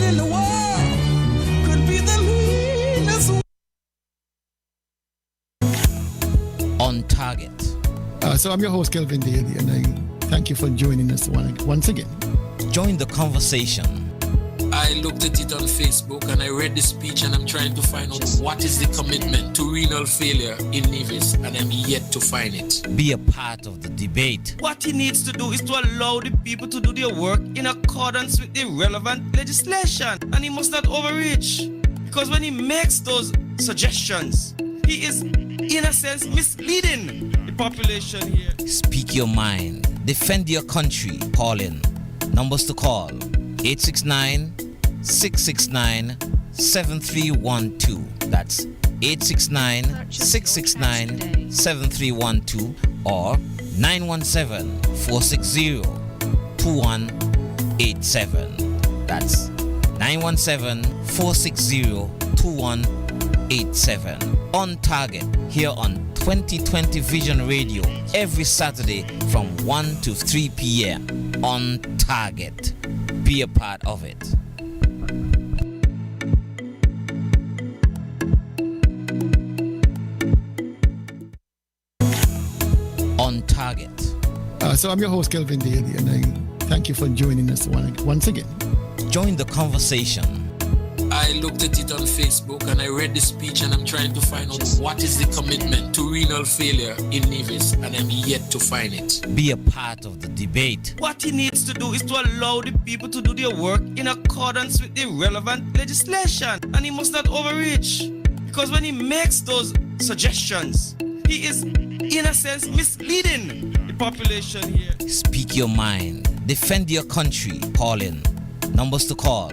in the world could be the meanest. On Target. So I'm your host, Kelvin Daly, and I thank you for joining us once again. Join the conversation. I looked at it on Facebook and I read the speech and I'm trying to find out what is the commitment to renal failure in Nevis, and I'm yet to find it. Be a part of the debate. What he needs to do is to allow the people to do their work in accordance with the relevant legislation, and he must not overreach, because when he makes those suggestions, he is in a sense misleading the population here. Speak your mind. Defend your country. Call in. Numbers to call: 869-669-7312. That's 869-669-7312 or 917-460-2187. That's 917-460-2187. On Target, here on 2020 Vision Radio, every Saturday from 1 to 3 p.m. On Target. Be a part of it. On Target. So I'm your host, Kelvin Daly, and I thank you for joining us once again. Join the conversation. I looked at it on Facebook and I read the speech and I'm trying to find out what is the commitment to renal failure in Nevis, and I'm yet to find it. Be a part of the debate. What he needs to do is to allow the people to do their work in accordance with the relevant legislation, and he must not overreach, because when he makes those suggestions, he is in a sense misleading the population here. Speak your mind. Defend your country. Call in. Numbers to call: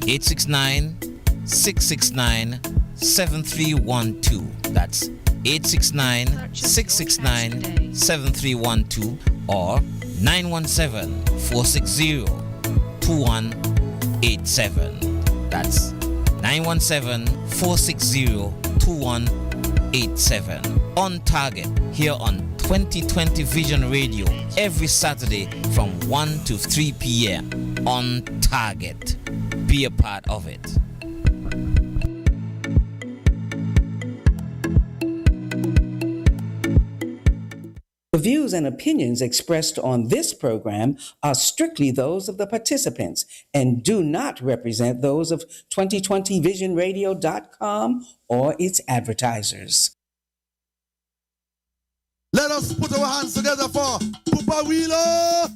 869-669-7312. That's 869-669-7312 or 917-460-2187. That's 917-460-2187. On Target, here on 2020 Vision Radio, every Saturday from 1 to 3 p.m. On Target. Be a part of it. The views and opinions expressed on this program are strictly those of the participants and do not represent those of 2020visionradio.com or its advertisers. Let us put our hands together for Papa Wheeler.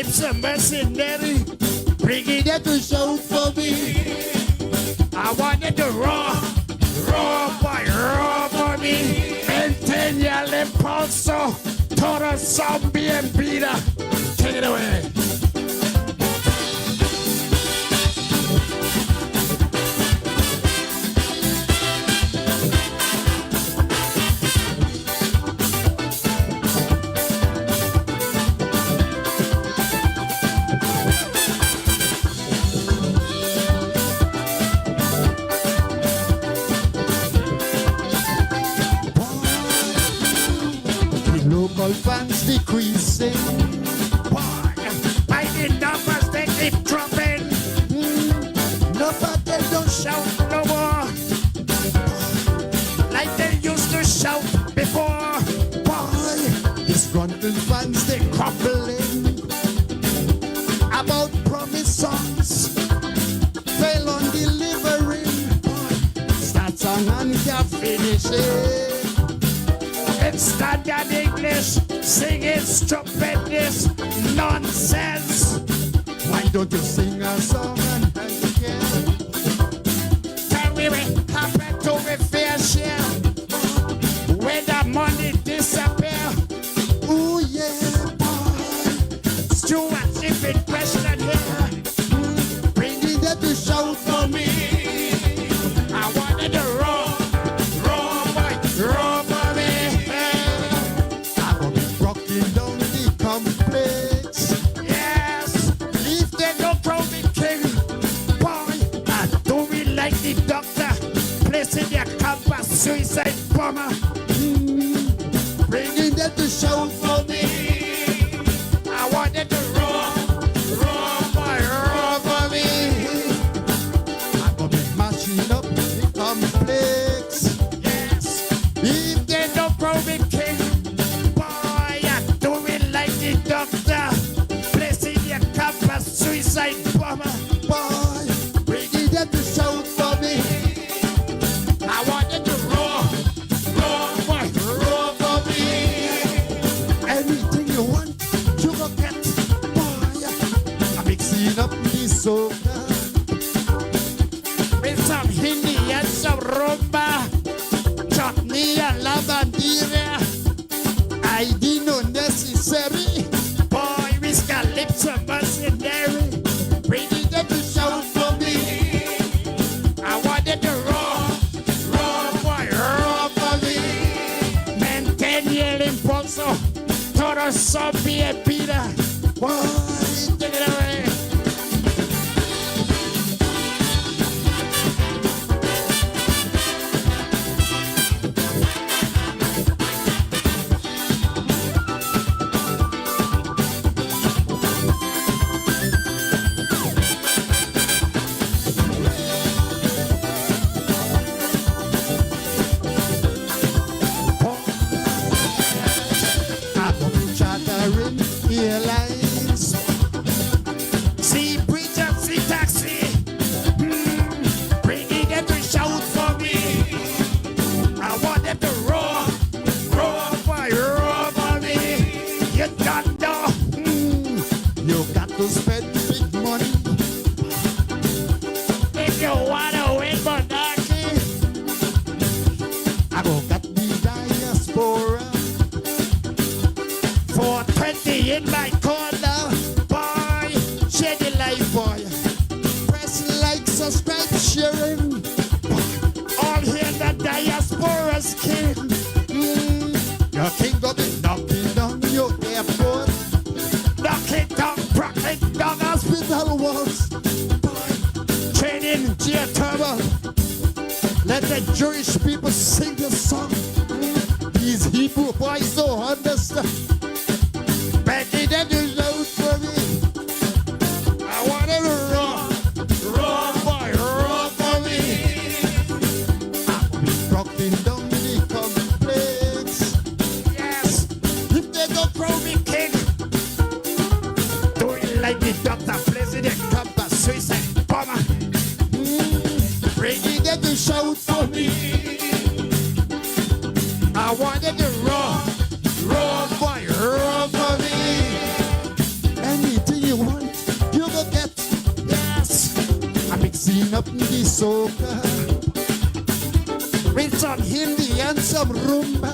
lips are mercenary. Bring it up to show for me. I wanted to raw for me. Maintain your impulso. Total zombie and beater. Take it away. Local fans decreasing. By the numbers they keep dropping. Nobody don't shout no more like they used to shout before. Boy, disgruntled fans they crumbling about promised songs. Fail on delivering. Boy, start song and can't finish it. It's standard English, singing stupidness, nonsense. Why don't you sing a song and dance again? Tell me what happened to me fair share when the money disappear. Ooh yeah, boy. Stuart, if in question here, bring it up to shout for me. I wanted to roll for me. Down the complex. Yes, if they don't call me king, boy, I do me like the doctor, placing their campus suicide bomber. Bringing them to show for me. I wanted to roar for me. I'm gonna be mashing up the complex. Yes, if they don't call me king. Doctor, placing your campus suicide bomber. Boy, bring it up to shout for me. I wanted to roar for me. Anything you want, you go get. Boy, I'm mixing up the soca with some Hindi and some rumba, chutney and lavandera. I didn't know necessary. Boy, we got lips of mercenary. Bring it up to shout for me. I wanted to roar for me. Maintain your impulso. Total zombie and beater. Boy, take it away. Airlines, see bridge and see taxi. Bring it to shout for me. I want them to roar for me. You don't know. You got to spend big money if you wanna win monarchy. I go got the diaspora. 420 in my corner, boy, share the life, boy. Press like, subscribe, sharing. All here the diaspora's king. Your king gonna be knocking down your airport, knocking down hospital walls, boy. Training geothermal. Let the Jewish people sing the song. These Hebrew boys don't understand. Becky, that you load for me. I want to roar for me. I'll be rocking down the complex. Yes, if they don't crow me king, do it like the doctor, president, campus, suicide bomber. Bring it that you shout for me. I wanted to roar for me. Anything up in the soca with some Hindi and some rumba,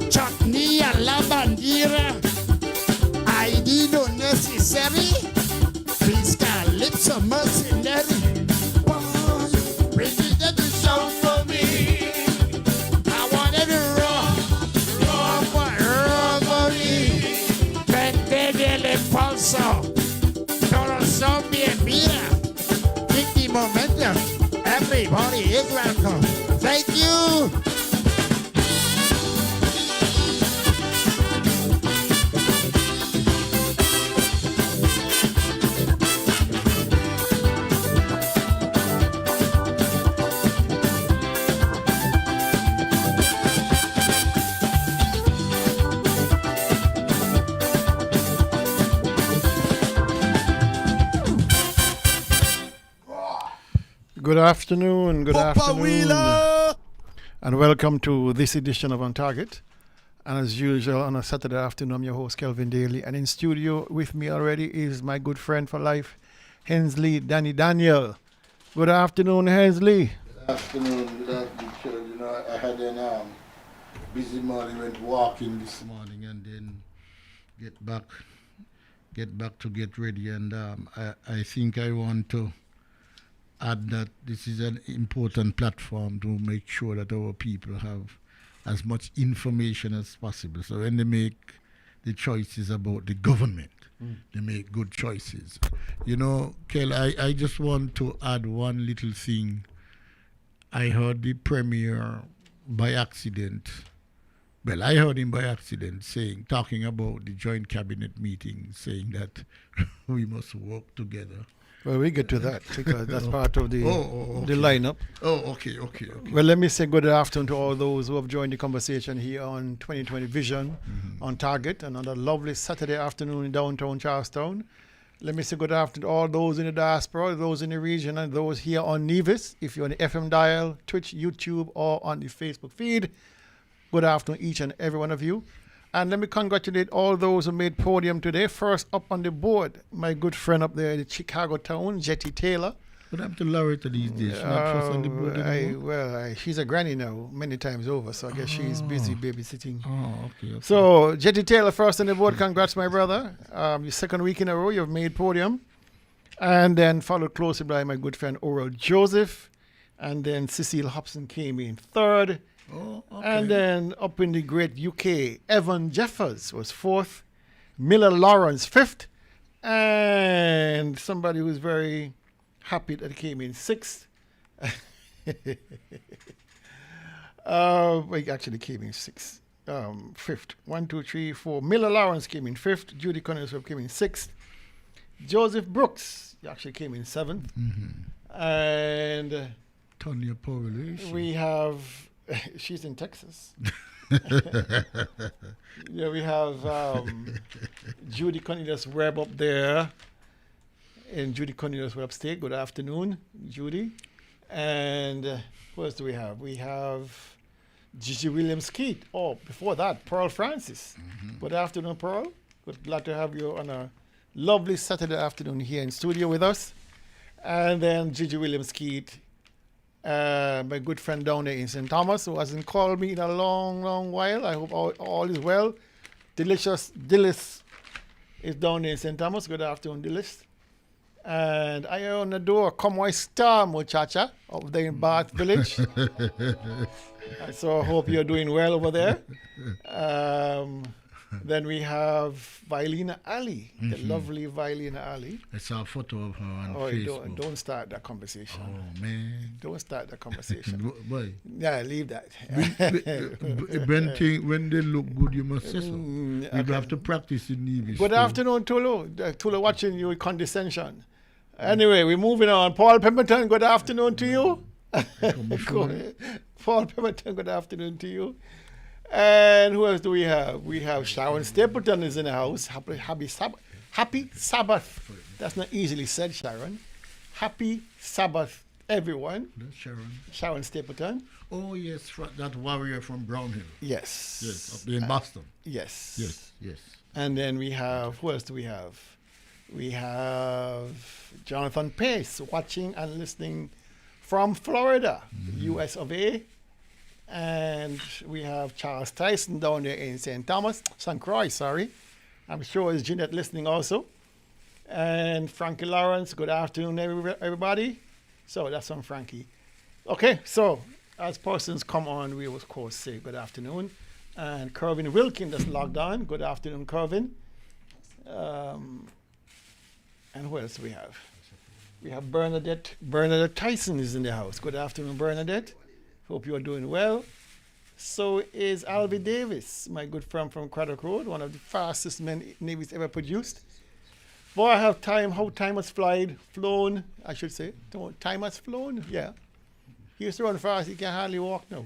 chutney and la bandera. ID don't necessary. Please calypso mercenary. Boy, bring it to the show for me. I want it raw for me. Vente el impulso. Todo son bienvenida. Kick the momentum. Everybody is welcome. Thank you. Good afternoon, good Papa afternoon, Wheeler. and welcome to this edition of On Target. And as usual, on a Saturday afternoon, I'm your host, Kelvin Daly. And in studio with me already is my good friend for life, Hensley Danny Daniel. Good afternoon, Hensley. Good afternoon, children. You know, I had an busy morning, went walking this morning, and then get back to get ready. And I think I want to add that this is an important platform to make sure that our people have as much information as possible. So when they make the choices about the government, they make good choices. You know, Kel, I just want to add one little thing. I heard the Premier by accident, well, I heard him by accident talking about the joint cabinet meeting, saying that we must work together. Well, we get to that because that's part of the okay. the lineup. Oh, okay. Well, let me say good afternoon to all those who have joined the conversation here on 2020 Vision on Target, another lovely Saturday afternoon in downtown Charlestown. Let me say good afternoon to all those in the diaspora, those in the region, and those here on Nevis. If you're on the FM dial, Twitch, YouTube, or on the Facebook feed, good afternoon each and every one of you. And let me congratulate all those who made podium today. First up on the board, my good friend up there in the Chicago town, Jetty Taylor. What happened to Loretta these days? She's not first on the board anymore? She's a granny now, many times over, so I guess she's busy babysitting. Oh, okay. So, Jetty Taylor first on the board. Congrats, my brother. Your second week in a row, you've made podium. And then followed closely by my good friend Oral Joseph. And then Cecile Hobson came in third. Oh, okay. And then up in the great UK, Evan Jeffers was fourth, Miller Lawrence fifth, and somebody who's very happy that came in sixth. He actually came in sixth, fifth. 1, 2, 3, 4. Miller Lawrence came in fifth. Judy Connors came in sixth. Joseph Brooks actually came in seventh. And Tonya Powell, we have. She's in Texas. Yeah, we have Judy Cornelius Webb up there. And Judy Cornelius Webb State. Good afternoon, Judy. And who else do we have? We have Gigi Williams Keith. Oh, before that, Pearl Francis. Good afternoon, Pearl. Glad to have you on a lovely Saturday afternoon here in studio with us. And then Gigi Williams Keith. My good friend down there in St. Thomas, who hasn't called me in a long while. I hope all is well. Delicious Dillis is down there in St. Thomas. Good afternoon, Dillis. And I on the door, come on, star, muchacha, up there in Bath Village. So I hope you're doing well over there. Then we have Violina Ali, the lovely Violina Ali. I saw a photo of her on Facebook. Don't start that conversation. Oh, man. Don't start that conversation. Why? Yeah, leave that. When they look good, you must say so. You have to practice in Nevis. Good afternoon, Tulu. Tulu watching you with condescension. Anyway, we're moving on. Paul Pemberton, good afternoon to you. Paul Pemberton, good afternoon to you. And who else do we have? We have Sharon Stapleton is in the house. Happy Sabbath. That's not easily said, Sharon. Happy Sabbath, everyone. That's Sharon. Sharon Stapleton. Oh, yes, that warrior from Brownhill. Yes. Yes, up there in Boston. Yes. Yes, yes. And then we have, who else do we have? We have Jonathan Pace watching and listening from Florida, US of A. And we have Charles Tyson down there in St. Croix, sorry. I'm sure is Jeanette listening also. And Frankie Lawrence, good afternoon, everybody. So that's from Frankie. Okay, so as persons come on, we will of course say good afternoon. And Kervin Wilkin just logged on. Good afternoon, Kervin. And who else do we have? We have Bernadette. Bernadette Tyson is in the house. Good afternoon, Bernadette. Hope you are doing well. So is Alvy Davis, my good friend from Craddock Road, one of the fastest men Navy's ever produced. Boy, I have time, how time has flown, I should say. Time has flown, yeah. He used to run fast, he can hardly walk now.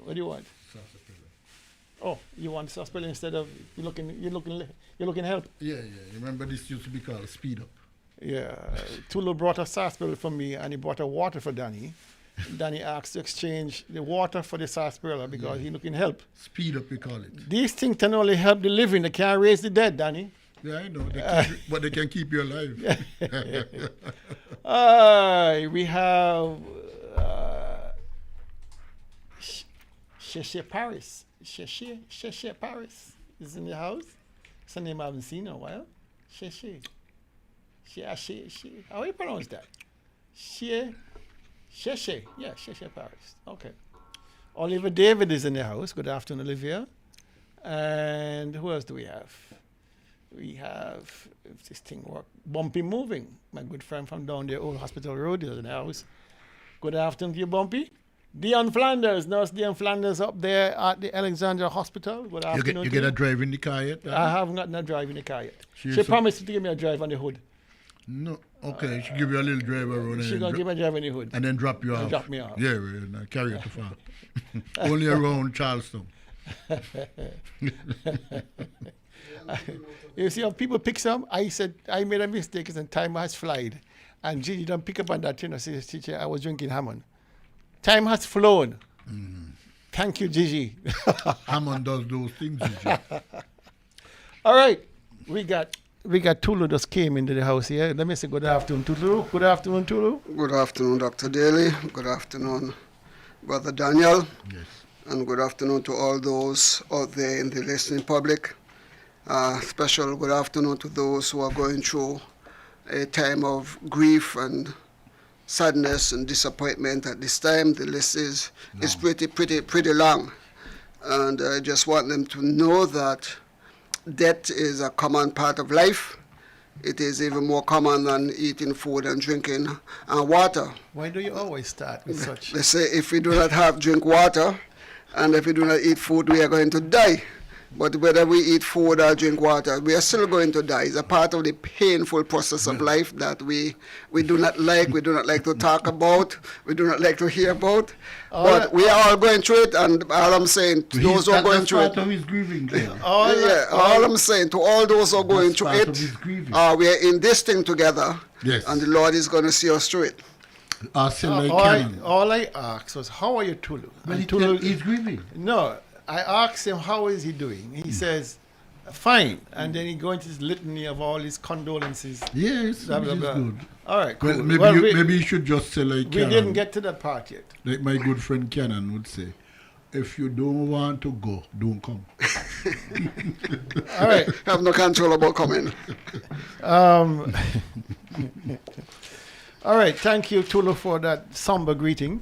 What do you want? Oh, you want sarsaparilla instead of, you're looking help? Yeah. You remember this used to be called speed up. Yeah, Tulu brought a sarsaparilla for me and he brought a water for Danny. Danny asked to exchange the water for the sarsaparilla because he looking help. Speed up, we call it. These things can only help the living, they can't raise the dead, Danny. Yeah, I know, but they can keep you alive. We have Sheshe Paris. Sheshe Paris is in the house. It's a name I haven't seen in a while. Sheshe. How do you pronounce that? Sheshe. Yeah, Sheshe Paris. Okay. Oliver David is in the house. Good afternoon, Olivia. And who else do we have? We have, if this thing works, Bumpy Moving, my good friend from down there, Old Hospital Road, is in the house. Good afternoon to you, Bumpy. Dion Flanders, nurse Dion Flanders up there at the Alexandra Hospital. Good afternoon. You get a drive in the car yet? I haven't gotten a drive in the car yet. She promised to give me a drive on the hood. No, okay, she give you a little drive around. She's going to give me a drive on the hood. And then drop you off. Drop me off. Yeah, and carry you to far. Only around Charleston. You see how people pick some? I said, I made a mistake and time has flied. And Gigi don't pick up on that, says, teacher, I was drinking Hammond. Time has flown. Thank you, Gigi. Hammond does those things, Gigi. All right, we got Tulu just came into the house here. Let me say good afternoon, Tulu. Good afternoon, Tulu. Good afternoon, Dr. Daly. Good afternoon, Brother Daniel. Yes. And good afternoon to all those out there in the listening public. Special good afternoon to those who are going through a time of grief and sadness and disappointment at this time. The list is pretty long. And I just want them to know that death is a common part of life. It is even more common than eating food and drinking water. Why do you always start with such? They say if we do not drink water and if we do not eat food, we are going to die. But whether we eat food or drink water, we are still going to die. It's a part of the painful process of life that we do not like to talk about, we do not like to hear about. But we are all going through it, and all I'm saying to those who are going through it. Part of his grieving. All I'm saying to all those who are going through it, we are in this thing together, and the Lord is going to see us through it. All I asked was, how are you, Tulu? Well, he's grieving. No. I asked him, how is he doing? He says, fine. And then he go into his litany of all his condolences. Yes, blah, blah, blah. good. All right, cool. Well, maybe you should just say like we didn't get to that part yet. Like my good friend Canon would say, if you don't want to go, don't come. All right. Have no control about coming. All right, thank you, Tulu, for that somber greeting.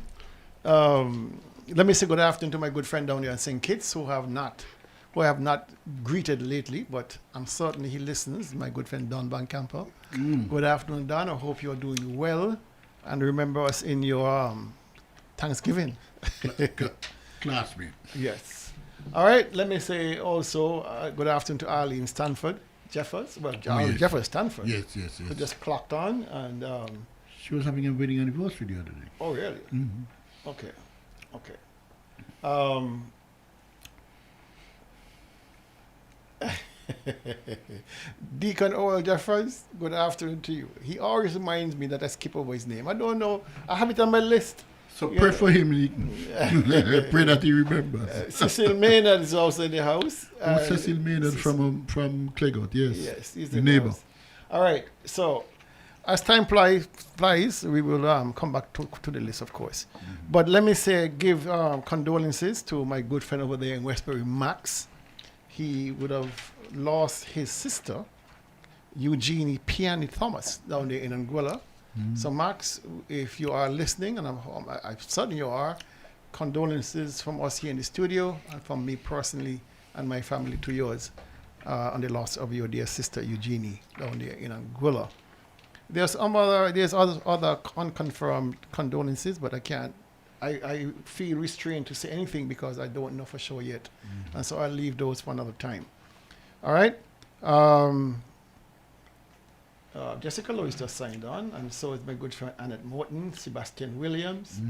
Let me say good afternoon to my good friend down there in St. Kitts who have not greeted lately, but I'm certain he listens, my good friend Don Van Camper. Good afternoon, Don. I hope you're doing well. And remember us in your Thanksgiving. Classmate. Yes. All right, let me say also good afternoon to Arlene Stanford Jeffers. Well, Jeffers Stanford. Yes. Who just clocked on. And she was having a wedding anniversary the other day. Oh, really? Mm-hmm. Okay. Deacon Oral Jeffers, good afternoon to you. He always reminds me that I skip over his name. I don't know. I have it on my list. So pray for him, Lincoln. Pray that he remembers. Cecil Maynard is also in the house. Cecil Maynard from Clegout, yes. Yes, he's the in neighbor. The house. All right, so as time flies, we will come back to the list, of course. But let me give condolences to my good friend over there in Westbury, Max. He would have lost his sister, Eugenie Piani Thomas, down there in Anguilla. So, Max, if you are listening, and I'm certain you are, condolences from us here in the studio and from me personally and my family to yours on the loss of your dear sister Eugenie down there in Anguilla. There's other unconfirmed condolences, but I feel restrained to say anything because I don't know for sure yet, and so I'll leave those for another time. All right. Jessica Lois just signed on, and so is my good friend Annette Morton, Sebastian Williams,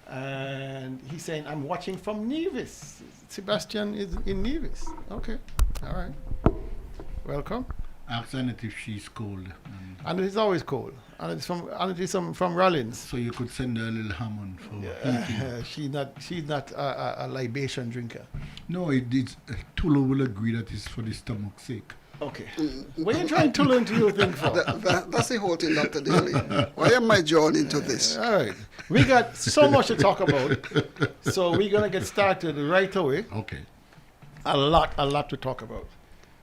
and he's saying, I'm watching from Nevis. Sebastian is in Nevis. Okay, all right. Welcome. Ask Annette if she's cold. And it's always cold. And it's from Rollins. So you could send her a little Hammond for heating. She's not a libation drinker. No, Tulu will agree that it's for the stomach's sake. Okay. What are you trying to learn to you think for? That's the whole thing, Dr. Daly. Why am I drawn into this? All right. We got so much to talk about, so we're going to get started right away. Okay. A lot to talk about.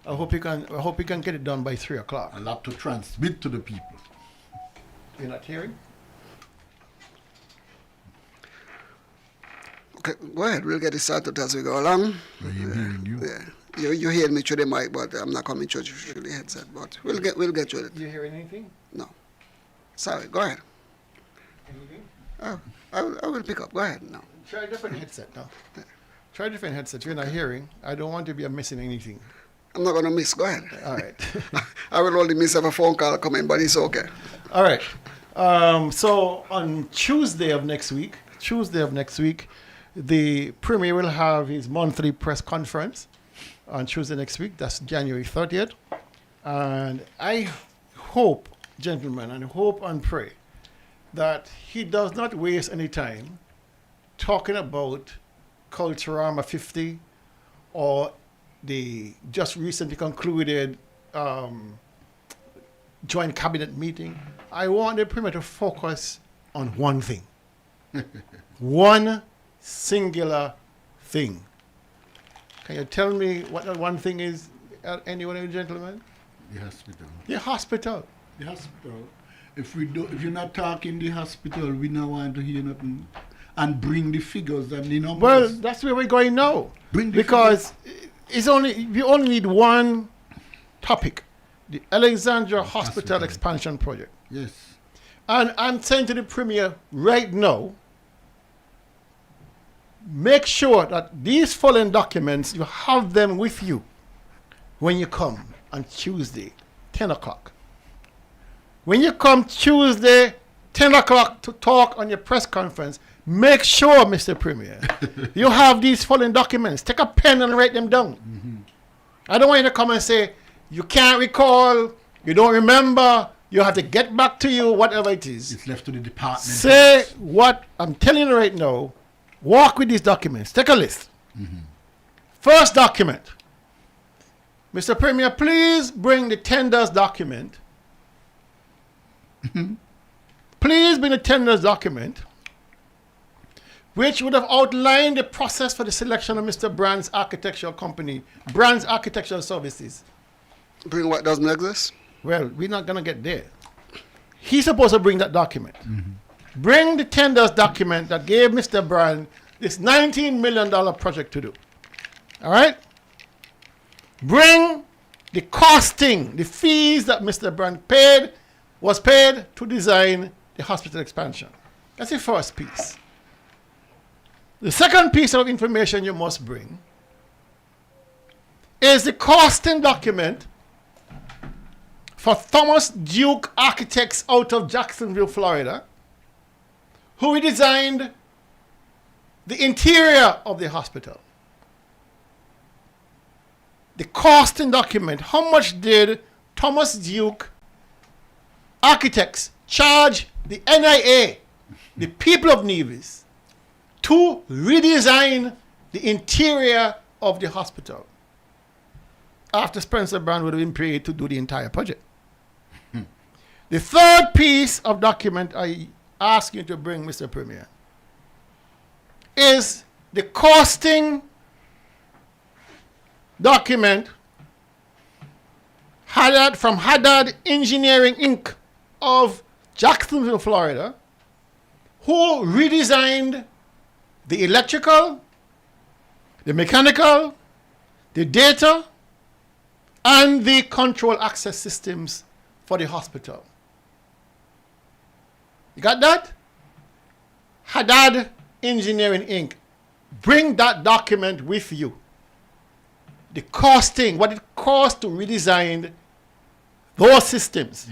I hope you can get it done by 3 o'clock. A lot to transmit to the people. You're not hearing? Okay, go ahead. We'll get it started as we go along. I'm hearing you. Yeah. You hear me through the mic, but I'm not coming through the headset. But we'll get through it. You hearing anything? No. Sorry. Go ahead. Anything? I will pick up. Go ahead now. Try a different headset now. Try a different headset. You're not hearing. I don't want to be missing anything. I'm not going to miss. Go ahead. All right. I will only miss if a phone call coming, but it's okay. All right. So on Tuesday of next week, the Premier will have his monthly press conference on Tuesday next week. That's January 30th. And I hope, gentlemen, and pray that he does not waste any time talking about Culturama 50 or the just recently concluded joint cabinet meeting. I want the Premier to focus on one thing. One singular thing. Can you tell me what that one thing is, anyone of you gentlemen? The hospital. The hospital. The hospital. If you're not talking the hospital, we don't want to hear nothing. And bring the figures and the numbers. Well, that's where we're going now. Because we only need one topic. The Alexandria Hospital Expansion Project. Yes. And I'm saying to the Premier right now, make sure that these following documents, you have them with you when you come on Tuesday, 10 o'clock. When you come Tuesday, 10 o'clock to talk on your press conference, make sure, Mr. Premier, you have these following documents. Take a pen and write them down. I don't want you to come and say, you can't recall, you don't remember, you have to get back to you, whatever it is. It's left to the department. Say what I'm telling you right now. Walk with these documents. Take a list. First document. Mr. Premier, please bring the tenders document. Please bring the tenders document, which would have outlined the process for the selection of Mr. Brand's architectural company, Brand's Architectural Services. Bring what doesn't exist? Well, we're not going to get there. He's supposed to bring that document. Bring the tenders document that gave Mr. Brand this $19 million project to do. All right? Bring the costing, the fees that Mr. Brand was paid to design the hospital expansion. That's the first piece. The second piece of information you must bring is the costing document for Thomas Duke Architects out of Jacksonville, Florida, who designed the interior of the hospital. The costing document, how much did Thomas Duke Architects charge the NIA, the people of Nevis, to redesign the interior of the hospital after Spencer Brown would have been paid to do the entire project. The third piece of document I ask you to bring, Mr. Premier, is the costing document from Haddad Engineering Inc. of Jacksonville, Florida, who redesigned the electrical, the mechanical, the data, and the control access systems for the hospital. You got that? Haddad Engineering Inc. Bring that document with you. The costing, what it costs to redesign those systems.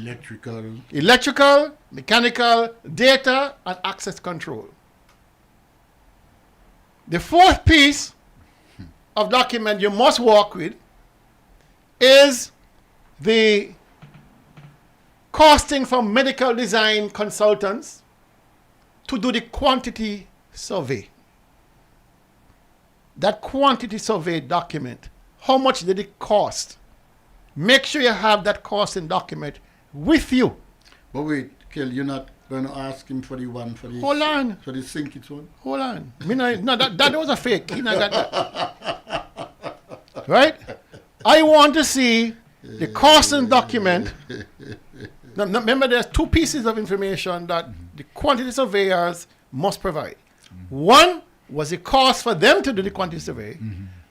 Electrical, mechanical, data, and access control. The fourth piece of document you must work with is the costing from medical design consultants to do the quantity survey. That quantity survey document, how much did it cost? Make sure you have that costing document with you. But wait, Kel, you're not going to ask him for the one for the... Hold on. For the sink it one? Hold on. No, that was a fake. He not got that. Right? I want to see the costing document. Now, remember, there's two pieces of information that the quantity surveyors must provide. One was the cost for them to do the quantity survey,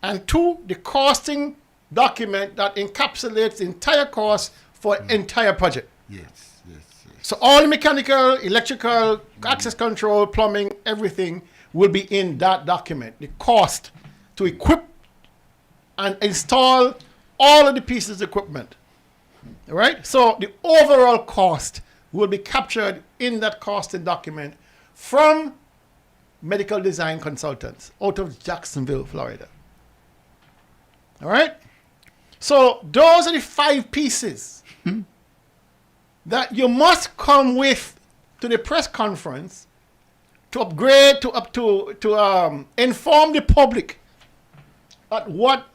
and two, the costing document that encapsulates the entire cost for entire project. Yes. So all the mechanical, electrical, access control, plumbing, everything will be in that document. The cost to equip and install all of the pieces of equipment. All right? So the overall cost will be captured in that costing document from medical design consultants out of Jacksonville, Florida. All right? So those are the 5 pieces that you must come with to the press conference to upgrade, to inform the public at what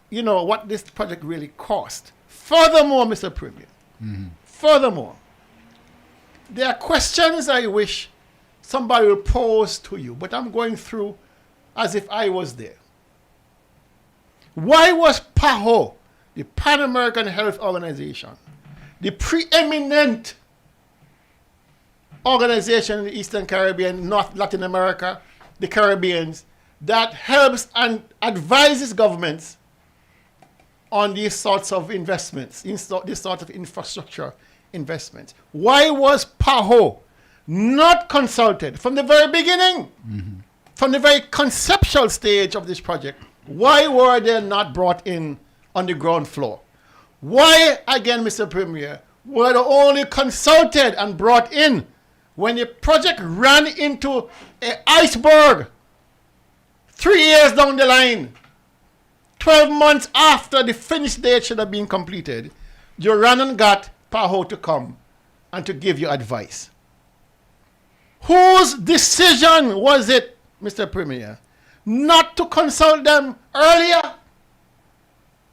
this project really cost. Furthermore, Mr. Premier, furthermore, there are questions I wish somebody will pose to you, but I'm going through as if I was there. Why was PAHO, the Pan American Health Organization, the preeminent organization in the Eastern Caribbean, North Latin America, the Caribbeans, that helps and advises governments on these sorts of investments, this sort of infrastructure investments? Why was PAHO not consulted from the very beginning, from the very conceptual stage of this project? Why were they not brought in on the ground floor? Why, again, Mr. Premier, were they only consulted and brought in when the project ran into an iceberg 3 years down the line, 12 months after the finish date should have been completed? You ran and got PAHO to come and to give you advice. Whose decision was it, Mr. Premier, not to consult them earlier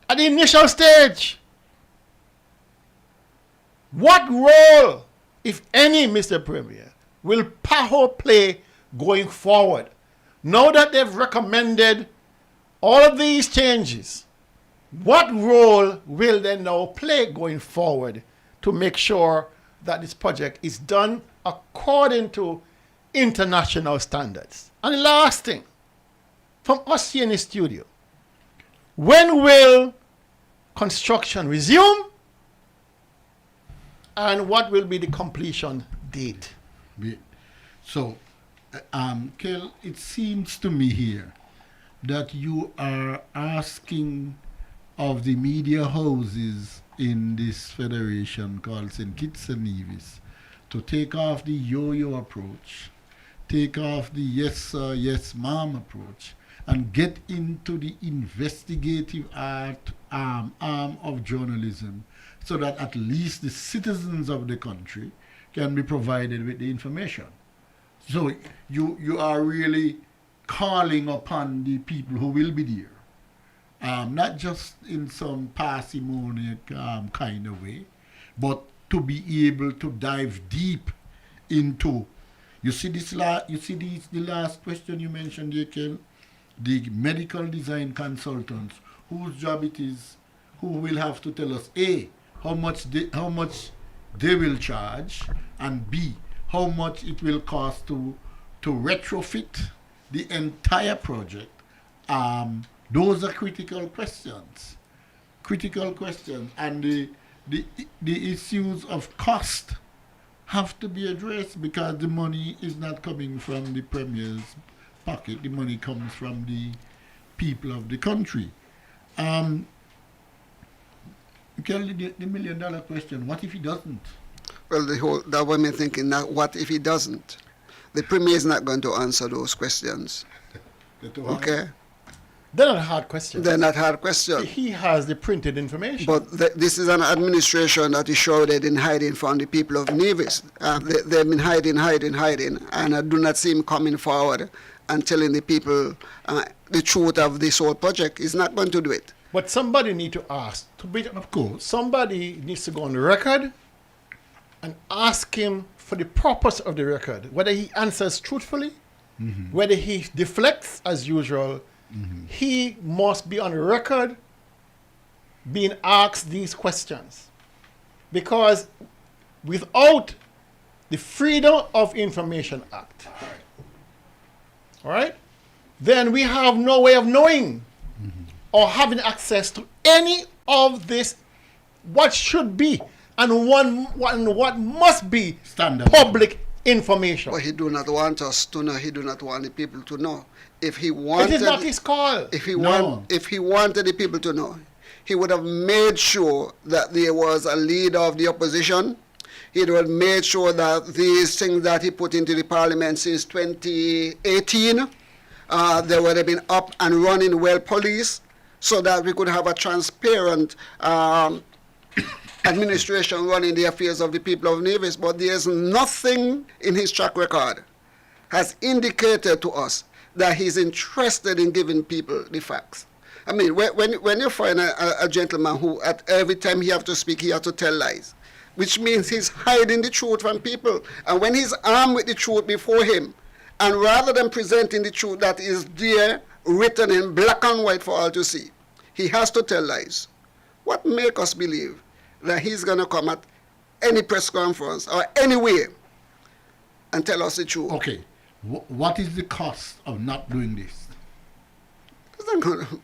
at the initial stage? What role, if any, Mr. Premier, will PAHO play going forward? Now that they've recommended all of these changes, what role will they now play going forward to make sure that this project is done according to international standards? And the last thing, from us here in the studio, when will construction resume and what will be the completion date? So, Kel, it seems to me here that you are asking of the media houses in this federation called St. Kitts and Nevis to take off the yo-yo approach, take off the yes sir, yes ma'am approach, and get into the investigative arm of journalism, so that at least the citizens of the country can be provided with the information. So you are really calling upon the people who will be there. Not just in some parsimonious kind of way, but to be able to dive deep into. You see the last question you mentioned here, Ken? The medical design consultants, whose job it is, who will have to tell us A, how much they will charge, and B, how much it will cost to retrofit the entire project. Those are critical questions. And the issues of cost have to be addressed, because the money is not coming from the Premier's pocket. The money comes from the people of the country. Kelly, the $1 million question, what if he doesn't? Well, that woman thinking that what if he doesn't? The Premier is not going to answer those questions. Okay? They're not hard questions. They're not hard questions. He has the printed information. But this is an administration that is shrouded in hiding from the people of Nevis. They've been hiding, and I do not see him coming forward and telling the people the truth of this whole project. He's not going to do it. But somebody need to ask. Of course. Somebody needs to go on the record and ask him for the purpose of the record, whether he answers truthfully, whether he deflects as usual. He must be on the record being asked these questions, because without the Freedom of Information Act, all right, then we have no way of knowing or having access to any of this, what should be and what must be standard public information. But he do not want us to know. He do not want the people to know. If he wanted, it is not his call. If he wanted the people to know, he would have made sure that there was a leader of the opposition. He would have made sure that these things that he put into the parliament since 2018, they would have been up and running, well policed, so that we could have a transparent administration running the affairs of the people of Nevis. But there's nothing in his track record has indicated to us that he's interested in giving people the facts. I mean, when you find a gentleman who at every time he have to speak, he have to tell lies, which means he's hiding the truth from people. And when he's armed with the truth before him, and rather than presenting the truth that is there, written in black and white for all to see, he has to tell lies. What make us believe that he's going to come at any press conference or anywhere and tell us the truth? Okay. What is the cost of not doing this?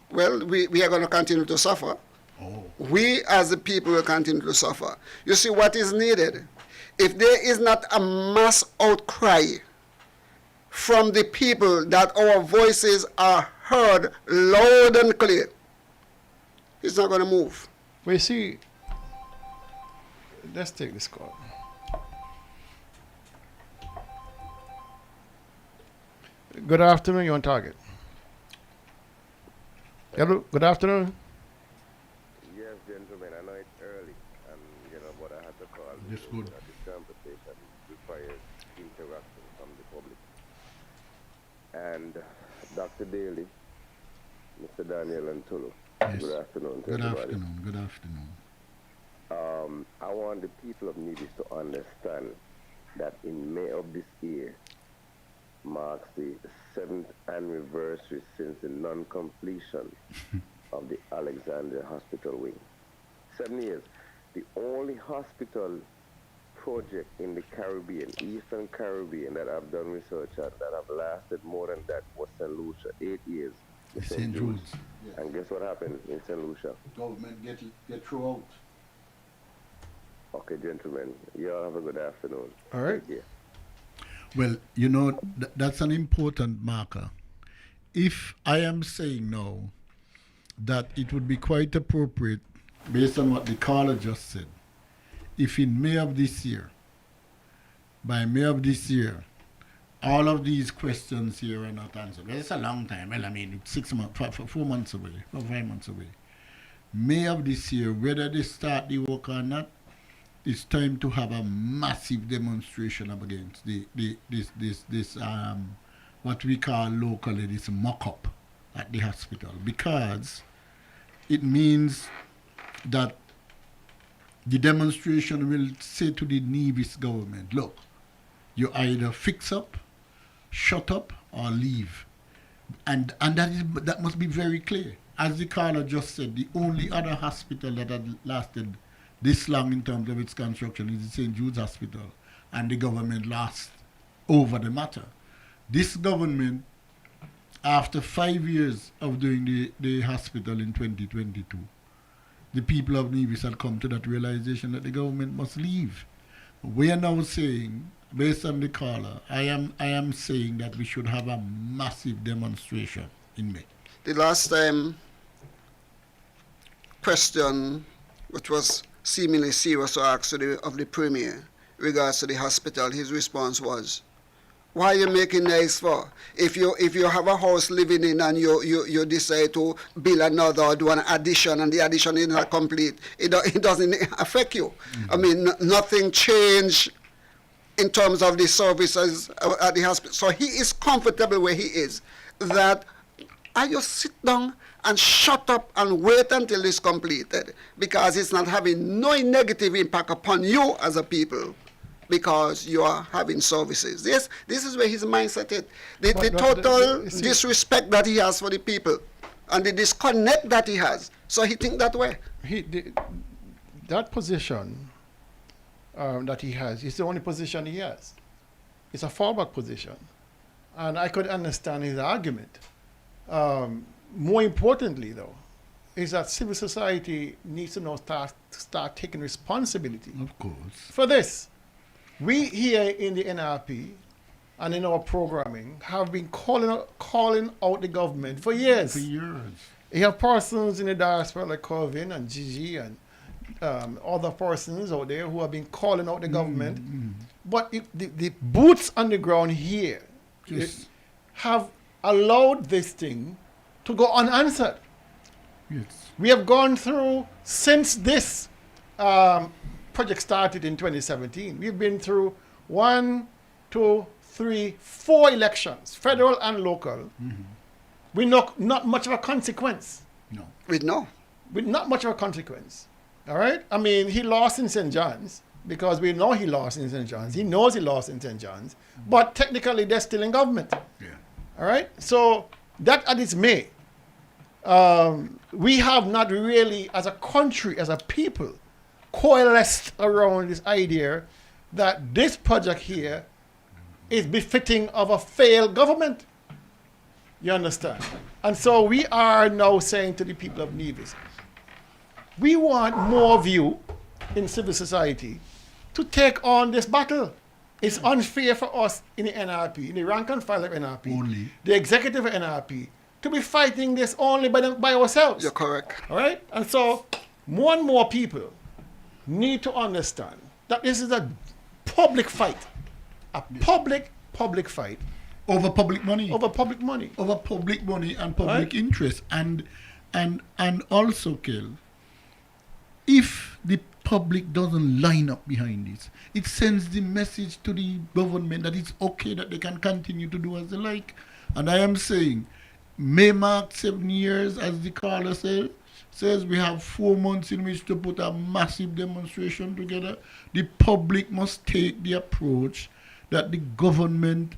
Well, we are going to continue to suffer. Oh. We as the people will continue to suffer. You see what is needed? If there is not a mass outcry from the people that our voices are heard loud and clear, it's not going to move. We see, let's take this call. Good afternoon, you're on target. Hello, good afternoon. Yes, gentlemen, I know it's early, but I had to call. Yes, good. This conversation requires interaction from the public. And Dr. Daly, Mr. Daniel and Tulu, Yes. good afternoon to Good everybody. afternoon. Good afternoon. I want the people of Nevis to understand that in May of this year marks the 7th anniversary since the non-completion of the Alexandria Hospital wing. 7 years. The only hospital project in the Caribbean, Eastern Caribbean, that I've done research at that have lasted more than that was St. Lucia, 8 years. St. Jude's. Yes. And guess what happened in St. Lucia? Government get through out. Okay, gentlemen, you all have a good afternoon. All right. Yeah. Well, that's an important marker. If I am saying now that it would be quite appropriate, based on what the caller just said, if in May of this year, by May of this year, all of these questions here are not answered. Well, it's a long time. Well, I mean, 6 months, 4 months away, or 5 months away. May of this year, whether they start the work or not, it's time to have a massive demonstration against what we call locally this mock-up at the hospital, because it means that the demonstration will say to the Nevis government, look, you either fix up, shut up, or leave. And that must be very clear. As the caller just said, the only other hospital that had lasted this long in terms of its construction is the St. Jude's Hospital, and the government lost over the matter. This government, after 5 years of doing the hospital in 2022, the people of Nevis had come to that realization that the government must leave. We are now saying, based on the caller, I am saying that we should have a massive demonstration in May. The last time question, which was seemingly serious, or asked of the Premier regards to the hospital, his response was, why are you making noise for? If you have a house living in and you decide to build another or do an addition and the addition is not complete, it doesn't affect you. I mean, nothing changed in terms of the services at the hospital. So he is comfortable where he is. That I just sit down and shut up and wait until it's completed, because it's not having no negative impact upon you as a people, because you are having services. This is where his mindset is. The total disrespect that he has for the people and the disconnect that he has. So he thinks that way. That position that he has is the only position he has. It's a fallback position. And I could understand his argument. More importantly, though, is that civil society needs to now start taking responsibility. Of course. For this. We here in the NRP and in our programming have been calling out the government for years. For years. You have persons in the diaspora like Corvin and Gigi and other persons out there who have been calling out the government. But the boots on the ground here have allowed this thing to go unanswered. Yes. We have gone through, since this project started in 2017, we've been through 1, 2, 3, 4 elections, federal and local, with not much of a consequence. No. With not much of a consequence. All right? I mean, he lost in St. John's, because we know he lost in St. John's. He knows he lost in St. John's, but technically they're still in government. Yeah. All right? So that at its May, we have not really, as a country, as a people, coalesced around this idea that this project here is befitting of a failed government. You understand? And so we are now saying to the people of Nevis, we want more of you in civil society to take on this battle. It's unfair for us in the NRP, in the rank and file of NRP, the executive of NRP, to be fighting this only by ourselves. You're correct. All right? And so more and more people need to understand that this is a public fight. A public fight. Over public money. Over public money. Over public money and public interest. And also, Kel, if the public doesn't line up behind this, it sends the message to the government that it's okay that they can continue to do as they like. And I am saying, May mark 7 years, as the caller says we have 4 months in which to put a massive demonstration together. The public must take the approach that the government,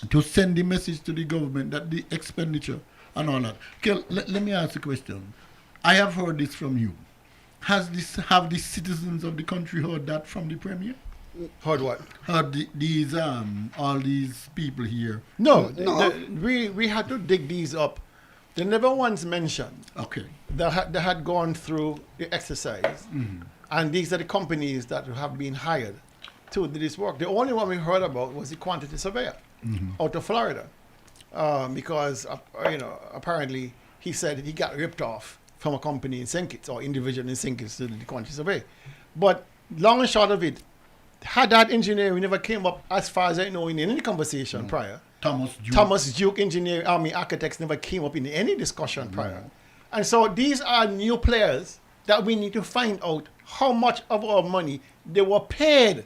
to send the message to the government that the expenditure and all that. Kel, let me ask a question. I have heard this from you. Have the citizens of the country heard that from the Premier? Heard what? Heard these all these people here? No. We had to dig these up. They never once mentioned. Okay. They had gone through the exercise, and these are the companies that have been hired to do this work. The only one we heard about was the quantity surveyor out of Florida, because apparently he said he got ripped off from a company in St. Kitts, or individual in St. Kitts, to do the quantity survey. But long and short of it, had that engineering never came up, as far as I know, in any conversation prior. Thomas Duke Engineering Army Architects never came up in any discussion prior. And so these are new players that we need to find out how much of our money they were paid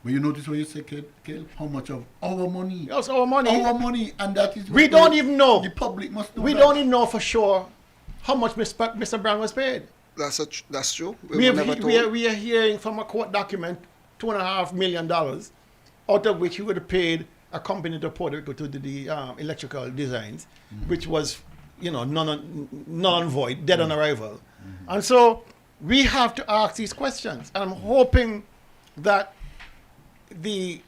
But you notice what you say, Kel, how much of our money? That's our money. Our money, and that is We don't even know. The public must know. We that. don't even know for sure how much Mr. Brown was paid. That's true. We are hearing from a court document $2.5 million, out of which he would have paid a company to Puerto Rico to do the electrical designs, which was, non void, dead on arrival. And so we have to ask these questions. And I'm hoping that the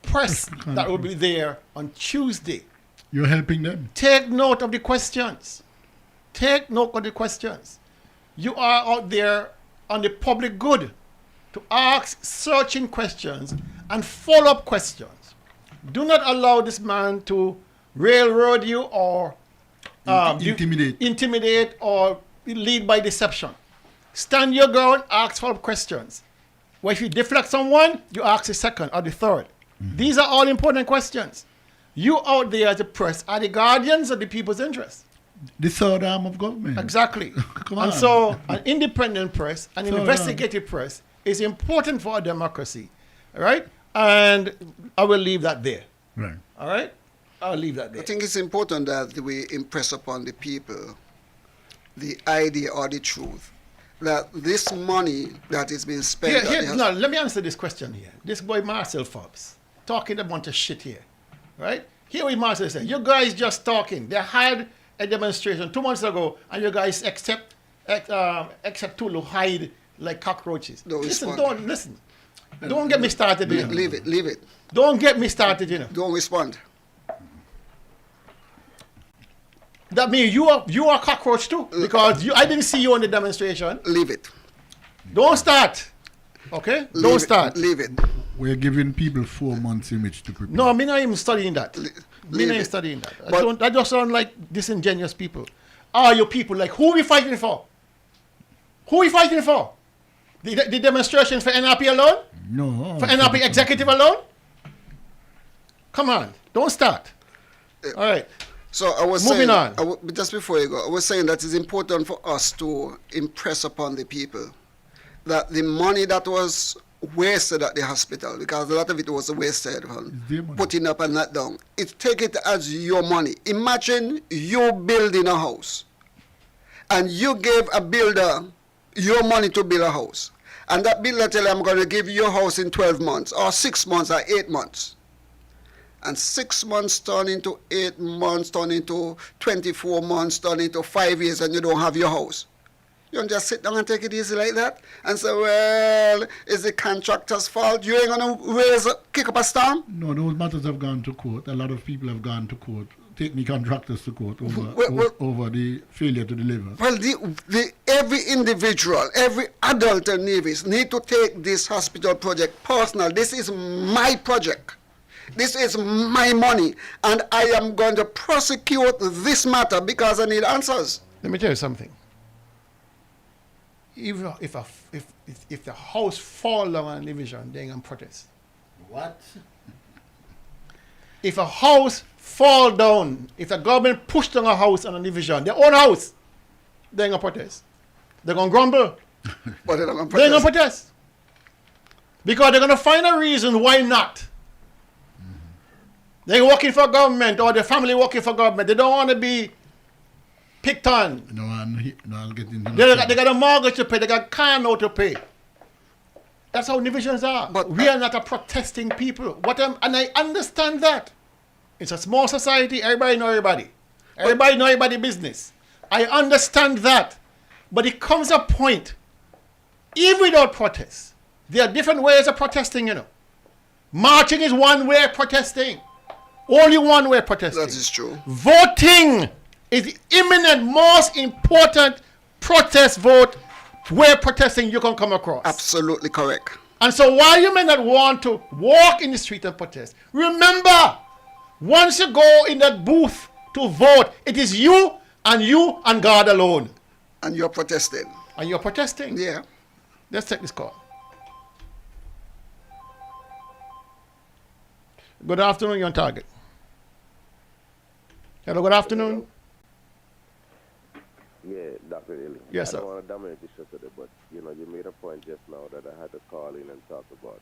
press that will be there on Tuesday, you're helping them. take note of the questions. Take note of the questions. You are out there on the public good to ask searching questions and follow-up questions. Do not allow this man to railroad you or intimidate or lead by deception. Stand your ground, ask follow-up questions. Well, if you deflect someone, you ask the second or the third. These are all important questions. You out there as a press are the guardians of the people's interests. The third arm of government. Exactly. And so an independent press, an investigative press is important for a democracy. All right? And I will leave that there. Right. All right? I'll leave that there. I think it's important that we impress upon the people the idea or the truth that this money that is being spent... No, let me answer this question here. This boy Marcel Forbes talking a bunch of shit here. Right? Here we Marcel said, you guys just talking. They had a demonstration 2 months ago and you guys except Tulu hide like cockroaches. Listen. Don't get me started. Leave it. Don't get me started, Don't respond. That means you are cockroach too, because I didn't see you on the demonstration. Leave it. Don't start. Okay? Don't start. Leave it. We're giving people 4 months in which to prepare. No, I'm not even studying that. I just sound like disingenuous people. Are you people like, who are we fighting for? Who are we fighting for? The demonstration for NRP alone? No. For NRP executive alone? Come on, don't start. All right. So I was moving saying, on. Just before you go, I was saying that it's important for us to impress upon the people that the money that was wasted at the hospital, because a lot of it was wasted on putting up and that down. Take it as your money. Imagine you building a house and you gave a builder your money to build a house. And that builder tell you, I'm going to give you your house in 12 months or 6 months or 8 months. And 6 months turn into 8 months, turn into 24 months, turn into 5 years, and you don't have your house. You don't just sit down and take it easy like that and say, well, it's the contractor's fault. You ain't going to kick up a storm? No, those matters have gone to court. A lot of people have gone to court, taking the contractors to court over the failure to deliver. Well, every individual, every adult in Nevis need to take this hospital project personal. This is my project. This is my money, and I am going to prosecute this matter because I need answers. Let me tell you something. If the house fall down on division, they ain't gonna protest. What? If a house fall down, if the government push down a house on a division, their own house, they ain't gonna protest. They're gonna grumble. But they're not gonna protest. They ain't gonna protest. Because they're gonna find a reason why not. They're working for government or their family working for government. They don't want to be picked on. No, I'll get into They got a mortgage to pay. They got car note to pay. That's how divisions are. But we are not a protesting people. And I understand that. It's a small society. Everybody know everybody. Everybody know everybody's business. I understand that. But it comes a point, even without protest, there are different ways of protesting, Marching is one way of protesting. Only one way of protesting. That is true. Voting is the imminent, most important protest vote where protesting you can come across. Absolutely correct. And so while you may not want to walk in the street and protest, remember, once you go in that booth to vote, it is you and God alone. And you're protesting. And you're protesting. Yeah. Let's take this call. Good afternoon, you're on target. Hello, good afternoon. Yeah, Dr. Illy. Yes, sir. I don't want to dominate the show today, but you made a point just now that I had to call in and talk about.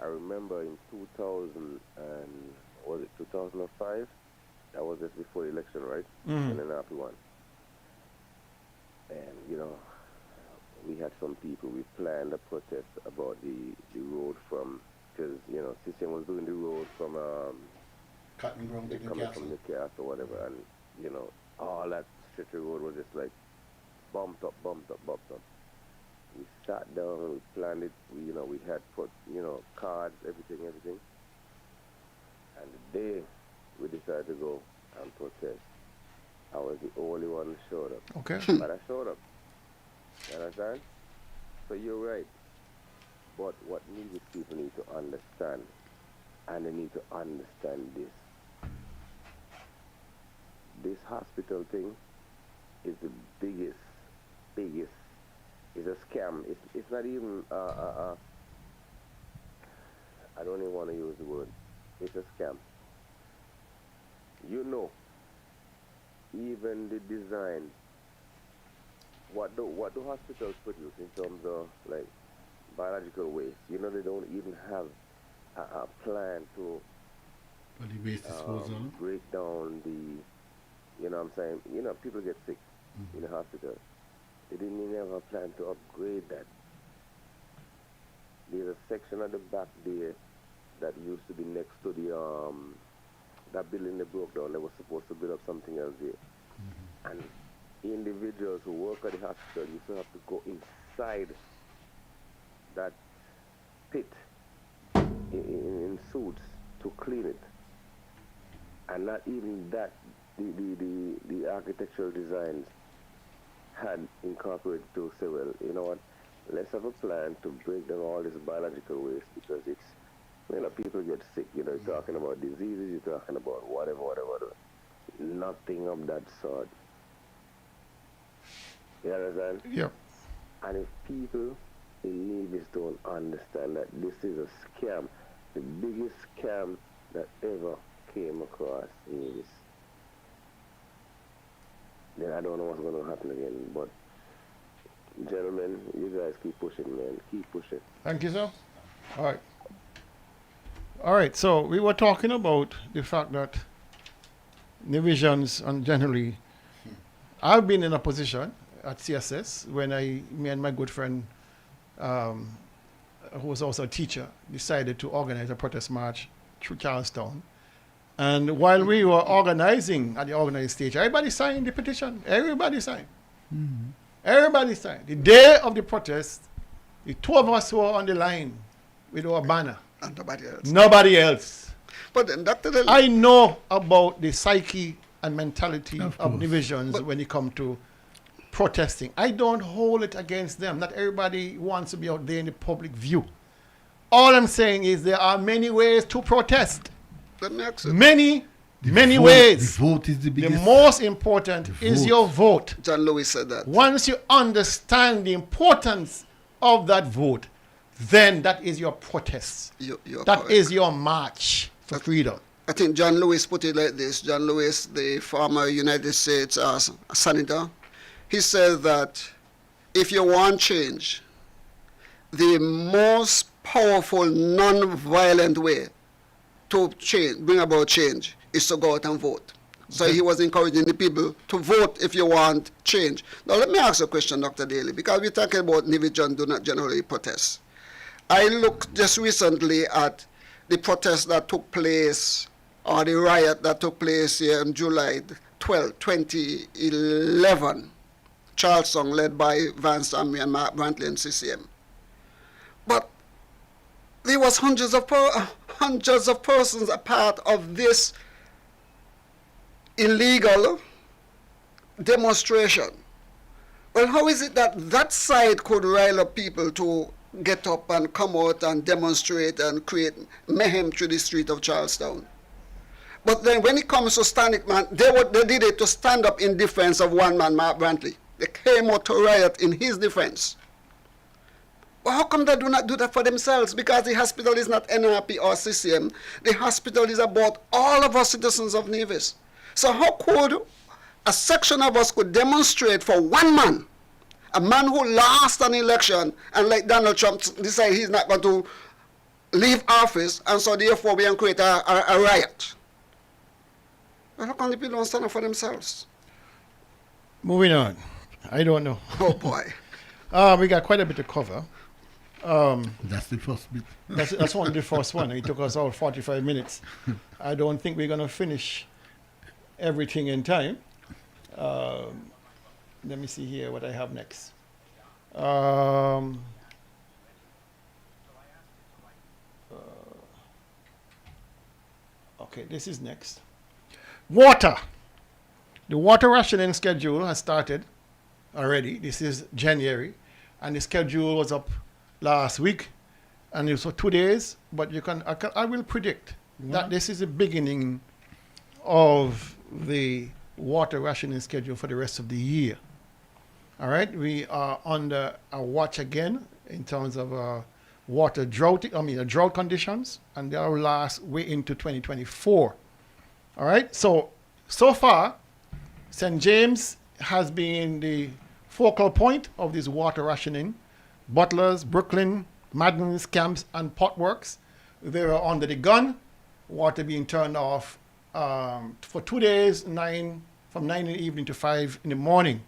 I remember in 2005? That was just before the election, right? Mm. And then after one. And, you know, we had some people, we planned a protest about the road from, because, you know, CCM was doing the road from, Cotton Ground to coming Newcastle. from Newcastle or whatever, and, you know, all that stretch of road was just like bumped up. We sat down, we planned it, we had put, cards, everything. And the day we decided to go and protest, I was the only one who showed up. Okay. But I showed up. You understand? So you're right. But what Nevis people need to understand, and they need to understand this hospital thing is the biggest, it's a scam. It's not even, I don't even want to use the word. It's a scam. You know, even the design, what do hospitals produce in terms of like biological waste? You know, they don't even have a plan to For the waste disposal. break down the, you know what I'm saying? You know, people get sick in the hospital. They didn't even have a plan to upgrade that. There's a section at the back there that used to be next to the that building they broke down. They were supposed to build up something else there. And individuals who work at the hospital used to have to go inside that pit in suits to clean it. And not even that, the architectural designs had incorporated to say, well, you know what, let's have a plan to break down all this biological waste, because it's, you know, people get sick, you know, you're talking about diseases, you're talking about whatever. Nothing of that sort. You understand? Yeah. And if people in Nevis don't understand that this is a scam, the biggest scam that ever came across Nevis, then I don't know what's going to happen again. But, gentlemen, you guys keep pushing, man. Keep pushing. Thank you, sir. All right, so we were talking about the fact that divisions and generally, I've been in a position at CSS when me and my good friend, who was also a teacher, decided to organize a protest march through Charlestown. And while we were organizing at the organized stage, everybody signed the petition. Everybody signed. Everybody signed. The day of the protest, the two of us were on the line with our banner. And nobody else. Nobody else. But then, Dr. I know about the psyche and mentality Of of course. divisions when it comes to protesting. I don't hold it against them. Not everybody wants to be out there in the public view. All I'm saying is there are many ways to protest. Let me ask you. Many vote, ways. The vote is the The biggest. most important The is vote. your vote. John Lewis said that. Once you understand the importance of that vote, then that is your protest. You're That correct. is your march for freedom. I think John Lewis put it like this. John Lewis, the former United States senator, he said that if you want change, the most powerful non-violent way to bring about change is to go out and vote. So he was encouraging the people to vote if you want change. Now let me ask you a question, Dr. Daly, because we're talking about Nevis John do not generally protest. I looked just recently at the protest that took place, or the riot that took place here on July 12, 2011, Charlestown, led by Vance Army and Mark Brantley and CCM. But there was hundreds of persons a part of this illegal demonstration. Well, how is it that that side could rile up people to get up and come out and demonstrate and create mayhem through the street of Charlestown? But then when it comes to standing man, they did it to stand up in defense of one man, Mark Brantley. They came out to riot in his defense. Well, how come they do not do that for themselves? Because the hospital is not NRP or CCM. The hospital is about all of us citizens of Nevis. So how could a section of us could demonstrate for one man, a man who lost an election, and like Donald Trump decide he's not going to leave office, and so therefore we can create a riot. Well, how come the people don't stand up for themselves? Moving on. I don't know. Oh boy. We got quite a bit to cover. That's the first bit. That's only the first one. It took us all 45 minutes. I don't think we're going to finish everything in time. Let me see here what I have next. Okay, this is next. Water. The water rationing schedule has started already. This is January, and the schedule was up last week, and it was for 2 days. But I will predict that this is the beginning of the water rationing schedule for the rest of the year. All right, we are under a watch again in terms of water drought. Drought conditions, and they will last way into 2024. All right, so far, St. James has been the focal point of this water rationing. Butlers, Brooklyn, Madden's, Camps, and Potworks, they are under the gun. Water being turned off for 2 days, from 9 in the evening to 5 in the morning.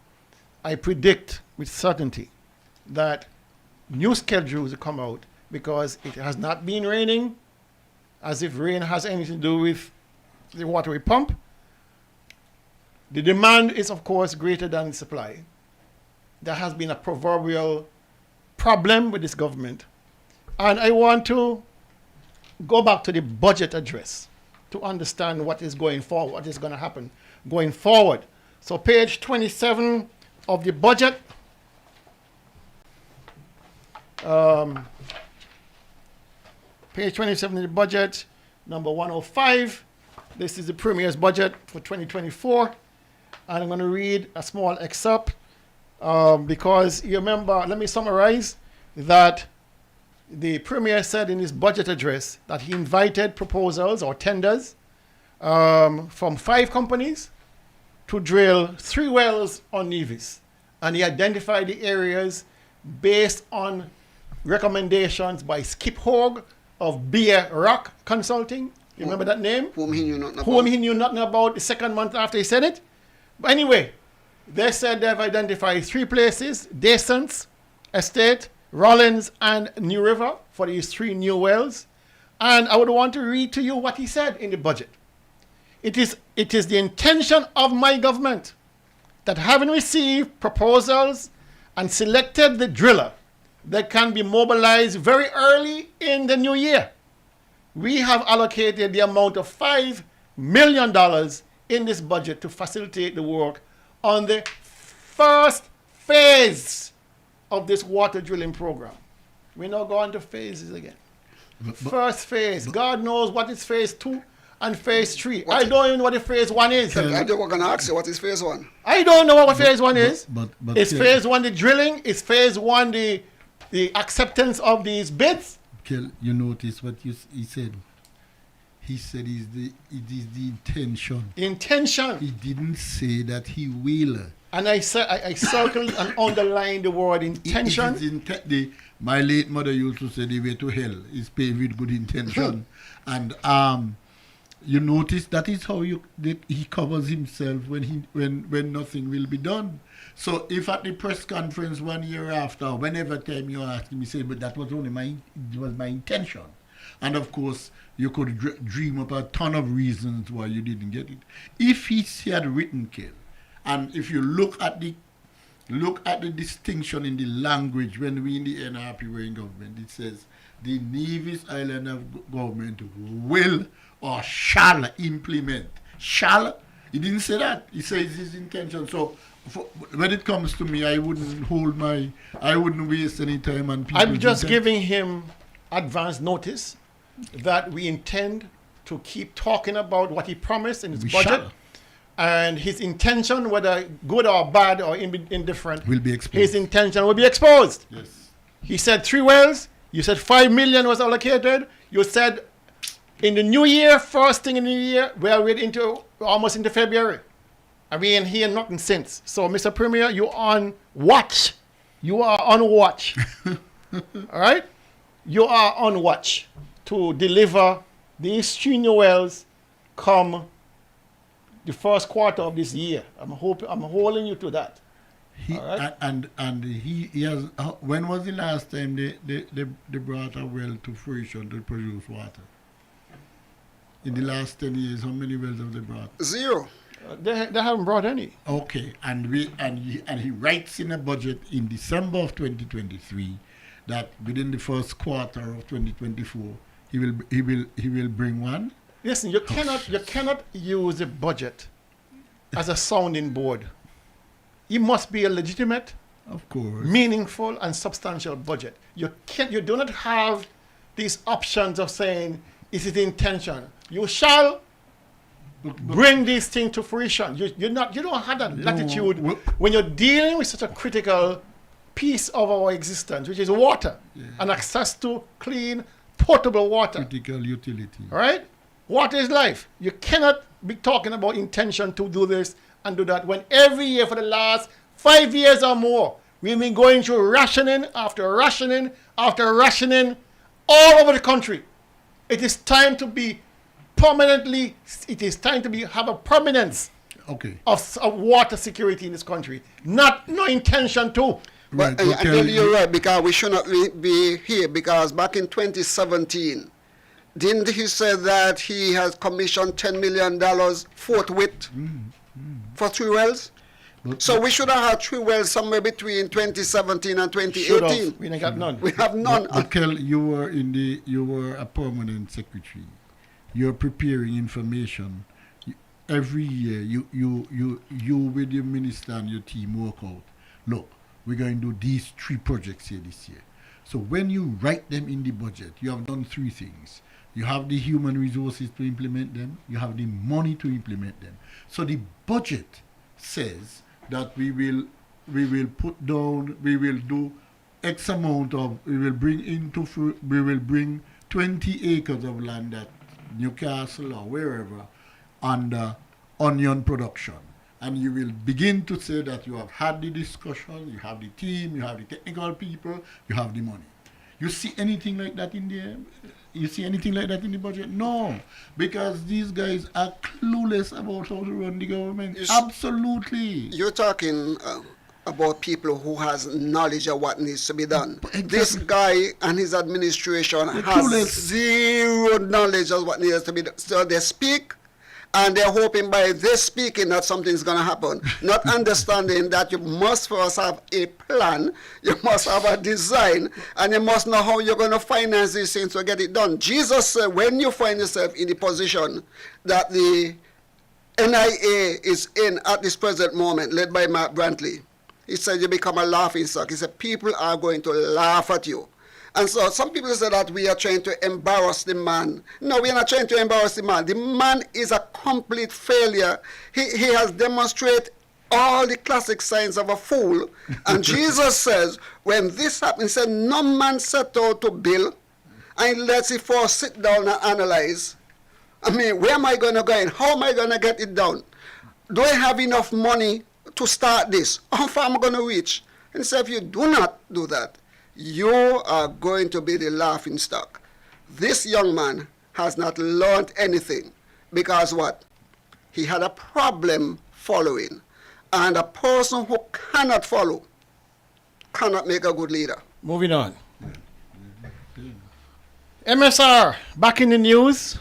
I predict with certainty that new schedules will come out because it has not been raining, as if rain has anything to do with the water we pump. The demand is, of course, greater than the supply. There has been a proverbial problem with this government. And I want to go back to the budget address to understand what is going forward, what is going to happen going forward. So page 27 of the budget. Page 27 of the budget, number 105. This is the Premier's budget for 2024. And I'm going to read a small excerpt because you remember, let me summarize that the Premier said in his budget address that he invited proposals or tenders from 5 companies to drill 3 wells on Nevis. And he identified the areas based on recommendations by Skip Hogue of Beer Rock Consulting. You remember that name? Whom he knew nothing about. Whom he knew nothing about the second month after he said it. But anyway, they said they've identified 3 places: Descents, Estate, Rollins, and New River for these 3 new wells. And I would want to read to you what he said in the budget. It is the intention of my government that, having received proposals and selected the driller that can be mobilized very early in the new year, we have allocated the amount of $5 million in this budget to facilitate the work on the first phase of this water drilling program. We're not going to phases again. First phase. God knows what is phase 2 and phase 3. I don't even know what the phase 1 is. I just was going to ask you, what is phase 1? I don't know what phase 1 is. But Is phase 1 the drilling? Is phase 1 the acceptance of these bids? Kel, you notice what he said? He said it is the intention. Intention. He didn't say that he will. And I circled and underlined the word intention. My late mother used to say the way to hell is paved with good intention. And you notice that is how he covers himself when nothing will be done. So if at the press conference 1 year after, whenever time you ask him, he said, but that was only my intention. And of course, you could dream up a ton of reasons why you didn't get it. If he had written, Kel, and if you look at the distinction in the language when we in the NRP were in government, it says the Nevis Island of government will or shall implement. Shall? He didn't say that. He says his intention. So when it comes to me, I wouldn't waste any time on people. I'm just giving him advance notice that we intend to keep talking about what he promised in his budget. Shall. And his intention, whether good or bad or indifferent, will be exposed. His intention will be exposed. Yes. He said 3 wells. You said $5 million was allocated. You said in the new year, first thing in the year, we are almost into February. I mean, he had nothing since. So, Mr. Premier, you're on watch. You are on watch. All right? You are on watch. to deliver these 3 new wells come the first quarter of this year. I'm holding you to that. He, All right. and he has. When was the last time they brought a well to fruition to produce water? In the last 10 years, how many wells have they brought? 0. They haven't brought any. Okay, and he writes in a budget in December of 2023 that within the first quarter of 2024 he will bring one. Listen, you cannot use a budget as a sounding board. It must be a legitimate, of course, meaningful and substantial budget. You do not have these options of saying, is it intention? You shall bring these things to fruition. You don't have that latitude when you're dealing with such a critical piece of our existence, which is water, and access to clean, potable water. Critical utility. All right? Water is life. You cannot be talking about intention to do this and do that when every year for the last 5 years or more, we've been going through rationing after rationing after rationing all over the country. It is time to be permanently, have a permanence of water security in this country. No intention to. But I tell you right, because we should not be here, because back in 2017, didn't he say that he has commissioned $10 million forthwith for 3 wells? So we should have had 3 wells somewhere between 2017 and 2018. We ain't got none. We have none. Kel, you were a permanent secretary. You're preparing information. Every year, you with your minister and your team work out. Look, we're going to do these 3 projects here this year. So when you write them in the budget, you have done 3 things. You have the human resources to implement them. You have the money to implement them. So the budget says that we will do X amount of, we will bring 20 acres of land at Newcastle or wherever under onion production. And you will begin to say that you have had the discussion, you have the team, you have the technical people, you have the money. You see anything like that in there? You see anything like that in the budget? No, because these guys are clueless about how to run the government. Absolutely. You're talking about people who has knowledge of what needs to be done. Exactly. This guy and his administration has 0 knowledge of what needs to be done. So they speak, and they're hoping by this speaking that something's going to happen. Not understanding that you must first have a plan, you must have a design, and you must know how you're going to finance these things to get it done. Jesus said, when you find yourself in the position that the NIA is in at this present moment, led by Mark Brantley, he said you become a laughing stock. He said people are going to laugh at you. And so some people say that we are trying to embarrass the man. No, we are not trying to embarrass the man. The man is a complete failure. He has demonstrated all the classic signs of a fool. And Jesus says, when this happens, he said, no man set out to build unless he first sit down and analyze. I mean, where am I going to go in? How am I going to get it done? Do I have enough money to start this? How far am I going to reach? And so if you do not do that, you are going to be the laughing stock. This young man has not learned anything because what? He had a problem following. And a person who cannot follow cannot make a good leader. Moving on. MSR, back in the news.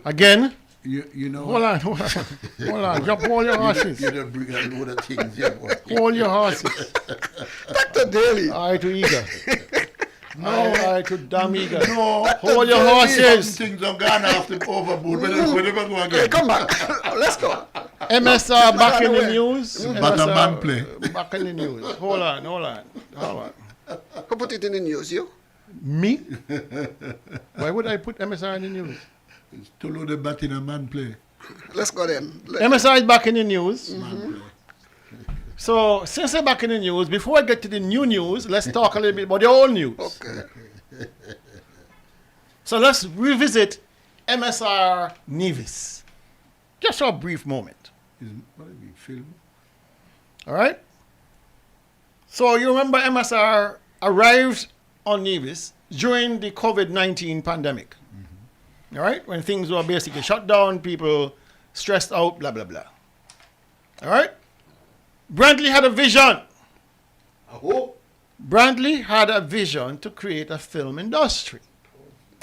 Again. You know. Hold on. Drop all your horses. You don't bring a load of things here. Hold your horses. Dr. Daly. Eye to eager. No. Eye to damn eager. No. Hold your horses. Things have gone off the overboard. But we'll never go again. Hey, come back. Let's go. MSR back in the news. But a man play. Back in the news. Hold on. Who put it in the news, you? Me? Why would I put MSR in the news? It's to load the bat in a man play. Let's go then. MSR is back in the news. Mm-hmm. So, since they're back in the news, before I get to the new news, let's talk a little bit about the old news. Okay. So, let's revisit MSR Nevis. Just for a brief moment. What did we film? All right? So, you remember MSR arrived on Nevis during the COVID-19 pandemic. All right? When things were basically shut down, people stressed out, blah, blah, blah. All right? Brantley had a vision. Brantley had a vision to create a film industry.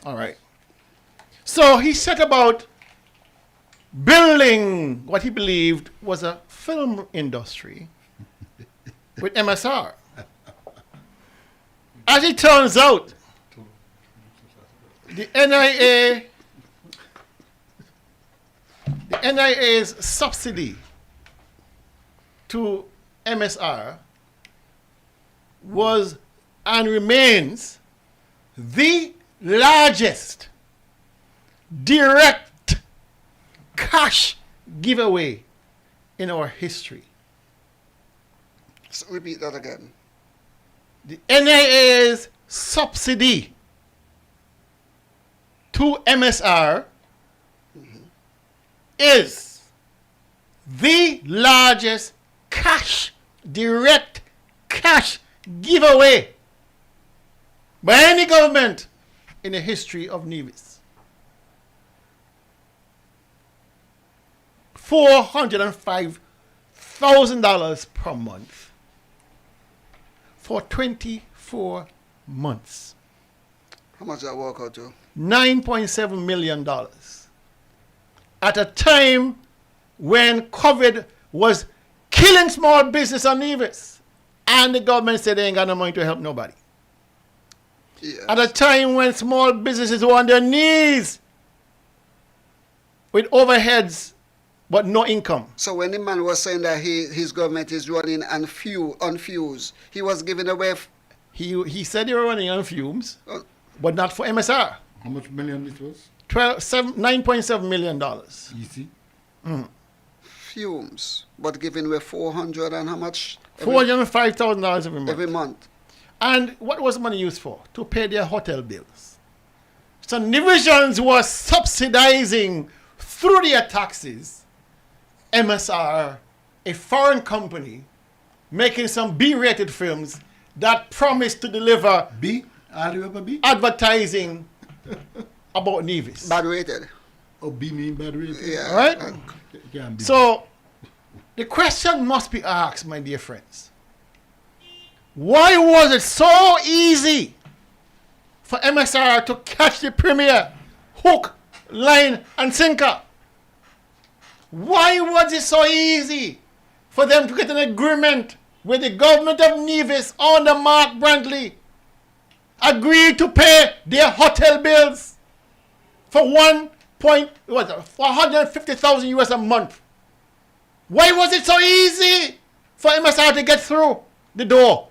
All right. So he set about building what he believed was a film industry with MSR. As it turns out, the NIA's subsidy to MSR was and remains the largest direct cash giveaway in our history. So repeat that again. The NIA's subsidy to MSR is the largest direct cash giveaway by any government in the history of Nevis. $405,000 per month for 24 months. How much that work out to? $9.7 million. At a time when COVID was killing small business on Nevis, and the government said they ain't got no money to help nobody. Yes. At a time when small businesses were on their knees with overheads but no income. So when the man was saying that his government is running on fumes, he was giving away... He said they were running on fumes, but not for MSR. How much million it was? $9.7 million. Easy. Fumes, but giving away 400 and how much? $405,000 every month. Every month. And what was money used for? To pay their hotel bills. So Nevisians were subsidizing through their taxes MSR, a foreign company, making some B-rated films that promised to deliver advertising about Nevis. Bad rated. Oh, B mean bad rated? Yeah. All right? So the question must be asked, my dear friends. Why was it so easy for MSR to catch the premiere, hook, line, and sinker? Why was it so easy for them to get an agreement with the government of Nevis under Mark Brantley, agreed to pay their hotel bills for $150,000 US a month? Why was it so easy for MSR to get through the door?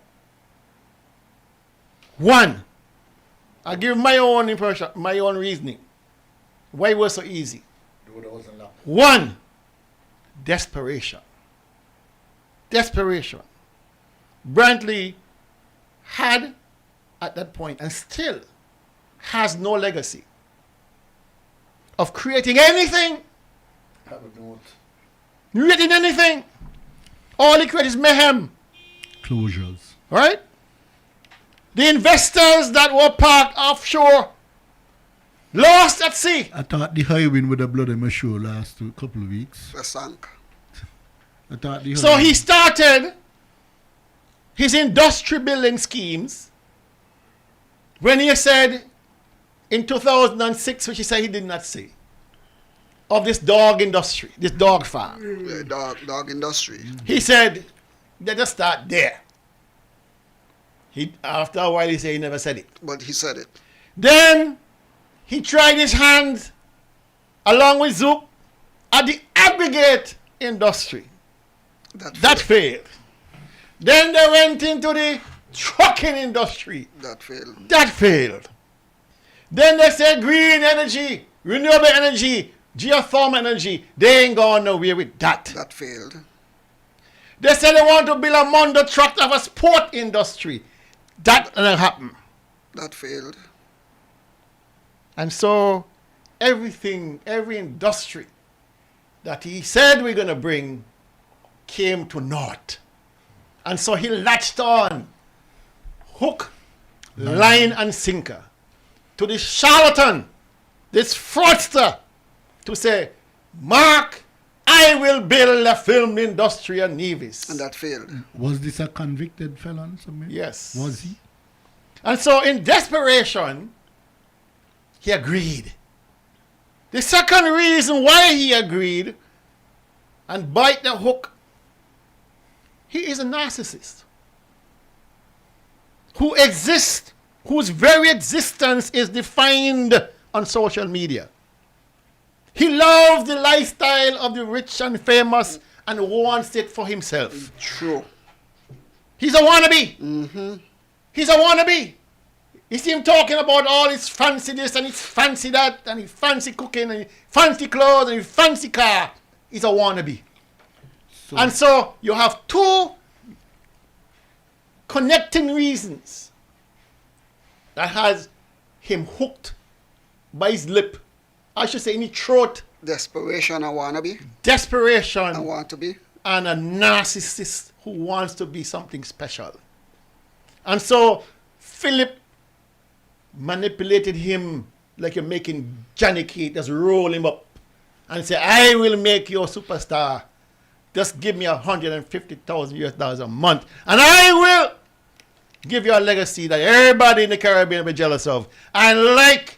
One, I give my own impression, my own reasoning. Why it was so easy? One, desperation. Desperation. Brantley had at that point and still has no legacy of creating anything. Creating anything. All he created is mayhem. Closures. Right? The investors that were parked offshore, lost at sea. I thought the highway would have blood in my show last couple of weeks. The sank. I thought the So he started his industry building schemes when he said in 2006, which he said he did not say, of this dog industry, this dog farm. Yeah, dog industry. He said, let us start there. After a while, he said he never said it. But he said it. Then he tried his hand, along with Zook, at the aggregate industry. That failed. Then they went into the trucking industry. That failed. That failed. Then they said green energy, renewable energy, geothermal energy. They ain't gone nowhere with that. That failed. They said they want to build a Mondo truck of a sport industry. That didn't happen. That failed. And so every industry that he said we're going to bring came to naught. And so he latched on hook, line, and sinker to this charlatan, this fraudster, to say, Mark, I will build a film industry in Nevis. And that failed. Was this a convicted felon? Yes. Was he? And so in desperation, he agreed. The second reason why he agreed and bite the hook, he is a narcissist who exists, whose very existence is defined on social media. He loves the lifestyle of the rich and famous and wants it for himself. True. He's a wannabe. Mm-hmm. He's a wannabe. You see him talking about all his fancy this and his fancy that and his fancy cooking and his fancy clothes and his fancy car. He's a wannabe. And so you have two connecting reasons that has him hooked by his lip. I should say in his throat. Desperation and wannabe. Desperation. And want to be. And a narcissist who wants to be something special. And so Philip manipulated him like you're making Johnny Cake, just roll him up and say, I will make you a superstar. Just give me $150,000 a month and I will give you a legacy that everybody in the Caribbean will be jealous of. And like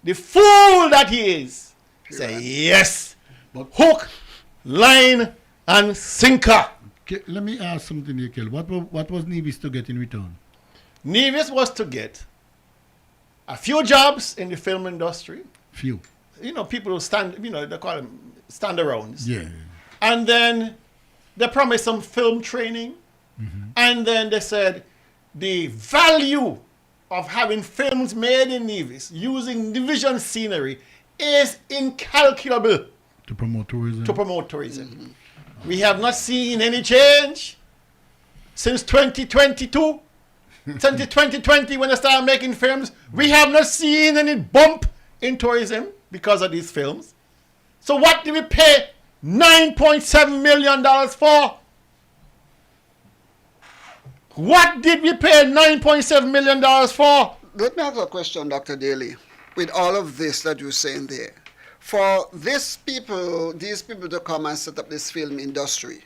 the fool that he is, say yes. But hook, line, and sinker. Let me ask something here, Kel. What was Nevis to get in return? Nevis was to get a few jobs in the film industry. Few. You know, people who stand, you know, they call them stand-arounds. Yeah. And then they promised some film training. Mm-hmm. And then they said the value of having films made in Nevis using division scenery is incalculable. To promote tourism. Mm-hmm. We have not seen any change since 2022. Since 2020 when they started making films, we have not seen any bump in tourism because of these films. So what did we pay $9.7 million for? What did we pay $9.7 million for? Let me ask a question, Dr. Daly. With all of this that you're saying there, for these people to come and set up this film industry,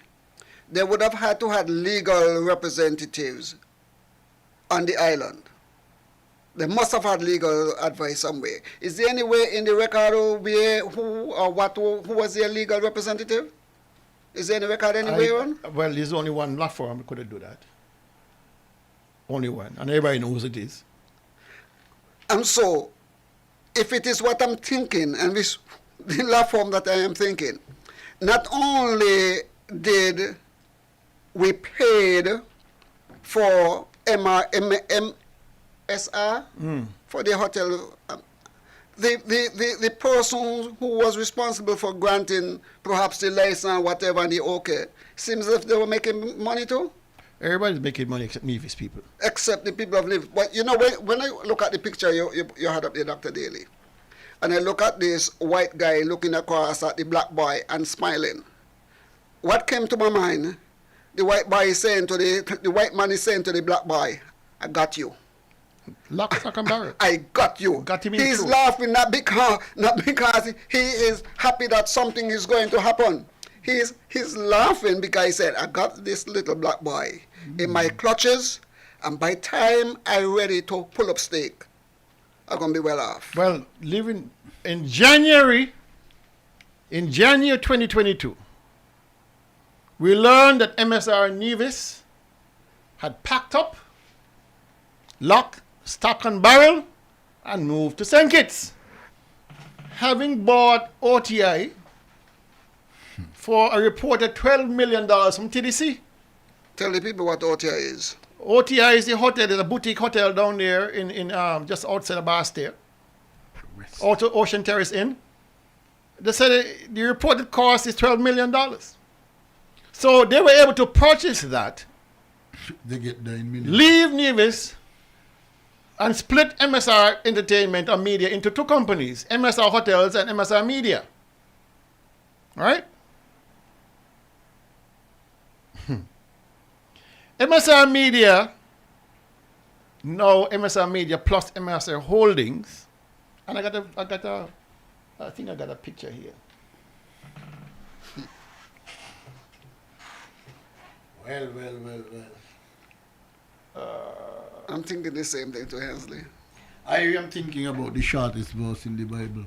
they would have had to have legal representatives on the island. They must have had legal advice somewhere. Is there any way in the record who was their legal representative? Is there any record anywhere on? Well, there's only one law firm that could do that. Only one. And everybody knows it is. And so, if it is what I'm thinking, and this the law firm that I am thinking, not only did we paid for MSR for the hotel, the person who was responsible for granting perhaps the license, whatever, and the okay, seems as if they were making money too. Everybody's making money except Nevis people. Except the people of Nevis. But you know, when I look at the picture you had up there, Dr. Daly, and I look at this white guy looking across at the black boy and smiling, what came to my mind? The white boy is saying to the white man is saying to the black boy, I got you. Lock, stock, and barrel. I got you. Got him in He's laughing not because he is happy that something is going to happen. He's laughing because he said, I got this little black boy in my clutches, and by time I'm ready to pull up stake, I'm going to be well off. Well, living in January 2022, we learned that MSR Nevis had packed up, lock, stock, and barrel, and moved to St. Kitts, having bought OTI for a reported $12 million from TDC. Tell the people what OTI is. OTI is the hotel, there's a boutique hotel down there in just outside of Bastille, Ocean Terrace Inn. They said the reported cost is $12 million. So they were able to purchase that, they get 9 million. leave Nevis, and split MSR Entertainment and Media into two companies, MSR Hotels and MSR Media. All right? MSR Media, now MSR Media plus MSR Holdings, And I think I got a picture here. Well. I'm thinking the same thing to Hensley. I am thinking about the shortest verse in the Bible.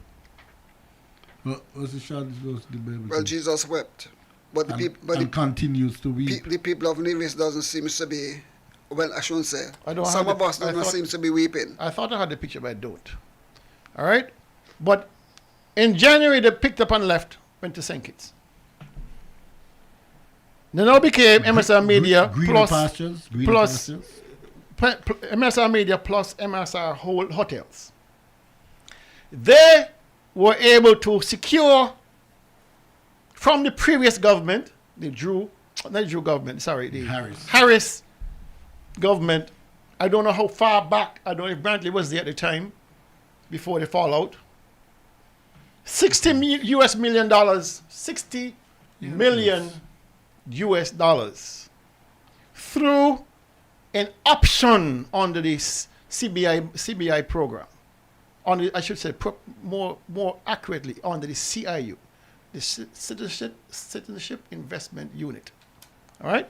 What's the shortest verse in the Bible? Well, Jesus wept. But and continues to weep. The people of Nevis doesn't seem to be, well, I shouldn't say. Some of us don't seem to be weeping. I thought I had the picture, but I don't. All right? But in January, they picked up and left, went to St. Kitts. They now became MSR Media plus MSR Media plus MSR Hotels. They were able to secure from the previous government, the Harris government. I don't know how far back. I don't know if Brantley was there at the time, before the fallout. $60 million US dollars through an option under this CBI program. I should say more accurately under the CIU, the Citizenship Investment Unit. All right?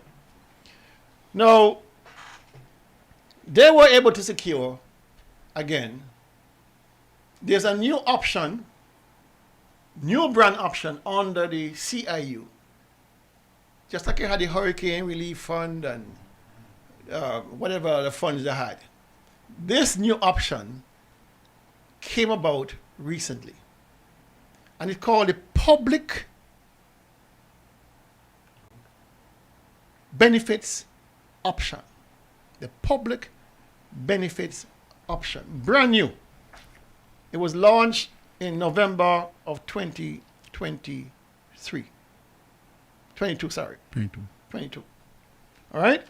Now, they were able to secure, again, there's a new option, new brand option under the CIU. Just like you had the Hurricane Relief Fund and whatever other funds they had. This new option came about recently. And it's called the Public Benefits Option. The Public Benefits Option. Brand new. It was launched in November of 2023. 22, sorry. 22. All right?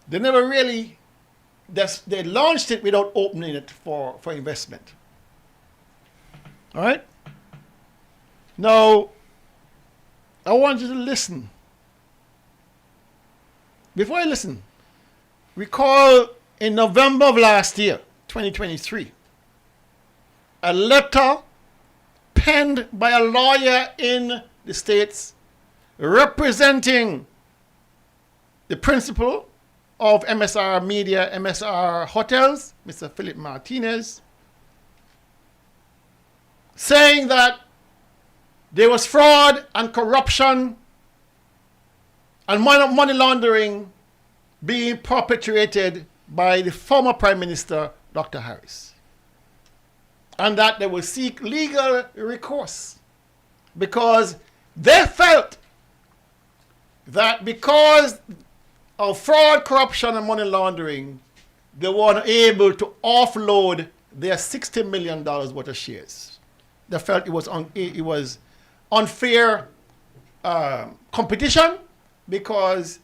They never really, they launched it without opening it for investment. All right? Now, I want you to listen. Before I listen, recall in November of last year, 2023, a letter penned by a lawyer in the States representing the principal of MSR Media, MSR Hotels, Mr. Philip Martinez, saying that there was fraud and corruption and money laundering being perpetrated by the former Prime Minister, Dr. Harris. And that they will seek legal recourse because they felt that because of fraud, corruption, and money laundering, they were able to offload their $60 million worth of shares. They felt it was unfair competition because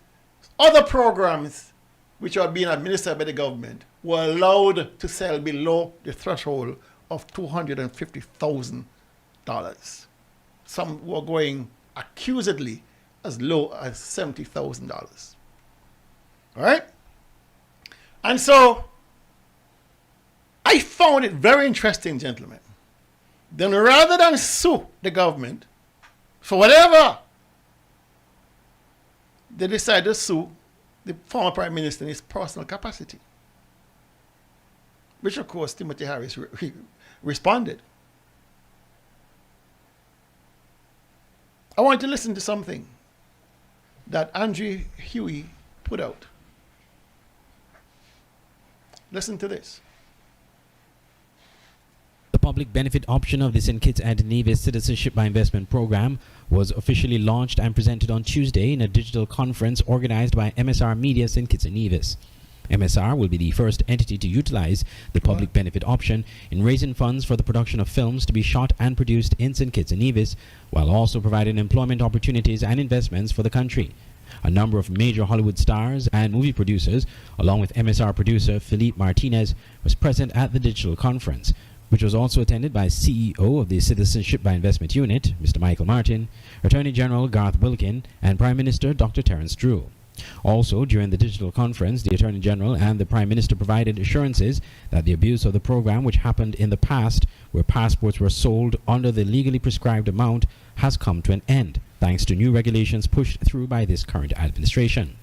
other programs which are being administered by the government were allowed to sell below the threshold of $250,000. Some were going accusedly as low as $70,000. All right? And so I found it very interesting, gentlemen. Then rather than sue the government for whatever, they decided to sue the former Prime Minister in his personal capacity. Which, of course, Timothy Harris responded. I want to listen to something that Andrew Huey put out. Listen to this. The public benefit option of the St. Kitts and Nevis Citizenship by Investment Program was officially launched and presented on Tuesday in a digital conference organized by MSR Media St. Kitts and Nevis. MSR will be the first entity to utilize the public benefit option in raising funds for the production of films to be shot and produced in St. Kitts and Nevis, while also providing employment opportunities and investments for the country. A number of major Hollywood stars and movie producers, along with MSR producer Philippe Martinez, was present at the digital conference, which was also attended by CEO of the Citizenship by Investment Unit, Mr. Michael Martin, Attorney General Garth Wilkin, and Prime Minister Dr. Terence Drew. Also, during the digital conference, the Attorney General and the Prime Minister provided assurances that the abuse of the program, which happened in the past, where passports were sold under the legally prescribed amount, has come to an end, thanks to new regulations pushed through by this current administration.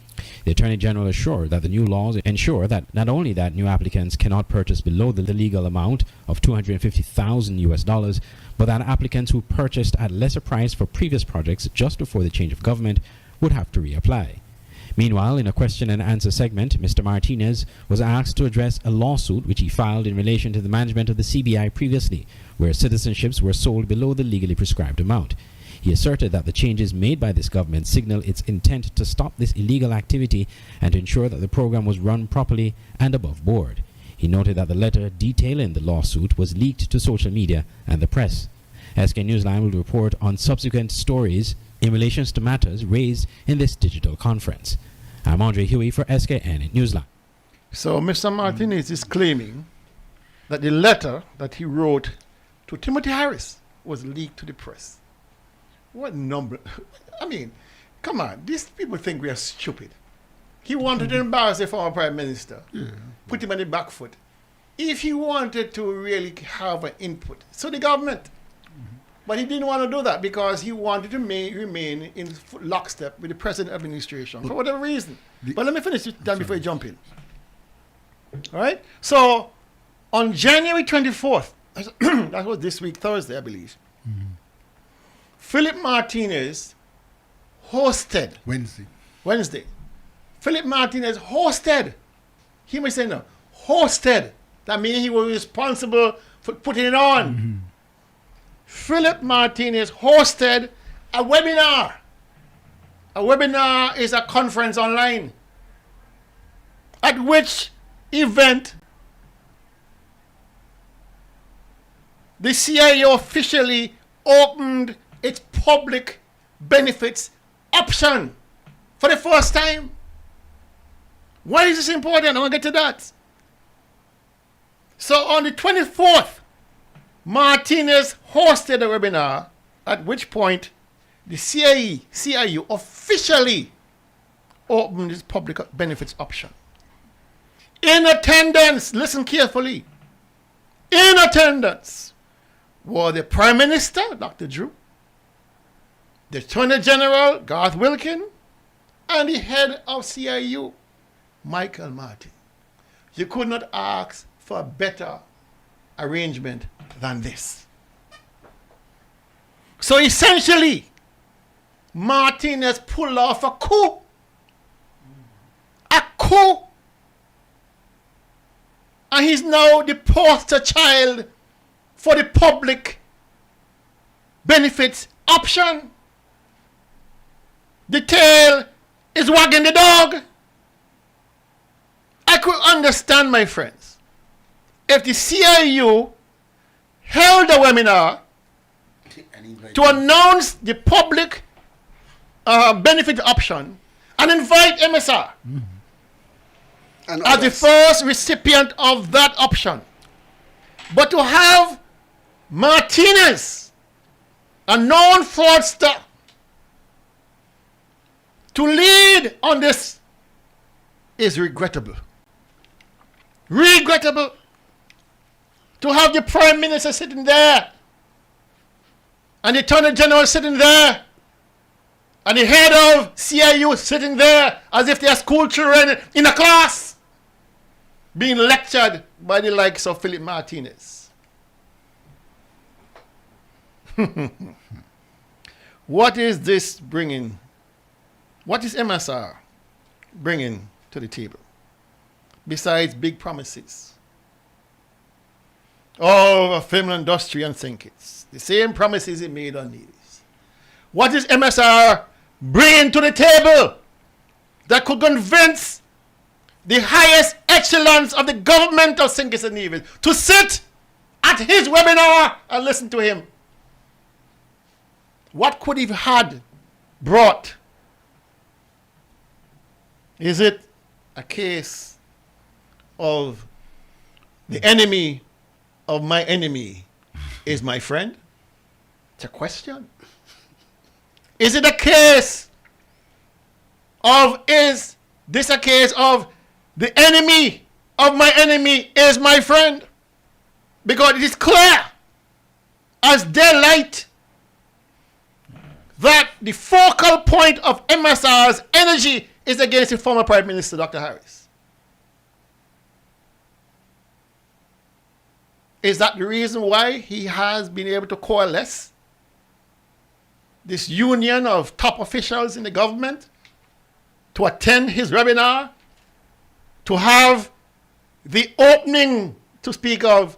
The Attorney General assured that the new laws ensure that not only that new applicants cannot purchase below the legal amount of $250,000, but that applicants who purchased at lesser price for previous projects just before the change of government would have to reapply. Meanwhile, in a question and answer segment, Mr. Martinez was asked to address a lawsuit which he filed in relation to the management of the CBI previously, where citizenships were sold below the legally prescribed amount. He asserted that the changes made by this government signal its intent to stop this illegal activity and to ensure that the program was run properly and above board. He noted that the letter detailing the lawsuit was leaked to social media and the press. SK Newsline will report on subsequent stories in relation to matters raised in this digital conference. I'm Andre Huey for SKN Newsline. So Mr. Martinez is claiming that the letter that he wrote to Timothy Harris was leaked to the press. What number? I mean, come on. These people think we are stupid. He wanted to embarrass the former prime minister, put him on the back foot. If he wanted to really have an input, so the government. But he didn't want to do that because he wanted to remain in lockstep with the present administration for whatever reason. But let me finish it down before you jump in. All right? So, on January 24th, that was this week, Thursday, I believe, Philip Martinez hosted. Wednesday. Philip Martinez hosted. He may say no. Hosted. That means he was responsible for putting it on. Philip Martinez hosted a webinar. A webinar is a conference online at which event the CIA officially opened its public benefits option for the first time. Why is this important? I want to get to that. So on the 24th, Martinez hosted a webinar at which point the CIU officially opened its public benefits option. In attendance, listen carefully, in attendance were the Prime Minister, Dr. Drew, the Attorney General, Garth Wilkin, and the head of CIU, Michael Martin. You could not ask for a better arrangement than this. So essentially, Martinez pulled off a coup. A coup. And he's now the poster child for the public benefits option. The tail is wagging the dog. I could understand, my friends, if the CIU held a webinar to announce the public benefit option and invite MSR as the first recipient of that option. But to have Martinez, a known fraudster, to lead on this is regrettable. Regrettable. To have the Prime Minister sitting there, and the Attorney General sitting there, and the head of CIU sitting there as if they are school children in a class, being lectured by the likes of Philip Martinez. What is this bringing? What is MSR bringing to the table? Besides big promises. Oh, film industry and think it's the same promises it made on these. What is MSR bringing to the table that could convince the highest echelons of the government of St. Kitts and Nevis to sit at his webinar and listen to him? What could he have brought? Is it a case of the enemy of my enemy is my friend? It's a question. Is it a case of is this a case of the enemy of my enemy is my friend? Because it is clear as daylight that the focal point of MSR's energy is against the former Prime Minister, Dr. Harris. Is that the reason why he has been able to coalesce this union of top officials in the government to attend his webinar, to have the opening, to speak of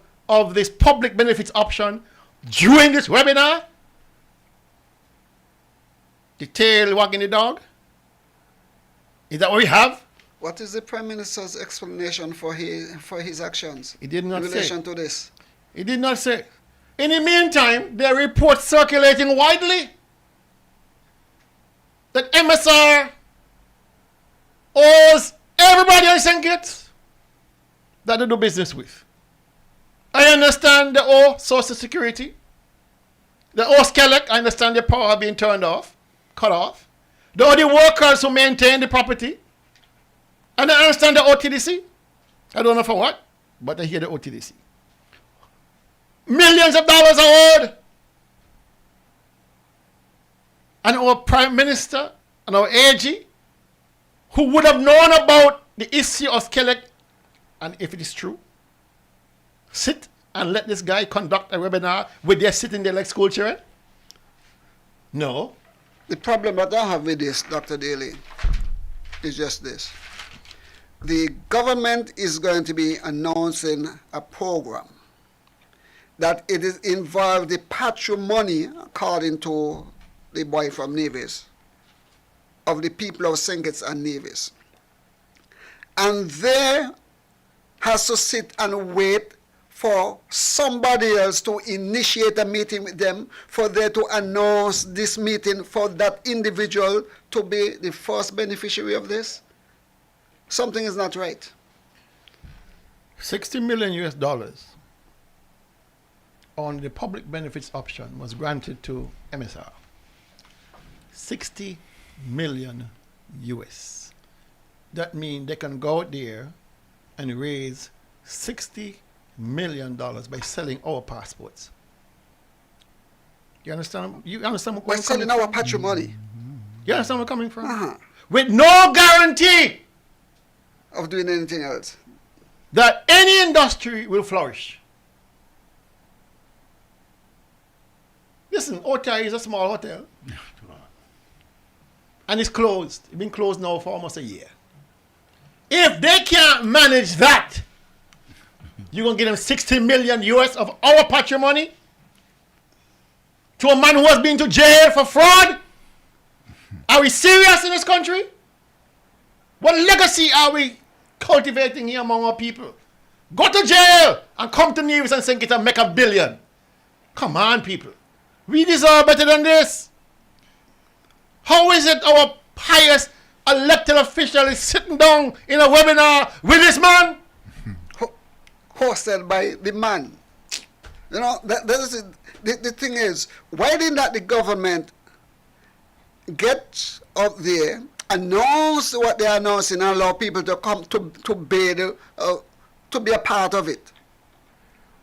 this public benefits option during this webinar? The tail wagging the dog? Is that what we have? What is the Prime Minister's explanation for his actions He did not in say. relation to this? He did not say. In the meantime, there are reports circulating widely that MSR owes everybody on St. Kitts that they do business with. I understand they owe Social Security. They owe Skelec. I understand their power being turned off, cut off. They owe the workers who maintain the property. And I understand the OTDC. I don't know for what, but I hear the OTDC. Millions of dollars are owed. And our Prime Minister and our AG, who would have known about the issue of Skelec, and if it is true, sit and let this guy conduct a webinar with their sitting there like school children? No. The problem that I have with this, Dr. Daly, is just this. The government is going to be announcing a program that it is involved the patrimony, according to the boy from Nevis, of the people of St. Kitts and Nevis. And there has to sit and wait for somebody else to initiate a meeting with them, for them to announce this meeting for that individual to be the first beneficiary of this. Something is not right. 60 million US dollars on the public benefits option was granted to MSR. 60 million US. That means they can go out there and raise $60 million by selling our passports. You understand? You understand where We're I'm coming selling our from? patrimony. You understand where I'm coming from? With no guarantee of doing anything else, that any industry will flourish. Listen, hotel is a small hotel. And it's closed. It's been closed now for almost a year. If they can't manage that, you're going to give them 60 million US of our patrimony to a man who has been to jail for fraud? Are we serious in this country? What legacy are we cultivating here among our people? Go to jail and come to Nevis and St. Kitts and make $1 billion. Come on, people. We deserve better than this. How is it our highest elected official is sitting down in a webinar with this man? Hosted by the man. You know, that is it. The thing is, why didn't that the government get up there, announce what they're announcing, and allow people to come to be a part of it?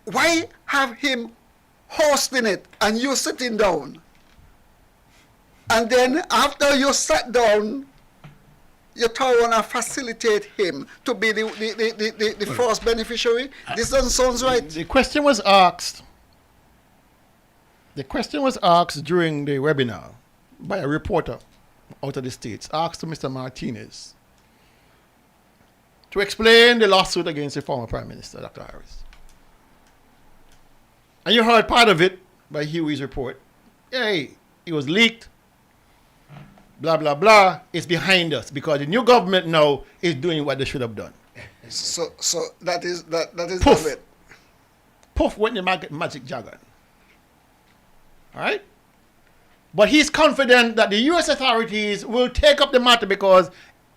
Why have him hosting it and you sitting down? And then after you sat down, you turn and facilitate him to be the first beneficiary? This doesn't sound right. The question was asked. The question was asked during the webinar by a reporter out of the States, asked to Mr. Martinez to explain the lawsuit against the former Prime Minister, Dr. Harris. And you heard part of it by Huey's report. Hey, it was leaked. Blah, blah, blah. It's behind us because the new government now is doing what they should have done. So that is Poof. it. Poof went the magic jargon. All right? But he's confident that the U.S. authorities will take up the matter because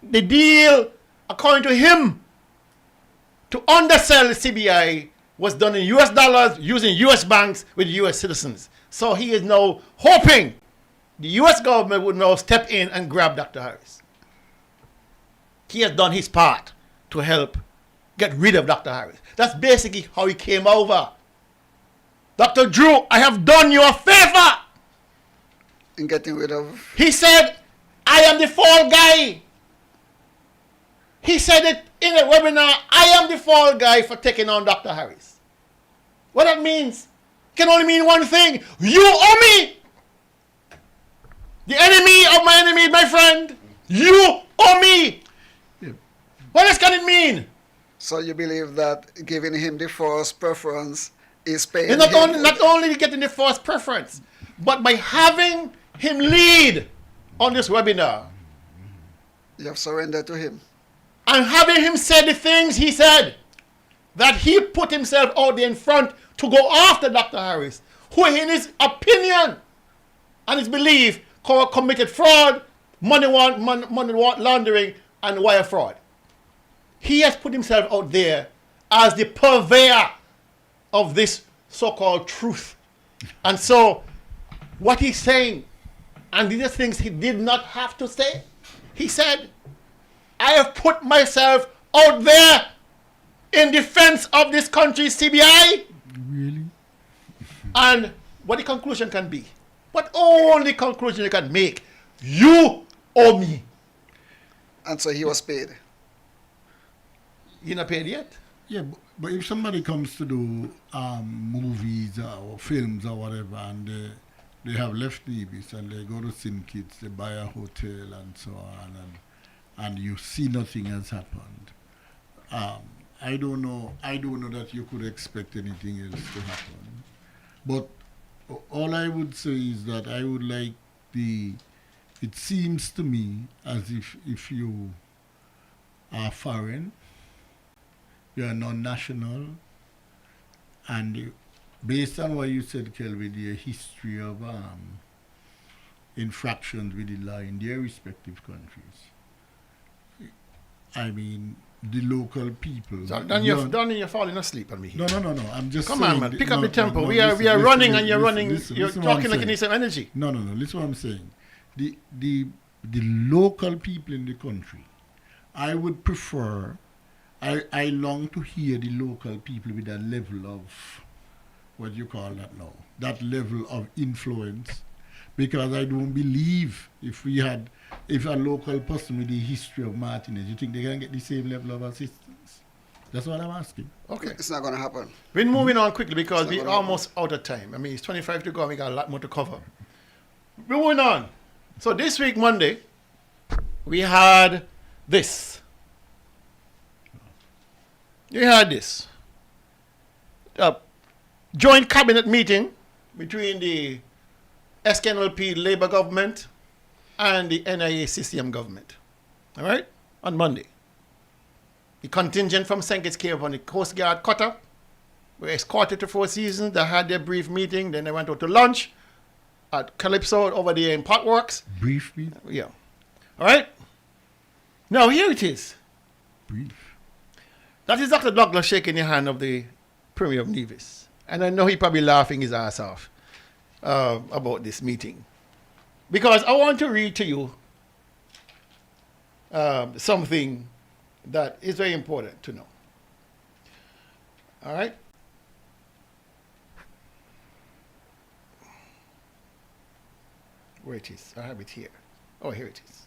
the deal, according to him, to undersell the CBI was done in U.S. dollars using U.S. banks with U.S. citizens. So he is now hoping the U.S. government would now step in and grab Dr. Harris. he has done his part to help get rid of Dr. Harris. That's basically how he came over. Dr. Drew, I have done you a favor. In getting rid of... He said, I am the fall guy. He said it in a webinar, I am the fall guy for taking on Dr. Harris. What that means can only mean one thing. You owe me. The enemy of my enemy is my friend. You owe me. Yeah. What else can it mean? So you believe that giving him the first preference is paying It's him... not only getting the first preference, but by having him lead on this webinar. You have surrendered to him. And having him say the things he said, that he put himself out there in front to go after Dr. Harris, who in his opinion and his belief committed fraud, money laundering, and wire fraud. He has put himself out there as the purveyor of this so-called truth. And so what he's saying, and these are things he did not have to say, he said, I have put myself out there in defense of this country's CBI. Really? And what the conclusion can be, what only conclusion you can make, you owe me. And so he was paid. You're not paid yet? Yeah, but if somebody comes to do movies or films or whatever, and they have left Nevis and they go to St. Kitts, they buy a hotel and so on, and you see nothing has happened. I don't know that you could expect anything else to happen. But all I would say is that I would like it seems to me as if you are foreign, you are non-national, and based on what you said, Kelvin, the history of infractions with the law in their respective countries. I mean, the local people. So, you're falling asleep on me here. No. I'm just Come saying. on, man. Pick up the tempo. No, we are listen, running listen, and you're running. listen, You're listen what I'm talking like you saying. need some energy. No. Listen what I'm saying. The local people in the country, I would prefer. I long to hear the local people with that level of, what do you call that now? That level of influence, because I don't believe if a local person with the history of Martinez, you think they can get the same level of assistance? That's what I'm asking. Okay. It's not going to happen. We're moving on quickly because we're almost out of time. I mean, it's 25 to go and we got a lot more to cover. We're moving on. So this week, Monday, we had this. A joint cabinet meeting between the SKNLP Labour government and the NIA CCM government. All right? On Monday. The contingent from St. Kitts came up on the Coast Guard cutter, were escorted to Four Seasons. They had their brief meeting. Then they went out to lunch at Calypso over there in Potworks. Brief meeting? Yeah. All right? Now, here it is. Brief. That is Dr. Douglas shaking the hand of the Premier of Nevis. And I know he probably laughing his ass off about this meeting. Because I want to read to you something that is very important to know. All right? Where it is? I have it here. Oh, here it is.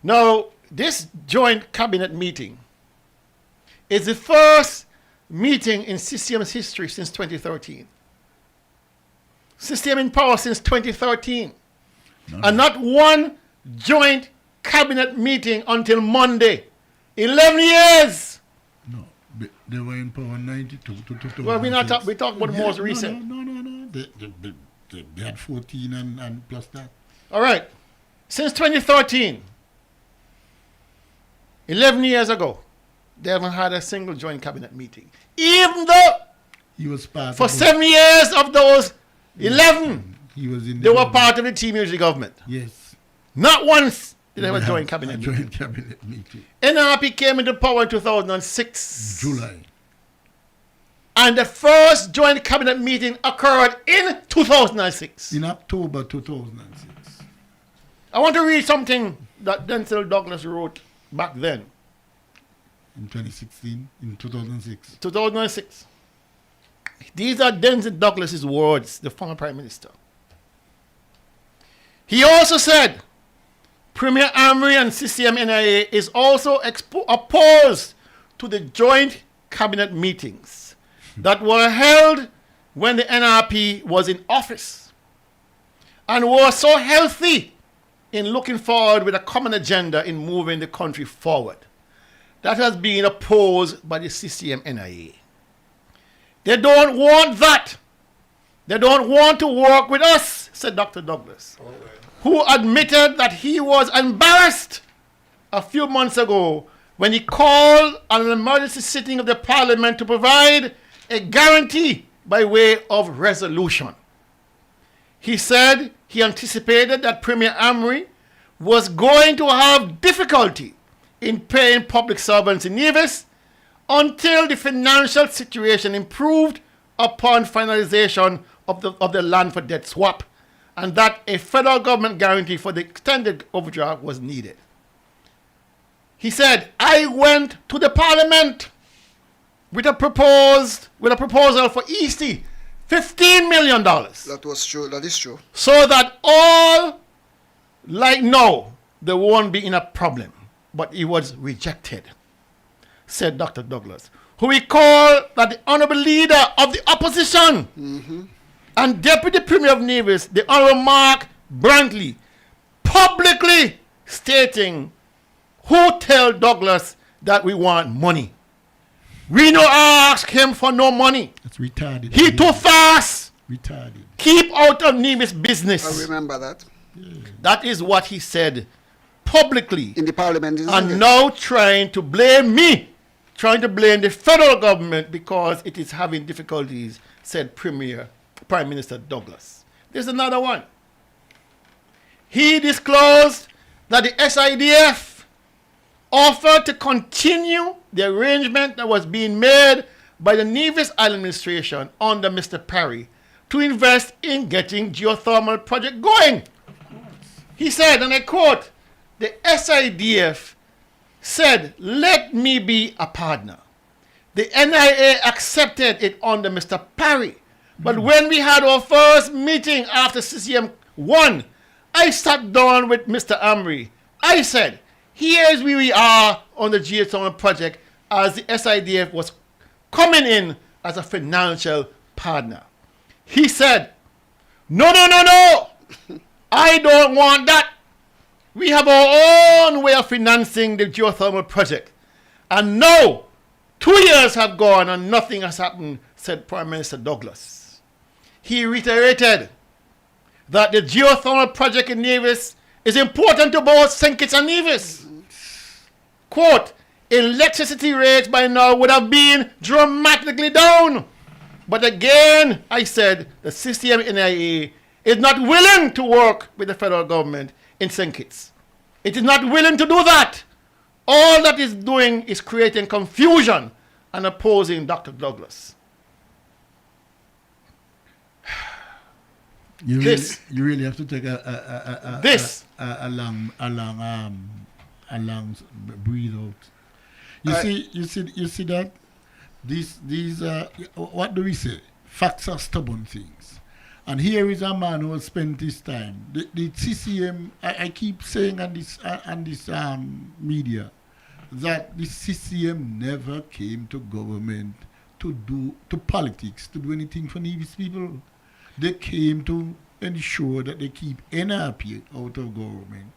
Now, this joint cabinet meeting is the first meeting in CCM's history since 2013. CCM in power since 2013. And not one joint cabinet meeting until Monday. 11 years! No, they were in power 92 to 2006. Well, we talk about the most recent. No. They had 14 and plus that. All right. Since 2013, 11 years ago, they haven't had a single joint cabinet meeting. Even though he was part for of 7 years of those 11, he was in they were part of the Team Unity government. Yes. Not once did they have a joint cabinet meeting. Joint cabinet meeting. NRP came into power in 2006. July. And the first joint cabinet meeting occurred in 2006. In October 2006. I want to read something that Denzel Douglas wrote back then. In 2016, in 2006. 2006. These are Denzel Douglas's words, the former Prime Minister. He also said, Premier Amri and CCM NIA is also opposed to the joint cabinet meetings that were held when the NRP was in office and were so healthy in looking forward with a common agenda in moving the country forward. That has been opposed by the CCM NIA. They don't want that. They don't want to work with us, said Dr. Douglas, who admitted that he was embarrassed a few months ago when he called on an emergency sitting of the Parliament to provide a guarantee by way of resolution. He said he anticipated that Premier Amri was going to have difficulty in paying public servants in Nevis until the financial situation improved upon finalization of the land for debt swap, and that a federal government guarantee for the extended overdraft was needed. He said, I went to the Parliament with a proposal for EC, $15 million. That was true. That is true. So that all, like now, there won't be in a problem. But he was rejected, said Dr. Douglas, who we call that the honorable leader of the opposition and Deputy Premier of Nevis, the Honorable Mark Brantley, publicly stating, who tell Douglas that we want money? We no ask him for no money. That's retarded. He too fast. Retarded. Keep out of Nevis business. I remember that. That is what he said publicly in the Parliament, and now trying to blame me, trying to blame the federal government because it is having difficulties, said Prime Minister Douglas. There's another one. He disclosed that the SIDF offered to continue the arrangement that was being made by the Nevis Island Administration under Mr. Parry to invest in getting geothermal project going. He said, and I quote, the SIDF said, let me be a partner. The NIA accepted it under Mr. Parry. But when we had our first meeting after CCM 1, I sat down with Mr. Amri. I said, here's where we are on the geothermal project as the SIDF was coming in as a financial partner. He said, no, I don't want that. We have our own way of financing the geothermal project. And now, 2 years have gone and nothing has happened, said Prime Minister Douglas. He reiterated that the geothermal project in Nevis is important to both St. Kitts and Nevis. Quote, electricity rates by now would have been dramatically down. But again, I said, the CCM NIA is not willing to work with the federal government in St. Kitts. It is not willing to do that. All that is doing is creating confusion and opposing Dr. Douglas. You really have to take a long breathe out. You see that these what do we say? Facts are stubborn things. And here is a man who has spent his time. The CCM, I keep saying on this media that the CCM never came to government to politics, to do anything for Nevis people. They came to ensure that they keep NRP out of government.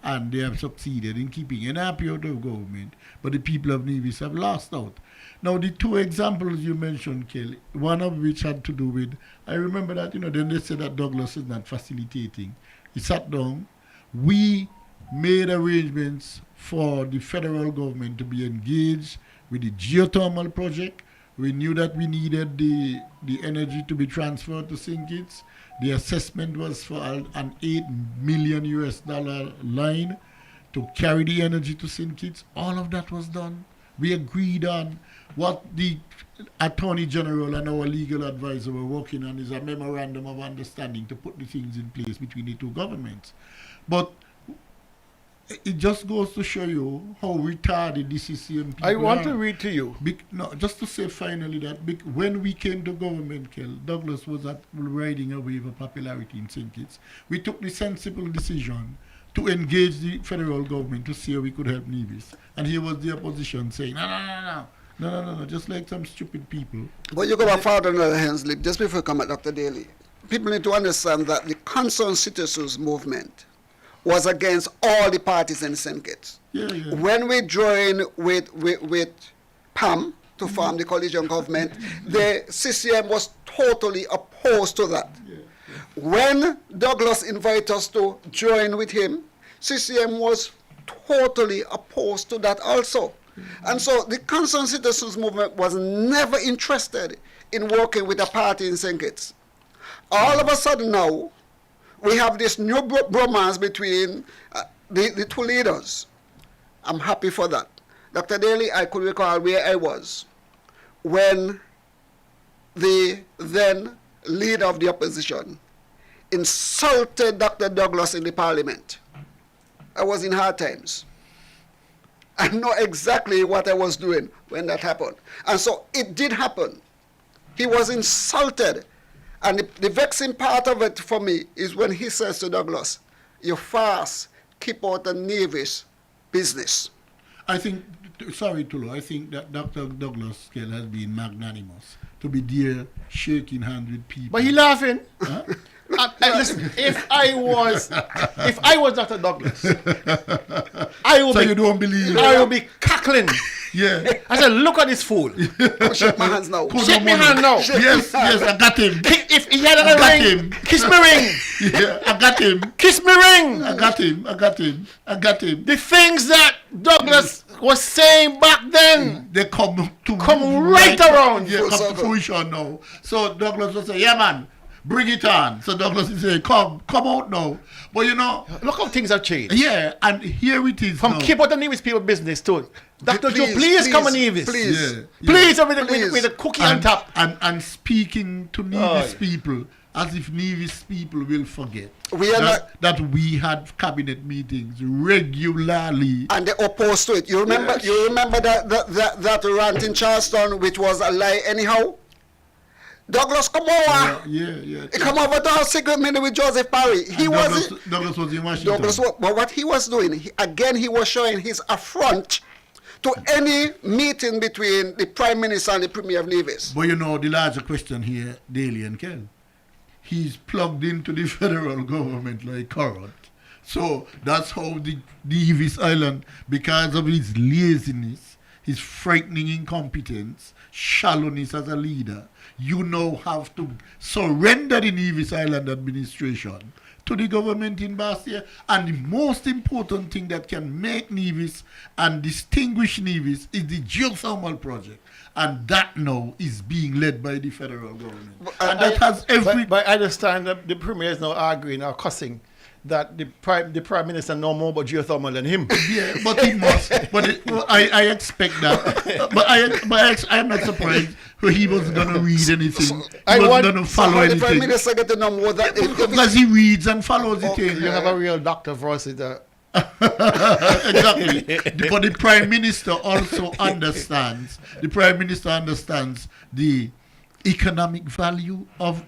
And they have succeeded in keeping NRP out of government. But the people of Nevis have lost out. Now, the two examples you mentioned, Kelly, one of which had to do with, I remember that, then they said that Douglas is not facilitating. He sat down. We made arrangements for the federal government to be engaged with the geothermal project. We knew that we needed the energy to be transferred to St. Kitts. The assessment was for an $8 million line to carry the energy to St. Kitts. All of that was done. We agreed on what the Attorney General and our legal advisor were working on is a memorandum of understanding to put the things in place between the two governments. But it just goes to show you how retarded the CCM people I want are. to read to you. No, just to say finally that when we came to government, Kel, Douglas was riding a wave of popularity in St. Kitts. We took the sensible decision to engage the federal government to see how we could help Nevis. And here was the opposition saying, no, just like some stupid people. But you go back further than Hensley, just before you come at Dr. Daly. People need to understand that the Concerned Citizens movement was against all the parties in St. Kitts. Yeah. When we joined with PAM to form the coalition government, the CCM was totally opposed to that. When Douglas invited us to join with him, CCM was totally opposed to that also. And so the Concerned Citizens movement was never interested in working with a party in St. Kitts. All of a sudden now, we have this new bromance between the two leaders. I'm happy for that. Dr. Daly, I could recall where I was when the then leader of the opposition insulted Dr. Douglas in the parliament. I was in hard times. I know exactly what I was doing when that happened. And so it did happen. He was insulted. And the vexing part of it for me is when he says to Douglas, you fast, keep out the Nevis business. I think, sorry Tulu, I think that Dr. Douglas Kell has been magnanimous to be there shaking hands with people. But he laughing. Huh? Listen, if I was Dr. Douglas, I would so you don't believe? I would be cackling. Yeah. I said, look at this fool. Shake my hands now. Shake my hand now. Yes, I got him. If he had a ring, kiss me ring. Yeah, I got him. Kiss me ring. I got him. The things that Douglas was saying back then, they come right around. Yeah, come to fruition now. So Douglas will say, yeah man, bring it on. So Douglas will say, come out now. But you know, look how things have changed. Yeah, and here it is from now. keep out the Nevis people business too. Dr. Joe, please come on Nevis. Please. Please with a cookie on top. And speaking to Nevis people as if Nevis people will forget that we had cabinet meetings regularly. And they opposed to it. You remember that rant in Charleston, which was a lie anyhow? Douglas come over. Yeah. He come over to our secret meeting with Joseph Parry. Douglas was in Washington. But what he was doing, he was showing his affront to any meeting between the Prime Minister and the Premier of Nevis. But you know, the larger question here, Daly and Kel, he's plugged into the federal government like current. So that's how the Nevis Island, because of his laziness, his frightening incompetence, shallowness as a leader, you now have to surrender the Nevis Island administration to the government in Bastia. And the most important thing that can make Nevis and distinguish Nevis is the geothermal project. And that now is being led by the federal government. But I understand that the Premier is now arguing or cussing that the Prime Minister know more about geothermal than him. Yeah, but he must. I expect that. But I'm not surprised he wasn't going to read anything. He wasn't going to follow anything. The Prime Minister get to know more that because he reads and follows the thing. You have a real doctor for us. Exactly. But the Prime Minister also understands. The Prime Minister understands the economic value of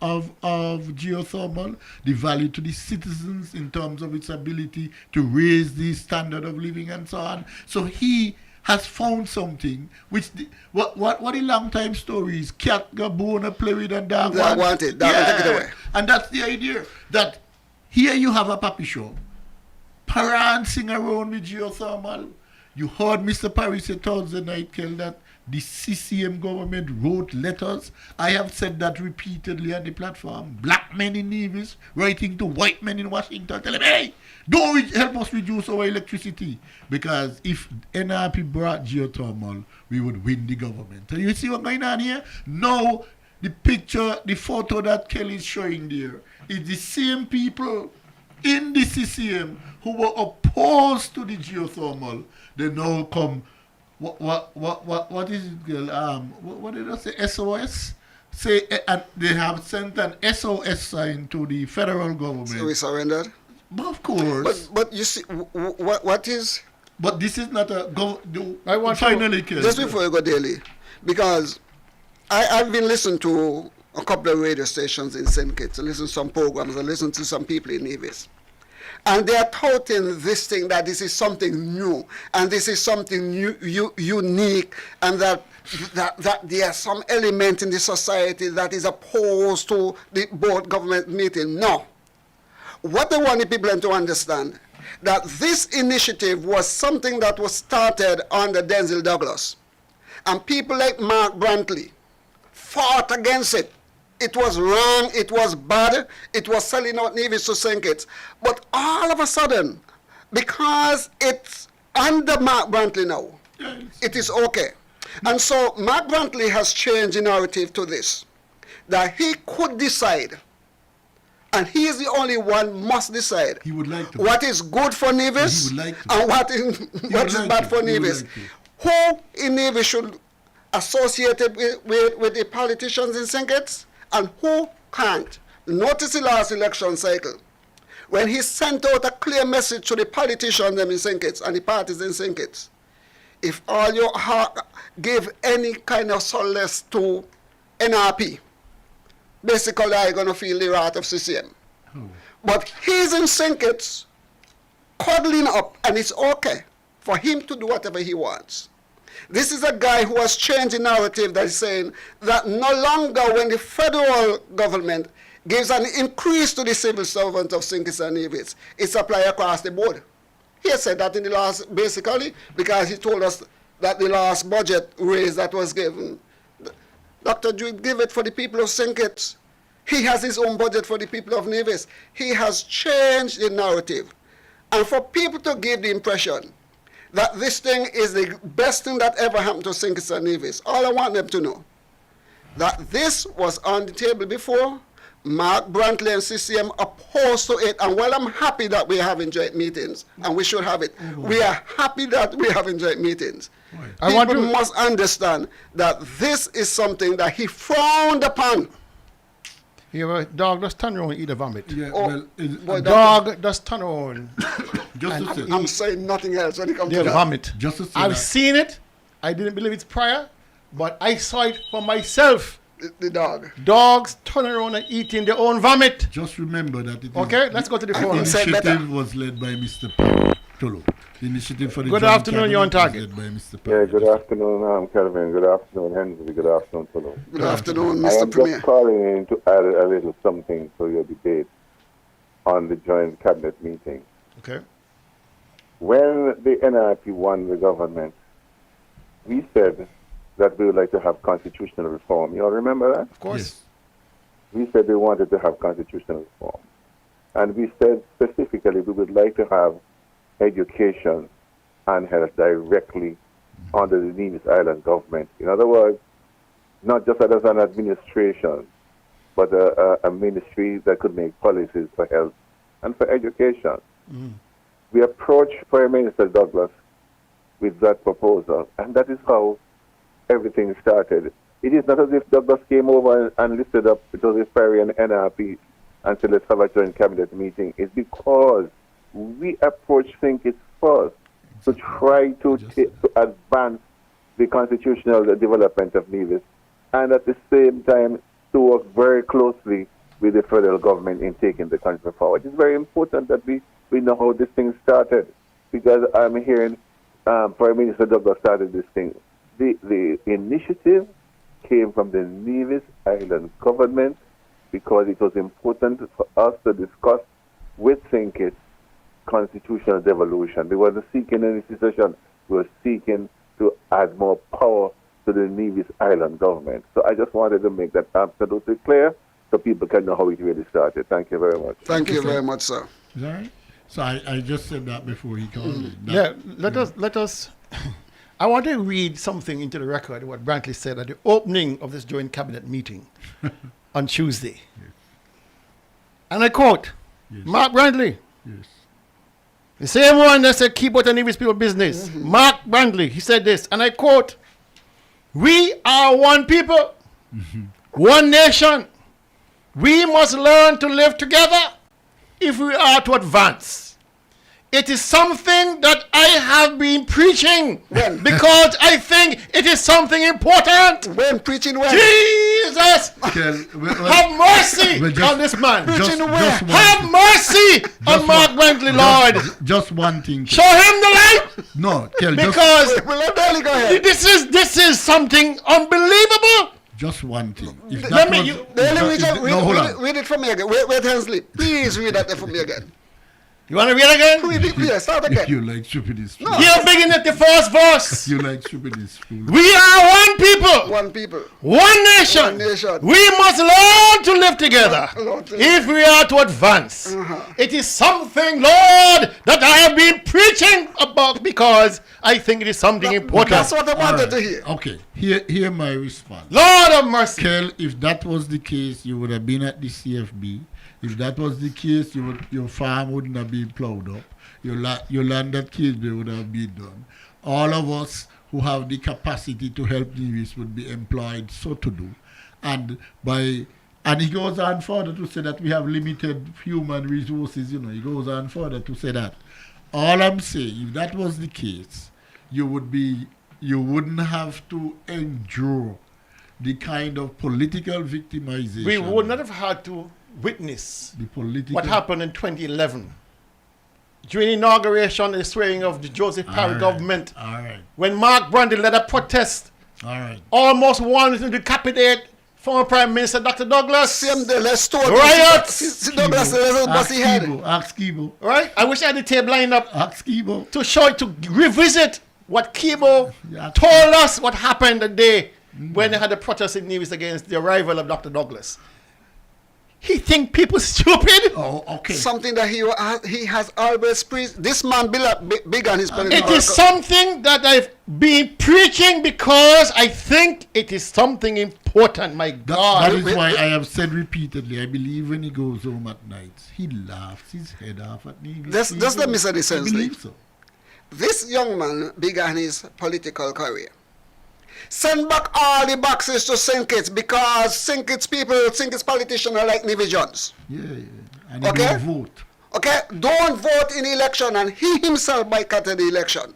geothermal, the value to the citizens in terms of its ability to raise the standard of living and so on. So he has found something which what the long time story is: cat go bone and play with and dog want it. Take it away. And that's the idea, that here you have a puppy show prancing around with geothermal. You heard Mr. Parry say Thursday night, Kel, that the CCM government wrote letters. I have said that repeatedly on the platform. Black men in Nevis writing to white men in Washington, telling them, hey, don't help us reduce our electricity. Because if NRP brought geothermal, we would win the government. And you see what's going on here? Now, the photo that Kelly is showing there is the same people in the CCM who were opposed to the geothermal. They now come. What is it, girl? What did I say? SOS? Say, and they have sent an SOS sign to the federal government. So we surrendered? Of course. But you see, what is... But this is not a... I want finally, just before you go, Daly, because I've been listening to a couple of radio stations in St. Kitts, I listen to some programs, I listen to some people in Nevis. And they are touting this thing, that this is something new, and this is something unique, and that there are some element in the society that is opposed to the board government meeting. No. What they want the people to understand, that this initiative was something that was started under Denzel Douglas. And people like Mark Brantley fought against it. It was wrong, it was bad, it was selling out Nevis to St. Kitts. But all of a sudden, because it's under Mark Brantley now, it is okay. And so Mark Brantley has changed the narrative to this, that he could decide, and he is the only one must decide he would like to. what is good for Nevis He would like to. and what is bad for Nevis. Who in Nevis should associate with the politicians in St. Kitts and who can't. Notice the last election cycle, when he sent out a clear message to the politicians in St. Kitts and the parties in St. Kitts. If all you give any kind of solace to NRP, basically I'm going to feel the wrath of CCM. But he's in St. Kitts cuddling up, and it's okay for him to do whatever he wants. This is a guy who has changed the narrative that is saying that no longer when the federal government gives an increase to the civil servants of St. Kitts and Nevis, it's applied across the board. He has said that in the last, basically, because he told us that the last budget raise that was given, Dr. Jude give it for the people of St. Kitts. He has his own budget for the people of Nevis. He has changed the narrative. And for people to give the impression that this thing is the best thing that ever happened to St. Kitts and Nevis, all I want them to know, that this was on the table before. Mark Brantley and CCM opposed to it, and while I'm happy that we're having joint meetings, and we should have it, we are happy that we're having joint meetings. People must understand that this is something that he frowned upon. A dog does turn around and eat a vomit. Yeah, a dog does turn around. I'm saying nothing else when it comes to that. Vomit. I've seen it. I didn't believe it's prior, but I saw it for myself. The dog. Dogs turning around and eating their own vomit. Just remember that it okay, let's go to the phone. The initiative was led by Mr. Tolo. The initiative for the good afternoon, you're on target. Led by Mr. Yeah, good afternoon, Kelvin. Good afternoon, Henry. Good afternoon, Tolo. Good afternoon, I Mr. am Premier. just calling in to add a little something to your debate on the joint cabinet meeting. Okay. When the NRP won the government, we said that we would like to have constitutional reform. You all remember that? Of course. Yes. We said we wanted to have constitutional reform. And we said specifically we would like to have education and health directly under the Nevis Island government. In other words, not just as an administration, but a ministry that could make policies for health and for education. We approached Prime Minister Douglas with that proposal, and that is how everything started. It is not as if Douglas came over and lifted up Joseph Perry and NRP and said, let's have a joint cabinet meeting. It's because we approached St. Kitts first to try to advance the constitutional development of Nevis, and at the same time to work very closely with the federal government in taking the country forward. It's very important that we know how this thing started, because I'm hearing Prime Minister Douglas started this thing. The initiative came from the Nevis Island government because it was important for us to discuss with St. Kitts constitutional devolution. We weren't seeking any secession. We were seeking to add more power to the Nevis Island government. So I just wanted to make that absolutely clear so people can know how it really started. Thank you very much. Thank you very much, sir. Is that right? So I just said that before he called me. Yeah, let us I want to read something into the record, what Brantley said at the opening of this joint cabinet meeting on Tuesday. Yes. And I quote, Yes. Mark Brantley, Yes. the same one that said keep out of Nevis people business. Mark Brantley, he said this, and I quote, we are one people, one nation. We must learn to live together. if we are to advance, it is something that I have been preaching because I think it is something important. When preaching when? Jesus, have mercy on this man. Have mercy on Mark Bentley, Lord. Just one thing. Show him the light. No, Kel, because go ahead. This is something unbelievable. Just one thing. If that Let me. Read it for me again. Wait, Hensley. Please read that for me again. You want to read again? Read it, yes, start again. If you like stupidity. No. Here begin at the first verse. You like stupidity. We are one people. One people. One nation. One nation. We must learn to live together if we are to advance. It is something, Lord, that I have been preaching about because I think it is something important. That's what I wanted to hear. Okay, hear my response. Lord of mercy. Kel, if that was the case, you would have been at the CFB. If that was the case, your farm wouldn't have been plowed up. Your land at Kisby would have been done. All of us who have the capacity to help Nevis would be employed so to do. And he goes on further to say that we have limited human resources, He goes on further to say that. All I'm saying, if that was the case, you wouldn't have to endure the kind of political victimization. We would not have had to witness what happened in 2011 during the inauguration and the swearing of the Joseph Parry government. When Mark Brandy led a protest, almost wanted to decapitate former Prime Minister Dr. Douglas. Riots. Ask Kibo. Right? I wish I had the tape lined up. Ask Kibo. To revisit what Kibo told us what happened the day when they had a protest in Nevis against the arrival of Dr. Douglas. He think people stupid. Oh, okay. Something that he has always preached. This man big on his political. It is something that I've been preaching because I think it is something important. My God. That is why I have said repeatedly. I believe when he goes home at night, he laughs his head off at me. Just let me say this, I believe so. This young man began his political career. Send back all the boxes to St. Kitts because St. Kitts politicians are like Navy Johns. Yeah. And he don't vote. Okay? Don't vote in the election, and he himself boycotted the election.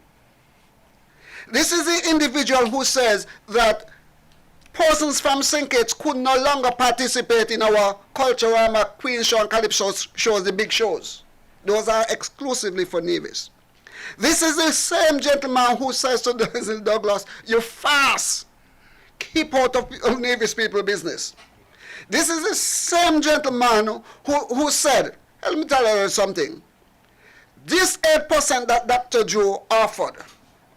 This is the individual who says that persons from St. Kitts could no longer participate in our cultural Queen Show and Calypso shows, the big shows. Those are exclusively for Nevis. This is the same gentleman who says to Douglas, you fast, keep out of Nevis people business. This is the same gentleman who said, let me tell you something. This 8% that Dr. Joe offered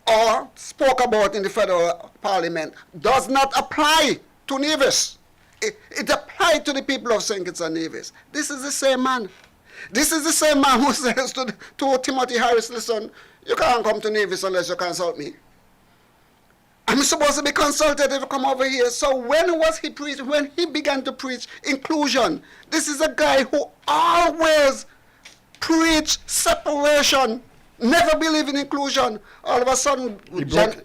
or spoke about in the federal parliament does not apply to Nevis. It applied to the people of St. Kitts and Nevis. This is the same man. This is the same man who says to Timothy Harris, listen, you can't come to Nevis unless you consult me. I'm supposed to be consulted if you come over here. So when was he preaching? When he began to preach inclusion. This is a guy who always preached separation, never believed in inclusion. All of a sudden,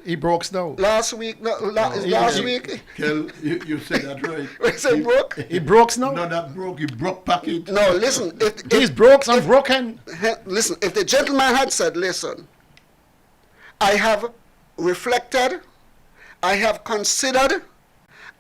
he broke now. Last week. Kel, you said that right. He said broke? He broke now? No, that broke. He broke packet. No, listen. He's broke and broken. Listen, if the gentleman had said, listen, I have reflected, I have considered,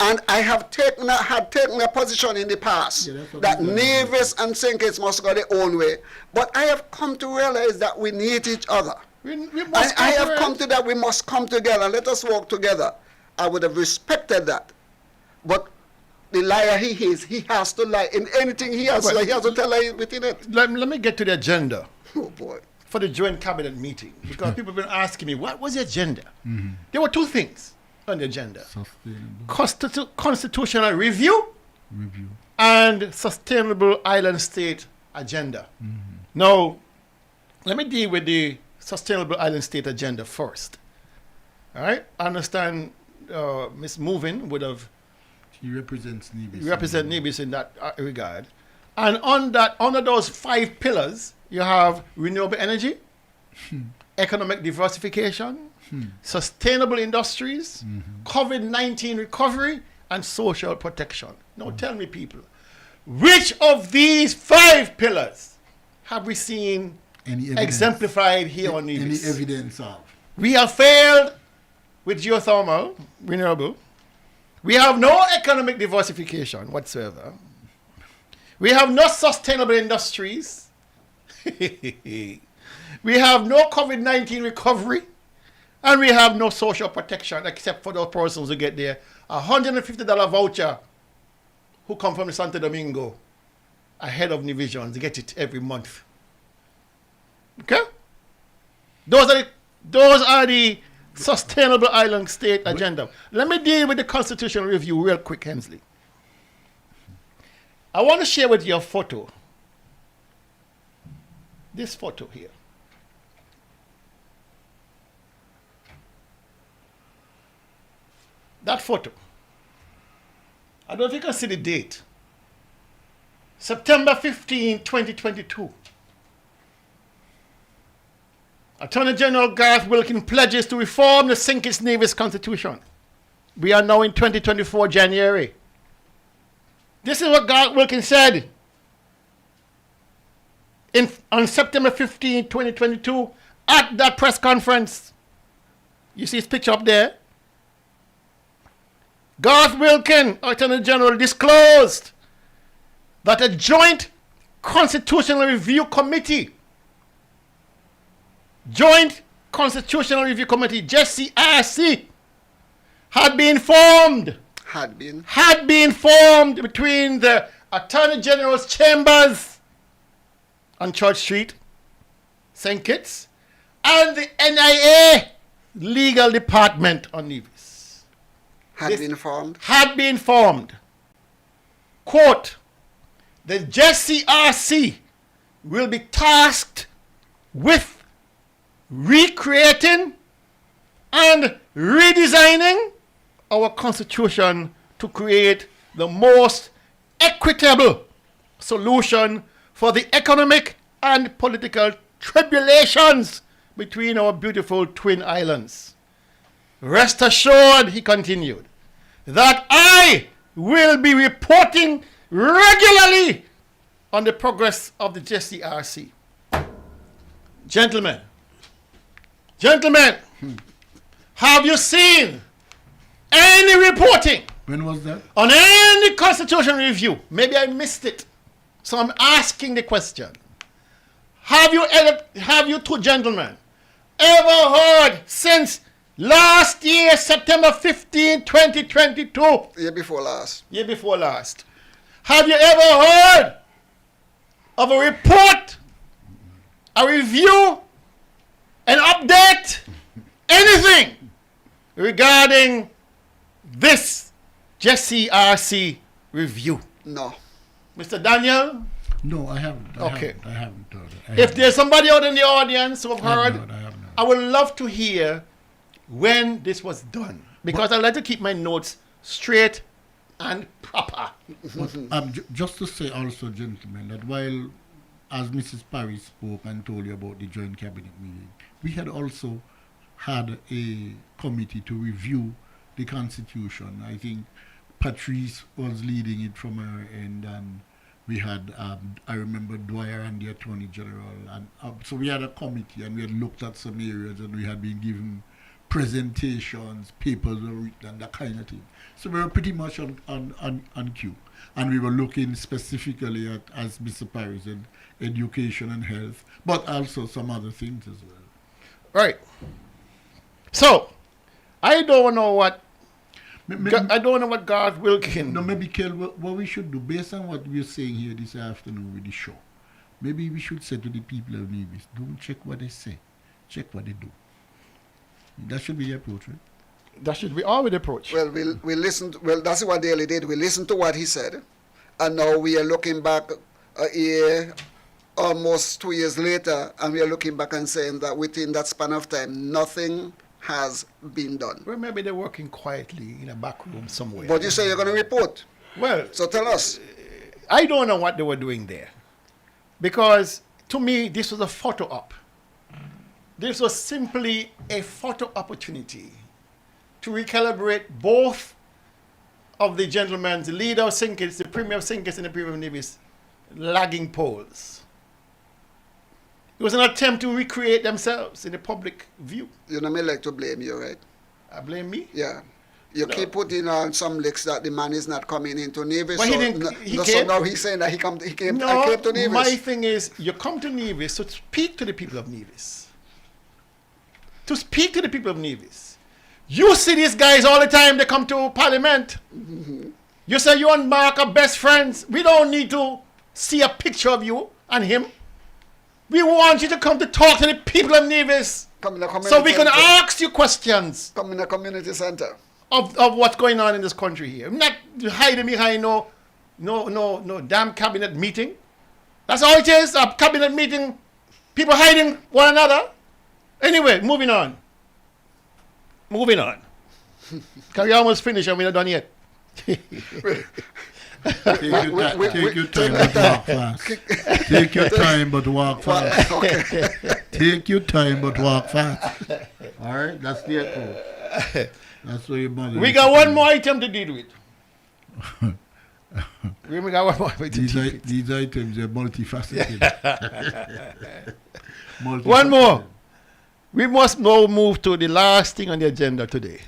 and I have taken a position in the past that Nevis and St. Kitts must go their own way. But I have come to realize that we need each other. I have come to that we must come together. Let us work together. I would have respected that. But the liar he is, he has to lie in anything he has. He has to tell lie within it. Let me get to the agenda. Oh boy. For the joint cabinet meeting, because people have been asking me, what was the agenda? There were two things on the agenda. Constitutional review and sustainable island state agenda. Now, let me deal with the sustainable island state agenda first. All right? I understand Ms. Movin would have... He represents Nevis. Represent Nevis in that regard. And on that, under those 5 pillars, you have renewable energy, economic diversification, sustainable industries, COVID-19 recovery, and social protection. Now tell me, people, which of these 5 pillars have we seen Any evidence? exemplified here on Any Nevis? evidence of? We have failed with geothermal, renewable. We have no economic diversification whatsoever. We have no sustainable industries. We have no COVID-19 recovery. And we have no social protection except for those persons who get their $150 voucher who come from Santo Domingo ahead of Nivision. They get it every month. Okay? Those are the sustainable island state agenda. Let me deal with the constitutional review real quick, Hensley. I want to share with you a photo. This photo here. That photo. I don't know if you can see the date. September 15, 2022. Attorney General Garth Wilkin pledges to reform the St. Kitts Nevis Constitution. We are now in 2024 January. This is what Garth Wilkin said on September 15, 2022 at that press conference. You see his picture up there? Garth Wilkin, Attorney General, disclosed that a joint constitutional review committee, JCRC, had been formed between the Attorney General's chambers on Church Street, St. Kitts, and the NIA legal department on Nevis. Had been formed. Quote, the JCRC will be tasked with recreating and redesigning our constitution to create the most equitable solution for the economic and political tribulations between our beautiful twin islands. Rest assured, he continued, that I will be reporting regularly on the progress of the JCRC. Gentlemen, have you seen any reporting? When was that? On any constitutional review? Maybe I missed it. So I'm asking the question. Have you two gentlemen ever heard since last year, September 15, 2022? Year before last. Have you ever heard of a report, a review, an update, anything regarding this JCRC review? No. Mr. Daniel? No, I haven't. I haven't heard it. If there's somebody out in the audience who have heard, I would love to hear when this was done. Because I like to keep my notes straight and proper. But, just to say also, gentlemen, that while, as Mrs. Parry spoke and told you about the joint cabinet meeting, we had also had a committee to review the Constitution. I think Patrice was leading it from her end, and we had, I remember Dwyer and the Attorney General. And so we had a committee, and we had looked at some areas, and we had been given presentations, papers were written, and that kind of thing. So we were pretty much on cue. And we were looking specifically at, as Mr. Parry said, education and health, but also some other things as well. Right. So, I don't know what Garth Wilkin. No, maybe, Kel, what we should do, based on what we're saying here this afternoon with the show, maybe we should say to the people of Nevis, don't check what they say, check what they do. That should be the approach, right? That should be our approach. Well, we listened. Well, that's what Daly did. We listened to what he said, and now we are looking back a year, almost 2 years later, and we are looking back and saying that within that span of time, nothing has been done. Well, maybe they're working quietly in a back room somewhere. But you say you're going to report. Well, so tell us. I don't know what they were doing there, because to me this was a photo op. This was simply a photo opportunity to recalibrate both of the gentlemen, the leader of St. Kitts, the Premier of St. Kitts and the Premier of Nevis, lagging polls. It was an attempt to recreate themselves in the public view. You know, me like to blame you, right? I blame me? Yeah. You keep putting on some licks that the man is not coming into Nevis. But so, he didn't. So now he's saying that he came No, to Nevis. my thing is, you come to Nevis to speak to the people of Nevis. To speak to the people of Nevis. You see these guys all the time, they come to Parliament. Mm-hmm. You say you and Mark are best friends. We don't need to see a picture of you and him. We want you to come to talk to the people of Nevis. So we can ask you questions. Come in the community center. Of what's going on in this country here. I'm not hiding behind no damn cabinet meeting. That's all it is, a cabinet meeting. People hiding one another. Anyway, moving on. Because we almost finished and we're not done yet. Take your time, but walk fast. Take your time, but walk fast. Take your time, but walk fast. All right, that's the echo. That's what your mother. We got one more item to deal with. We got one more item These items are multifaceted. One more. We must now move to the last thing on the agenda today.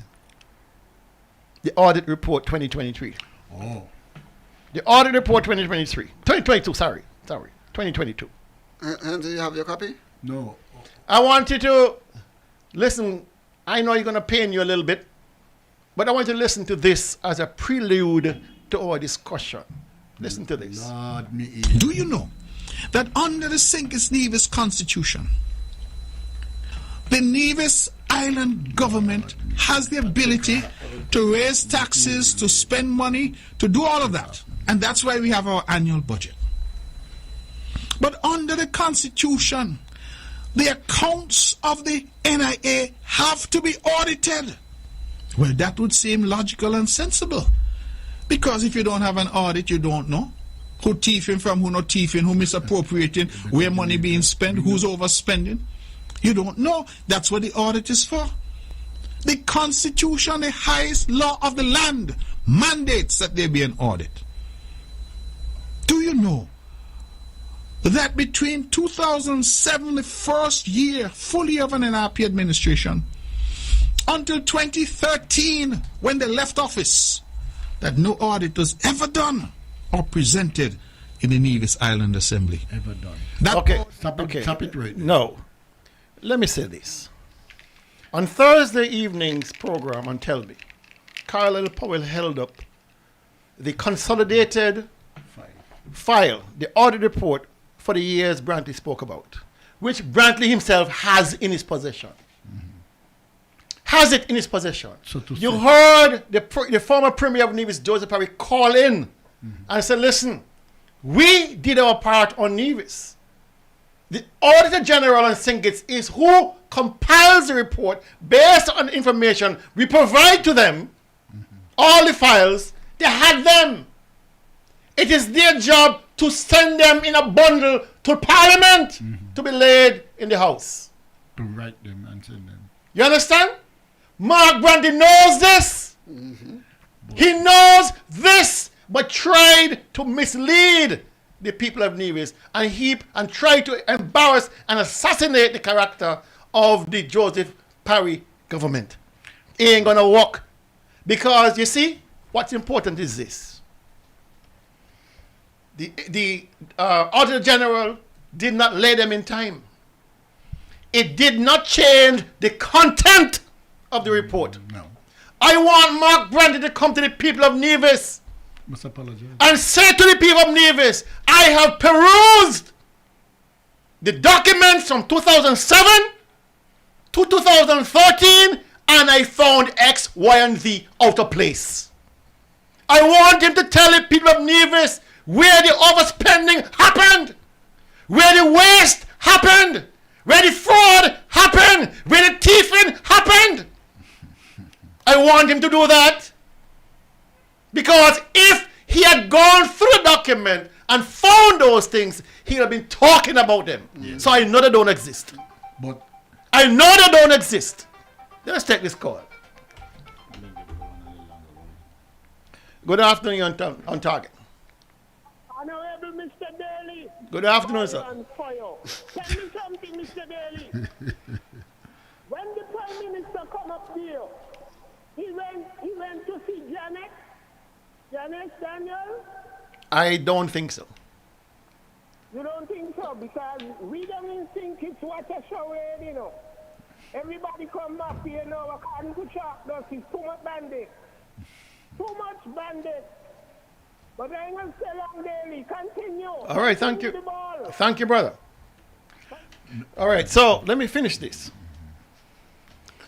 The audit report 2023. Oh. The audit report 2022, sorry. 2022. And do you have your copy? No. I want you to listen. I know you're going to pain you a little bit, but I want you to listen to this as a prelude to our discussion. Listen to this. Do you know that under the St. Kitts Nevis Constitution, the Nevis Island government has the ability to raise taxes, to spend money, to do all of that. And that's why we have our annual budget. But under the Constitution, the accounts of the NIA have to be audited. Well, that would seem logical and sensible. Because if you don't have an audit, you don't know who thieving from, who not thieving, who misappropriating, where money being spent, who's overspending. You don't know. That's what the audit is for. The Constitution, the highest law of the land, mandates that there be an audit. Do you know that between 2007, the first year, full year of an NRP administration, until 2013, when they left office, that no audit was ever done or presented in the Nevis Island Assembly? Ever done. Stop it right there. No. Let me say this. On Thursday evening's program on Telby, Carl Powell held up the consolidated file, the audit report for the years Brantley spoke about, which Brantley himself has in his possession. Has it in his possession. You heard the former Premier of Nevis, Joseph Parry, call in and say, listen, we did our part on Nevis. The Auditor General on St. Kitts is who compiles the report based on information we provide to them. All the files, they had them. It is their job to send them in a bundle to Parliament to be laid in the House. To write them and send them. You understand? Mark Brandy knows this. He knows this, but tried to mislead the people of Nevis and heap and try to embarrass and assassinate the character of the Joseph Parry government. It ain't gonna work. Because you see, what's important is this. The Auditor General did not lay them in time. It did not change the content of the report. No. I want Mark Brandy to come to the people of Nevis Must apologize. and say to the people of Nevis, I have perused the documents from 2007 to 2013 and I found X, Y, and Z out of place. I want him to tell the people of Nevis where the overspending happened, where the waste happened, where the fraud happened, where the thieving happened. I want him to do that. Because if he had gone through the document and found those things, he would have been talking about them. So I know they don't exist. But I know they don't exist. Let's take this call. Good afternoon on target. Honorable Mr. Daly. Good afternoon, sir. On fire. Tell me something thing, Mr. Daly. When the Prime Minister come up here, he went to see Janet Daniel. I don't think so. You don't think so? Because we don't think it's what a show is, you know. Everybody come back here now, according to Chalk does, it's too much bandit. Too much bandit. But I ain't going to stay long, Daily. Continue. All right, thank you. The ball. Thank you, brother. All right, so let me finish this.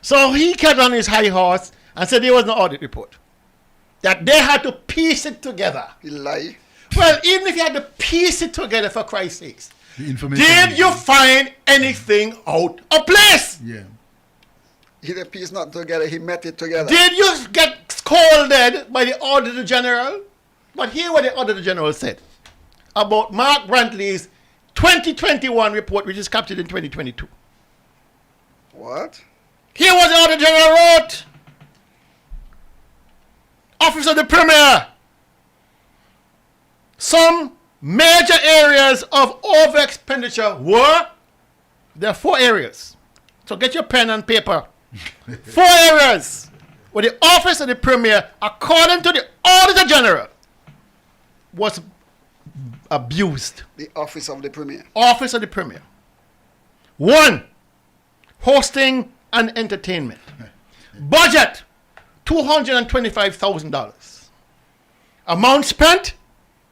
So he kept on his high horse and said there was no audit report. That they had to piece it together. He lie. Well, even if you had to piece it together, for Christ's sakes, The information. did you find anything out of place? Yeah. He the piece not together, he met it together. Did you get scolded by the Auditor General? But hear what the Auditor General said about Mark Brantley's 2021 report, which is captured in 2022. What? Here what the Auditor General wrote. Office of the Premier. Some major areas of over expenditure were, there are 4 areas. So get your pen and paper. 4 areas where the Office of the Premier, according to the Auditor General, was abused. The Office of the Premier. Office of the Premier. 1, hosting and entertainment. Budget, $225,000. Amount spent,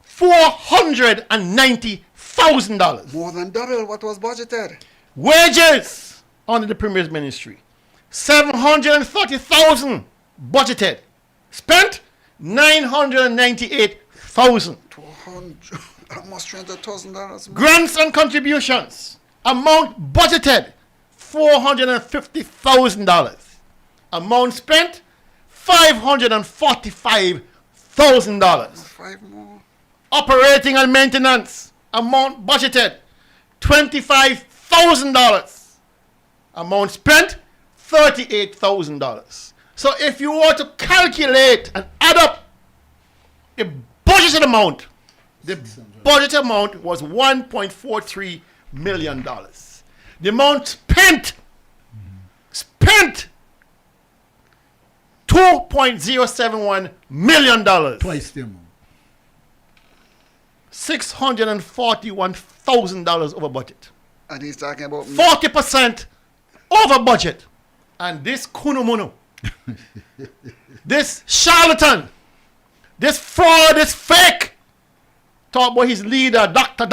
$490,000. More than double what was budgeted. Wages under the Premier's ministry, $730,000 budgeted. Spent $998,000. 200, almost $300,000. Grants and contributions, amount budgeted $450,000. Amount spent $545,000. 5 more. Operating and maintenance, amount budgeted $25,000. Amount spent $38,000. So if you were to calculate and add up the budgeted amount, the budget amount was $1.43 million. The amount spent $2.071 million. Twice the amount. $641,000 over budget. And he's talking about 40% over budget. And this kunumunu, this charlatan, this fraud, this fake, talk about his leader, doctor,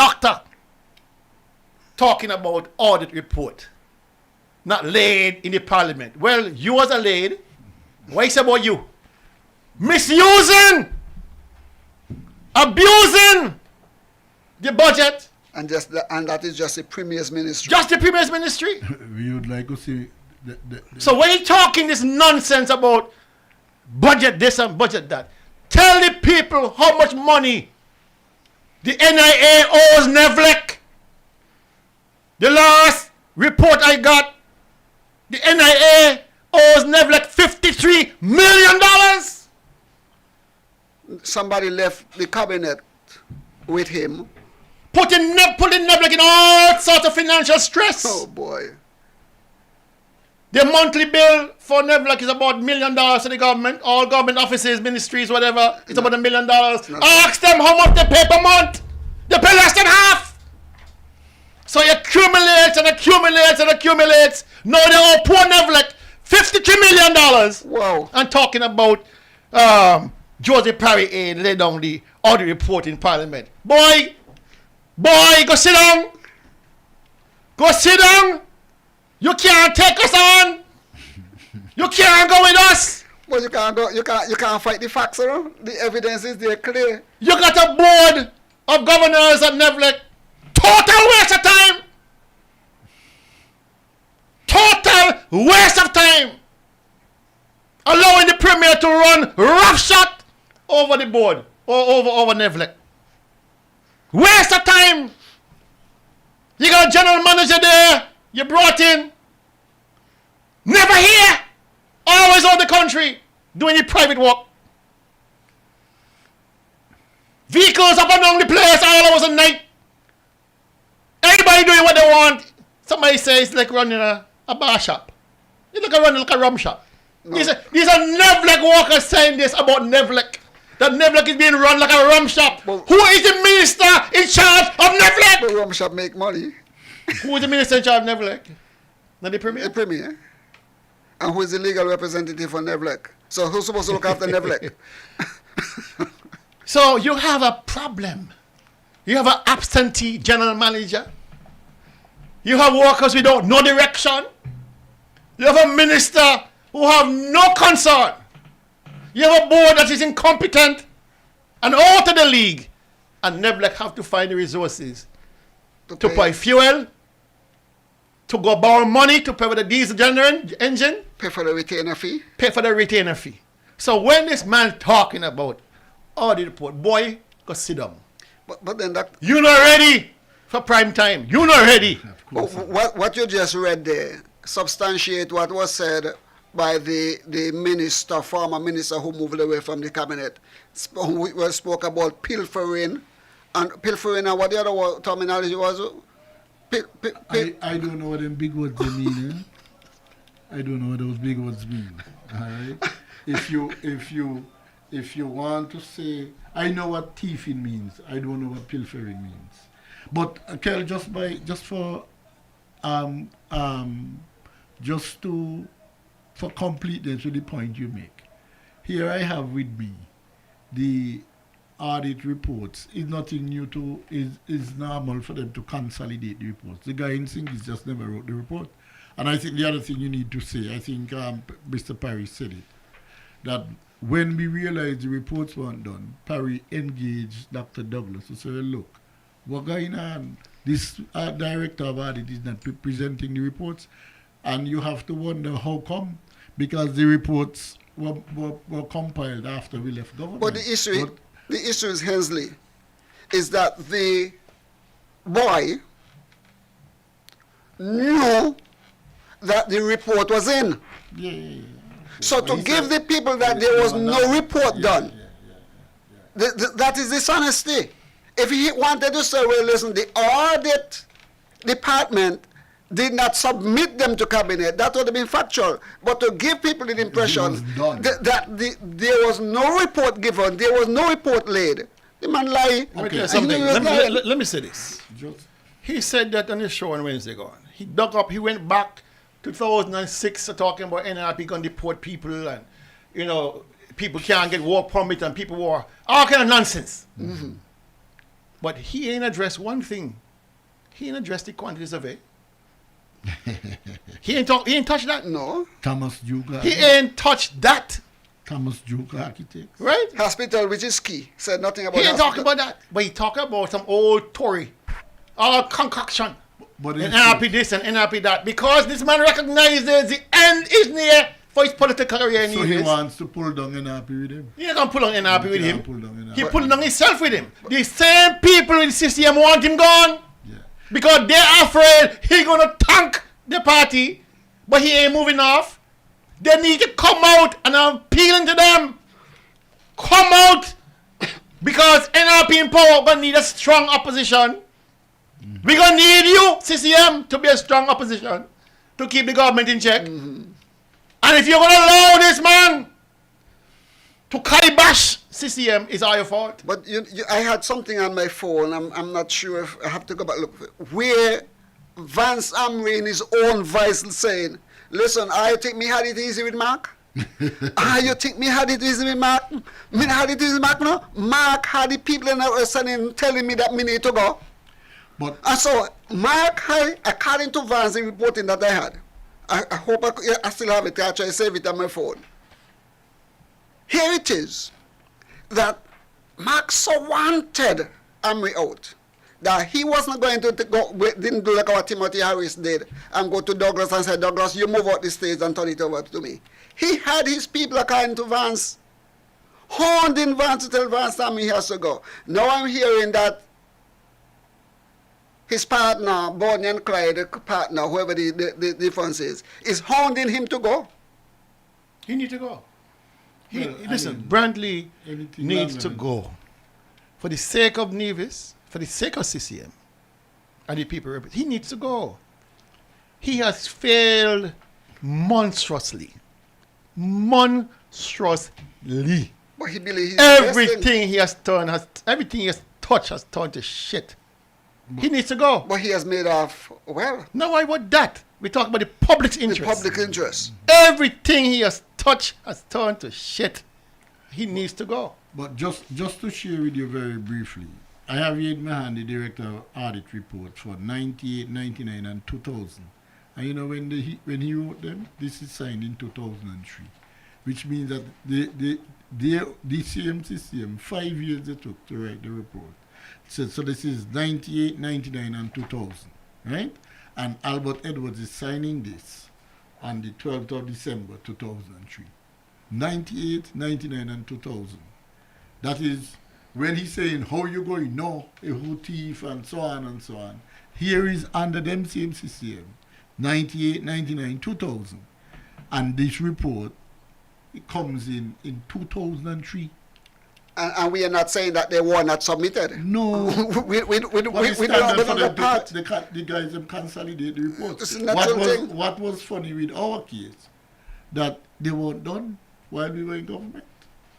talking about audit report, not laid in the parliament. Well, you was a laid. What is about you? Misusing, abusing the budget. and that is just the Premier's ministry. Just the Premier's ministry. We would like to see. So when you're talking this nonsense about budget this and budget that, tell the people how much money the NIA owes Nevlec. The last report I got, the NIA owes Nevlec $53 million. Somebody left the cabinet with him. Putting Nevlec in all sorts of financial stress. Oh boy. The monthly bill for Nevlec is about $1 million to the government, all government offices, ministries, whatever. It's about $1 million. Ask them how much they pay per month. They pay less than half. So it accumulates and accumulates and accumulates. Now they owe poor Nevlec $53 million. Wow. And talking about Joseph Parry aid lay down the audit report in Parliament. Boy, go sit down. Go sit down. You can't take us on. You can't go with us. Well, you can't go. You can't fight the facts, sir. The evidence is there clear. You got a board of governors at Nevlec. Total waste of time. Total waste of time. Allowing the Premier to run roughshod over the board or over Nevlec. Waste of time. You got a general manager there. You brought in. Never here. Always on the country. Doing the private work. Vehicles up and down the place all hours of night. Everybody doing what they want. Somebody says it's like running a bar shop. It's like running like a rum shop. No. These are Nevlec workers saying this about Nevlec. That Nevlec is being run like a rum shop. Well, who is the minister in charge of Nevlec? The rum shop make money. Who is the minister in charge of Nevlec? Not the Premier? The Premier. And who is the legal representative for Nevlec? So who's supposed to look after Nevlec? So you have a problem. You have an absentee general manager. You have workers without no direction. You have a minister who have no concern. You have a board that is incompetent and out of the league. And Nevlec have to find the resources to buy fuel, to go borrow money to pay for the diesel generator engine. Pay for the retainer fee. Pay for the retainer fee. So when this man talking about audit report, boy, go sit down. But then that... You're not ready for prime time. You're not ready. What you just read there substantiate what was said by the minister, former minister who moved away from the cabinet, who spoke about pilfering and what the other terminology was? I don't know what them big words they mean. I don't know what those big words mean. All right. If you want to say, I know what thieving means. I don't know what pilfering means. But Kel, just for completeness with the point you make. Here I have with me the audit reports. It's nothing new to is normal for them to consolidate the reports. The guy in Singis just never wrote the report. And I think the other thing you need to say, I think Mr. Parry said it, that when we realized the reports weren't done, Parry engaged Dr. Douglas to say, look, what's going on? This director of audit is not presenting the reports, and you have to wonder how come, because the reports were compiled after we left government. But the issue is, Hensley, is that the boy knew that the report was in. Yeah. So to give the people that there was no report done, that is dishonesty. If he wanted to say, well, listen, the audit department did not submit them to cabinet, that would have been factual. But to give people the impression that there was no report given, there was no report laid, the man lied. Okay. Let me say this. He said that on his show on Wednesday gone. He went back 2006 talking about NRP going to deport people and, people can't get work permit and people were all kind of nonsense. Mm-hmm. But he ain't addressed one thing. He ain't addressed the quantities of it. He ain't touched that. No. Thomas Duke. He ain't touched that. Thomas Duke Architects. Right? Hospital, which is key. Said nothing about that. He ain't talking about that. But he talking about some old Tory. All concoction. But and NRP this and NRP that. Because this man recognizes the end is near for his political career. So he wants to pull down NRP with him? He ain't going to pull down NRP with him. He pull down himself with him. The same people in the system want him gone. Yeah. Because they're afraid he going to tank the party. But he ain't moving off. They need to come out, and I'm appealing to them. Come out. Because NRP in power going to need a strong opposition. Mm-hmm. We're going to need you, CCM, to be a strong opposition to keep the government in check. Mm-hmm. And if you're going to allow this man to kibosh CCM, it's all your fault. But I had something on my phone. I'm not sure if I have to go back look. Where Vance Amri in his own voice saying, listen, you think me had it easy with Mark? You think me had it easy with Mark? Me had it easy with Mark, no? Mark had the people in our sending telling me that me need to go. And so Mark had, according to Vance, the reporting that I had, I hope I still have it. I try to save it on my phone. Here it is, that Mark so wanted Amri out that he wasn't going to go, didn't do like what Timothy Harris did and go to Douglas and say, Douglas, you move out the stage and turn it over to me. He had his people according to Vance, hounding Vance to tell Vance Amri he has to go. Now I'm hearing that his partner, Bonnie and Clyde, the partner, whoever the difference is hounding him to go. He needs to go. Listen, Brantley needs to go. For the sake of Nevis, for the sake of CCM, and the people, he needs to go. He has failed monstrously. Monstrously. But he believes Everything he has done everything he has touched has turned to shit. He needs to go. But he has made off well. No, why would that? We talk about the public's interest. The public interest. Everything he has touched has turned to shit. He needs to go. But just to share with you very briefly, I have here in my hand the Director of Audit report for 98, 99 and 2000. And you know when he wrote them, this is signed in 2003. Which means that the same system, 5 years it took to write the report. So this is 98, 99 and 2000, right? And Albert Edwards is signing this on the 12th of December 2003. 98, 99 and 2000. That is when he's saying, how you going? No, a who thief and so on and so on. Here is under them same system, 98, 99, 2000. And this report, it comes in 2003. And we are not saying that they were not submitted. No. we don't have a part. The guys have consolidated the report. It's a natural thing. What was funny with our case, that they weren't done while we were in government.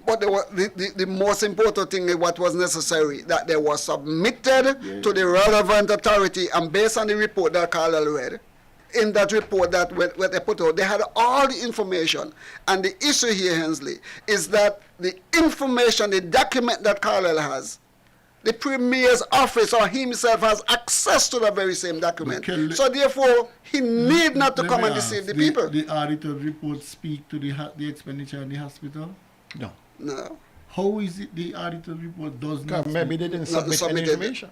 But the most important thing is what was necessary, that they were submitted to the relevant authority, and based on the report that Carl read, in that report that what they put out, they had all the information. And the issue here, Hensley, is that the information, the document that Carlisle has, the Premier's office or himself has access to the very same document. So therefore, he need not to come and deceive the people. The auditor's report speak to the expenditure in the hospital? No. No. How is it the auditor's report does not maybe they didn't submit any information.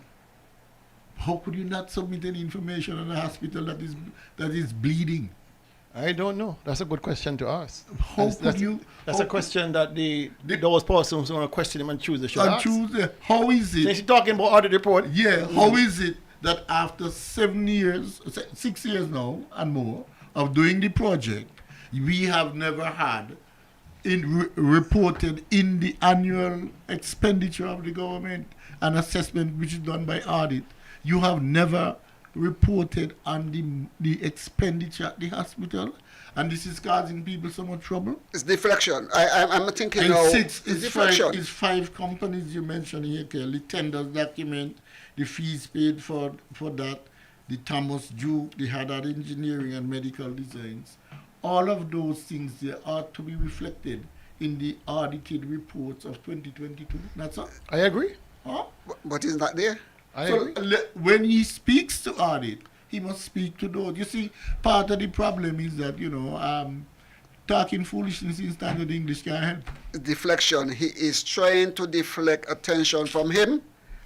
How could you not submit any information on a hospital that is bleeding? I don't know. That's a good question to ask. That's a question that those persons who want to question him on Tuesday should ask. How is it? Since you're talking about audit report. Yeah. How is it that after 6 years now and more of doing the project, we have never had reported in the annual expenditure of the government an assessment which is done by audit? You have never reported on the expenditure at the hospital, and this is causing people so much trouble. It's deflection. I'm thinking and now. It's deflection. It's 5 companies you mentioned here, Kelly. The tenders document, the fees paid for that, the Thomas Duke, the Haddad Engineering and Medical Designs. All of those things they ought to be reflected in the audited reports of 2022. That's all. I agree. Huh? But is that there? When he speaks to audit, he must speak to those. You see, part of the problem is that, talking foolishness in standard English can't help. Deflection. He is trying to deflect attention from him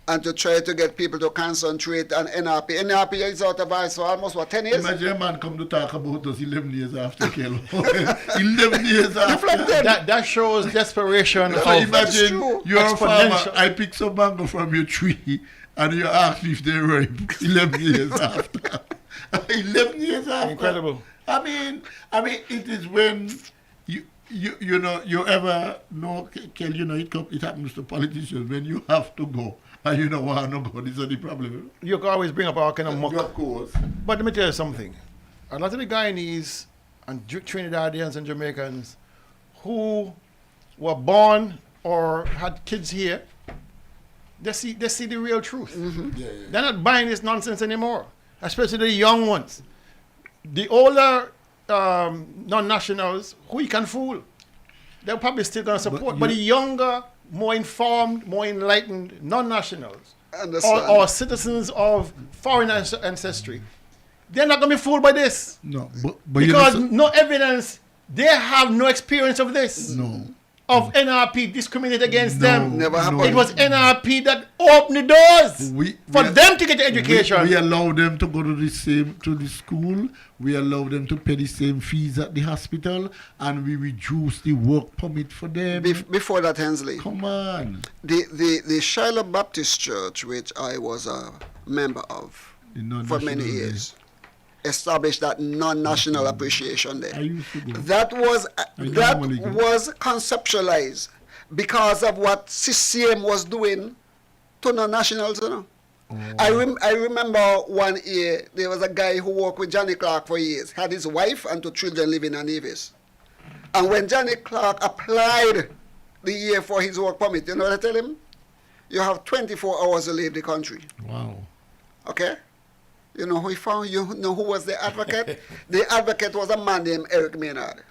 and to try to get people to concentrate on NRP. NRP is out of eyes for almost, 10 years? Imagine a man come to talk about us 11 years after, Kello. 11 years after. That shows desperation. So imagine you're a farmer, I pick some mango from your tree, and you ask me if they're ripe 11 years after. 11 years after. Incredible. I mean, it is when you ever know, Kel, it happens to politicians when you have to go and you don't want to go. This is the problem. You can always bring up all kind of muck. Of course. But let me tell you something. A lot of the Guyanese and Trinidadians and Jamaicans who were born or had kids here, they see the real truth. Mm-hmm. Yeah. They're not buying this nonsense anymore, especially the young ones. The older non-nationals, who you can fool, they're probably still going to support. But the younger, more informed, more enlightened non-nationals or citizens of foreign ancestry, they're not going to be fooled by this. No, but because no evidence, they have no experience of this. No. Of NRP discriminate against them. Never happened. It was NRP that opened the doors for them to get education. We allow them to go to the school. We allow them to pay the same fees at the hospital, and we reduce the work permit for them. Before that, Hensley. Come on. The Shiloh Baptist Church, which I was a member of for many years, established that non-national appreciation day. That was conceptualized because of what CCM was doing to non-nationals, I remember one year, there was a guy who worked with Johnny Clark for years, had his wife and 2 children living in Nevis. And when Johnny Clark applied the year for his work permit, you know what I tell him? You have 24 hours to leave the country. Wow. Okay? You know who he found? You know who was the advocate? The advocate was a man named Eric Maynard.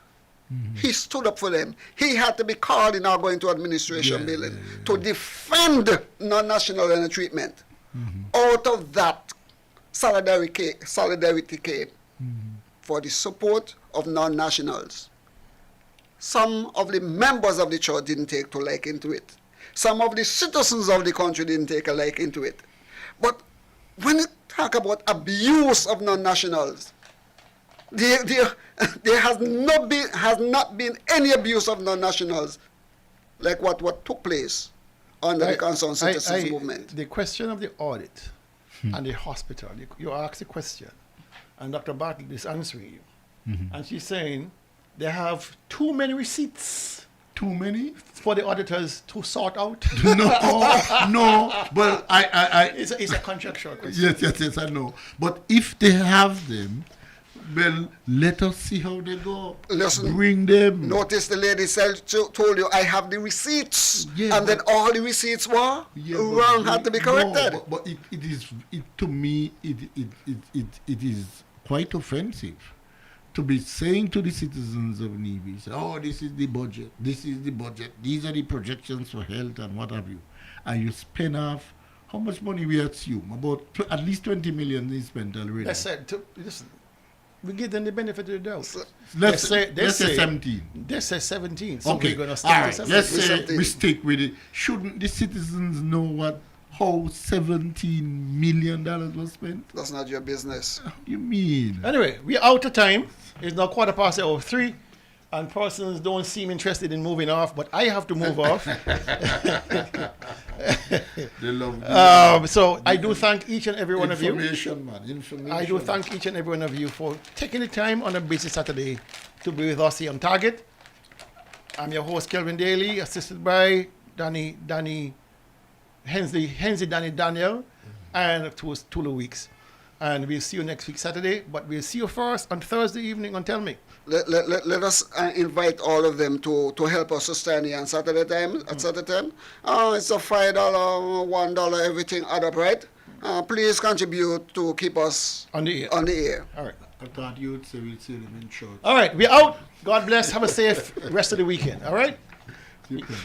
He stood up for them. He had to be called in our going to administration building to defend non-national treatment. Out of that, solidarity came for the support of non-nationals. Some of the members of the church didn't take to liking to it. Some of the citizens of the country didn't take a liking to it. But when you talk about abuse of non-nationals, there has not been any abuse of non-nationals like what took place under the Concerned Citizens Movement. The question of the audit and the hospital, you ask the question, and Dr. Bartlett is answering you. And she's saying they have too many receipts. Too many? For the auditors to sort out? No, but It's a contractual question. Yes, I know. But if they have them, well, let us see how they go. Listen, bring them. Notice the lady told you, I have the receipts. And then all the receipts were wrong, had to be corrected. No, but to me, it is quite offensive to be saying to the citizens of Nevis, oh, this is the budget, these are the projections for health and what have you. And you spend off, how much money we assume? About at least 20 million is spent already. Let's say, listen, we give them the benefit of the doubt. Let's say 17. They say 17. So okay, we're going to start all right, with let's 17. say we stick with it. Shouldn't the citizens know how $17 million was spent? That's not your business. What do you mean? Anyway, we're out of time. It's now 3:15, and persons don't seem interested in moving off, but I have to move off. They love so I do thank each and every one of you. Information. I do thank each and every one of you for taking the time on a busy Saturday to be with us here on Target. I'm your host, Kelvin Daly, assisted by Danny Daniel, and Tulu Weeks. And we'll see you next week, Saturday. But we'll see you first on Thursday evening on Tell Me. Let us invite all of them to help us sustain here on Saturday time. At Saturday time, it's a $5, $1, everything add up, right? Please contribute to keep us on the air. All right. I thought you would say we'll see them in church. All right, we're out. God bless. Have a safe rest of the weekend. All right. You can.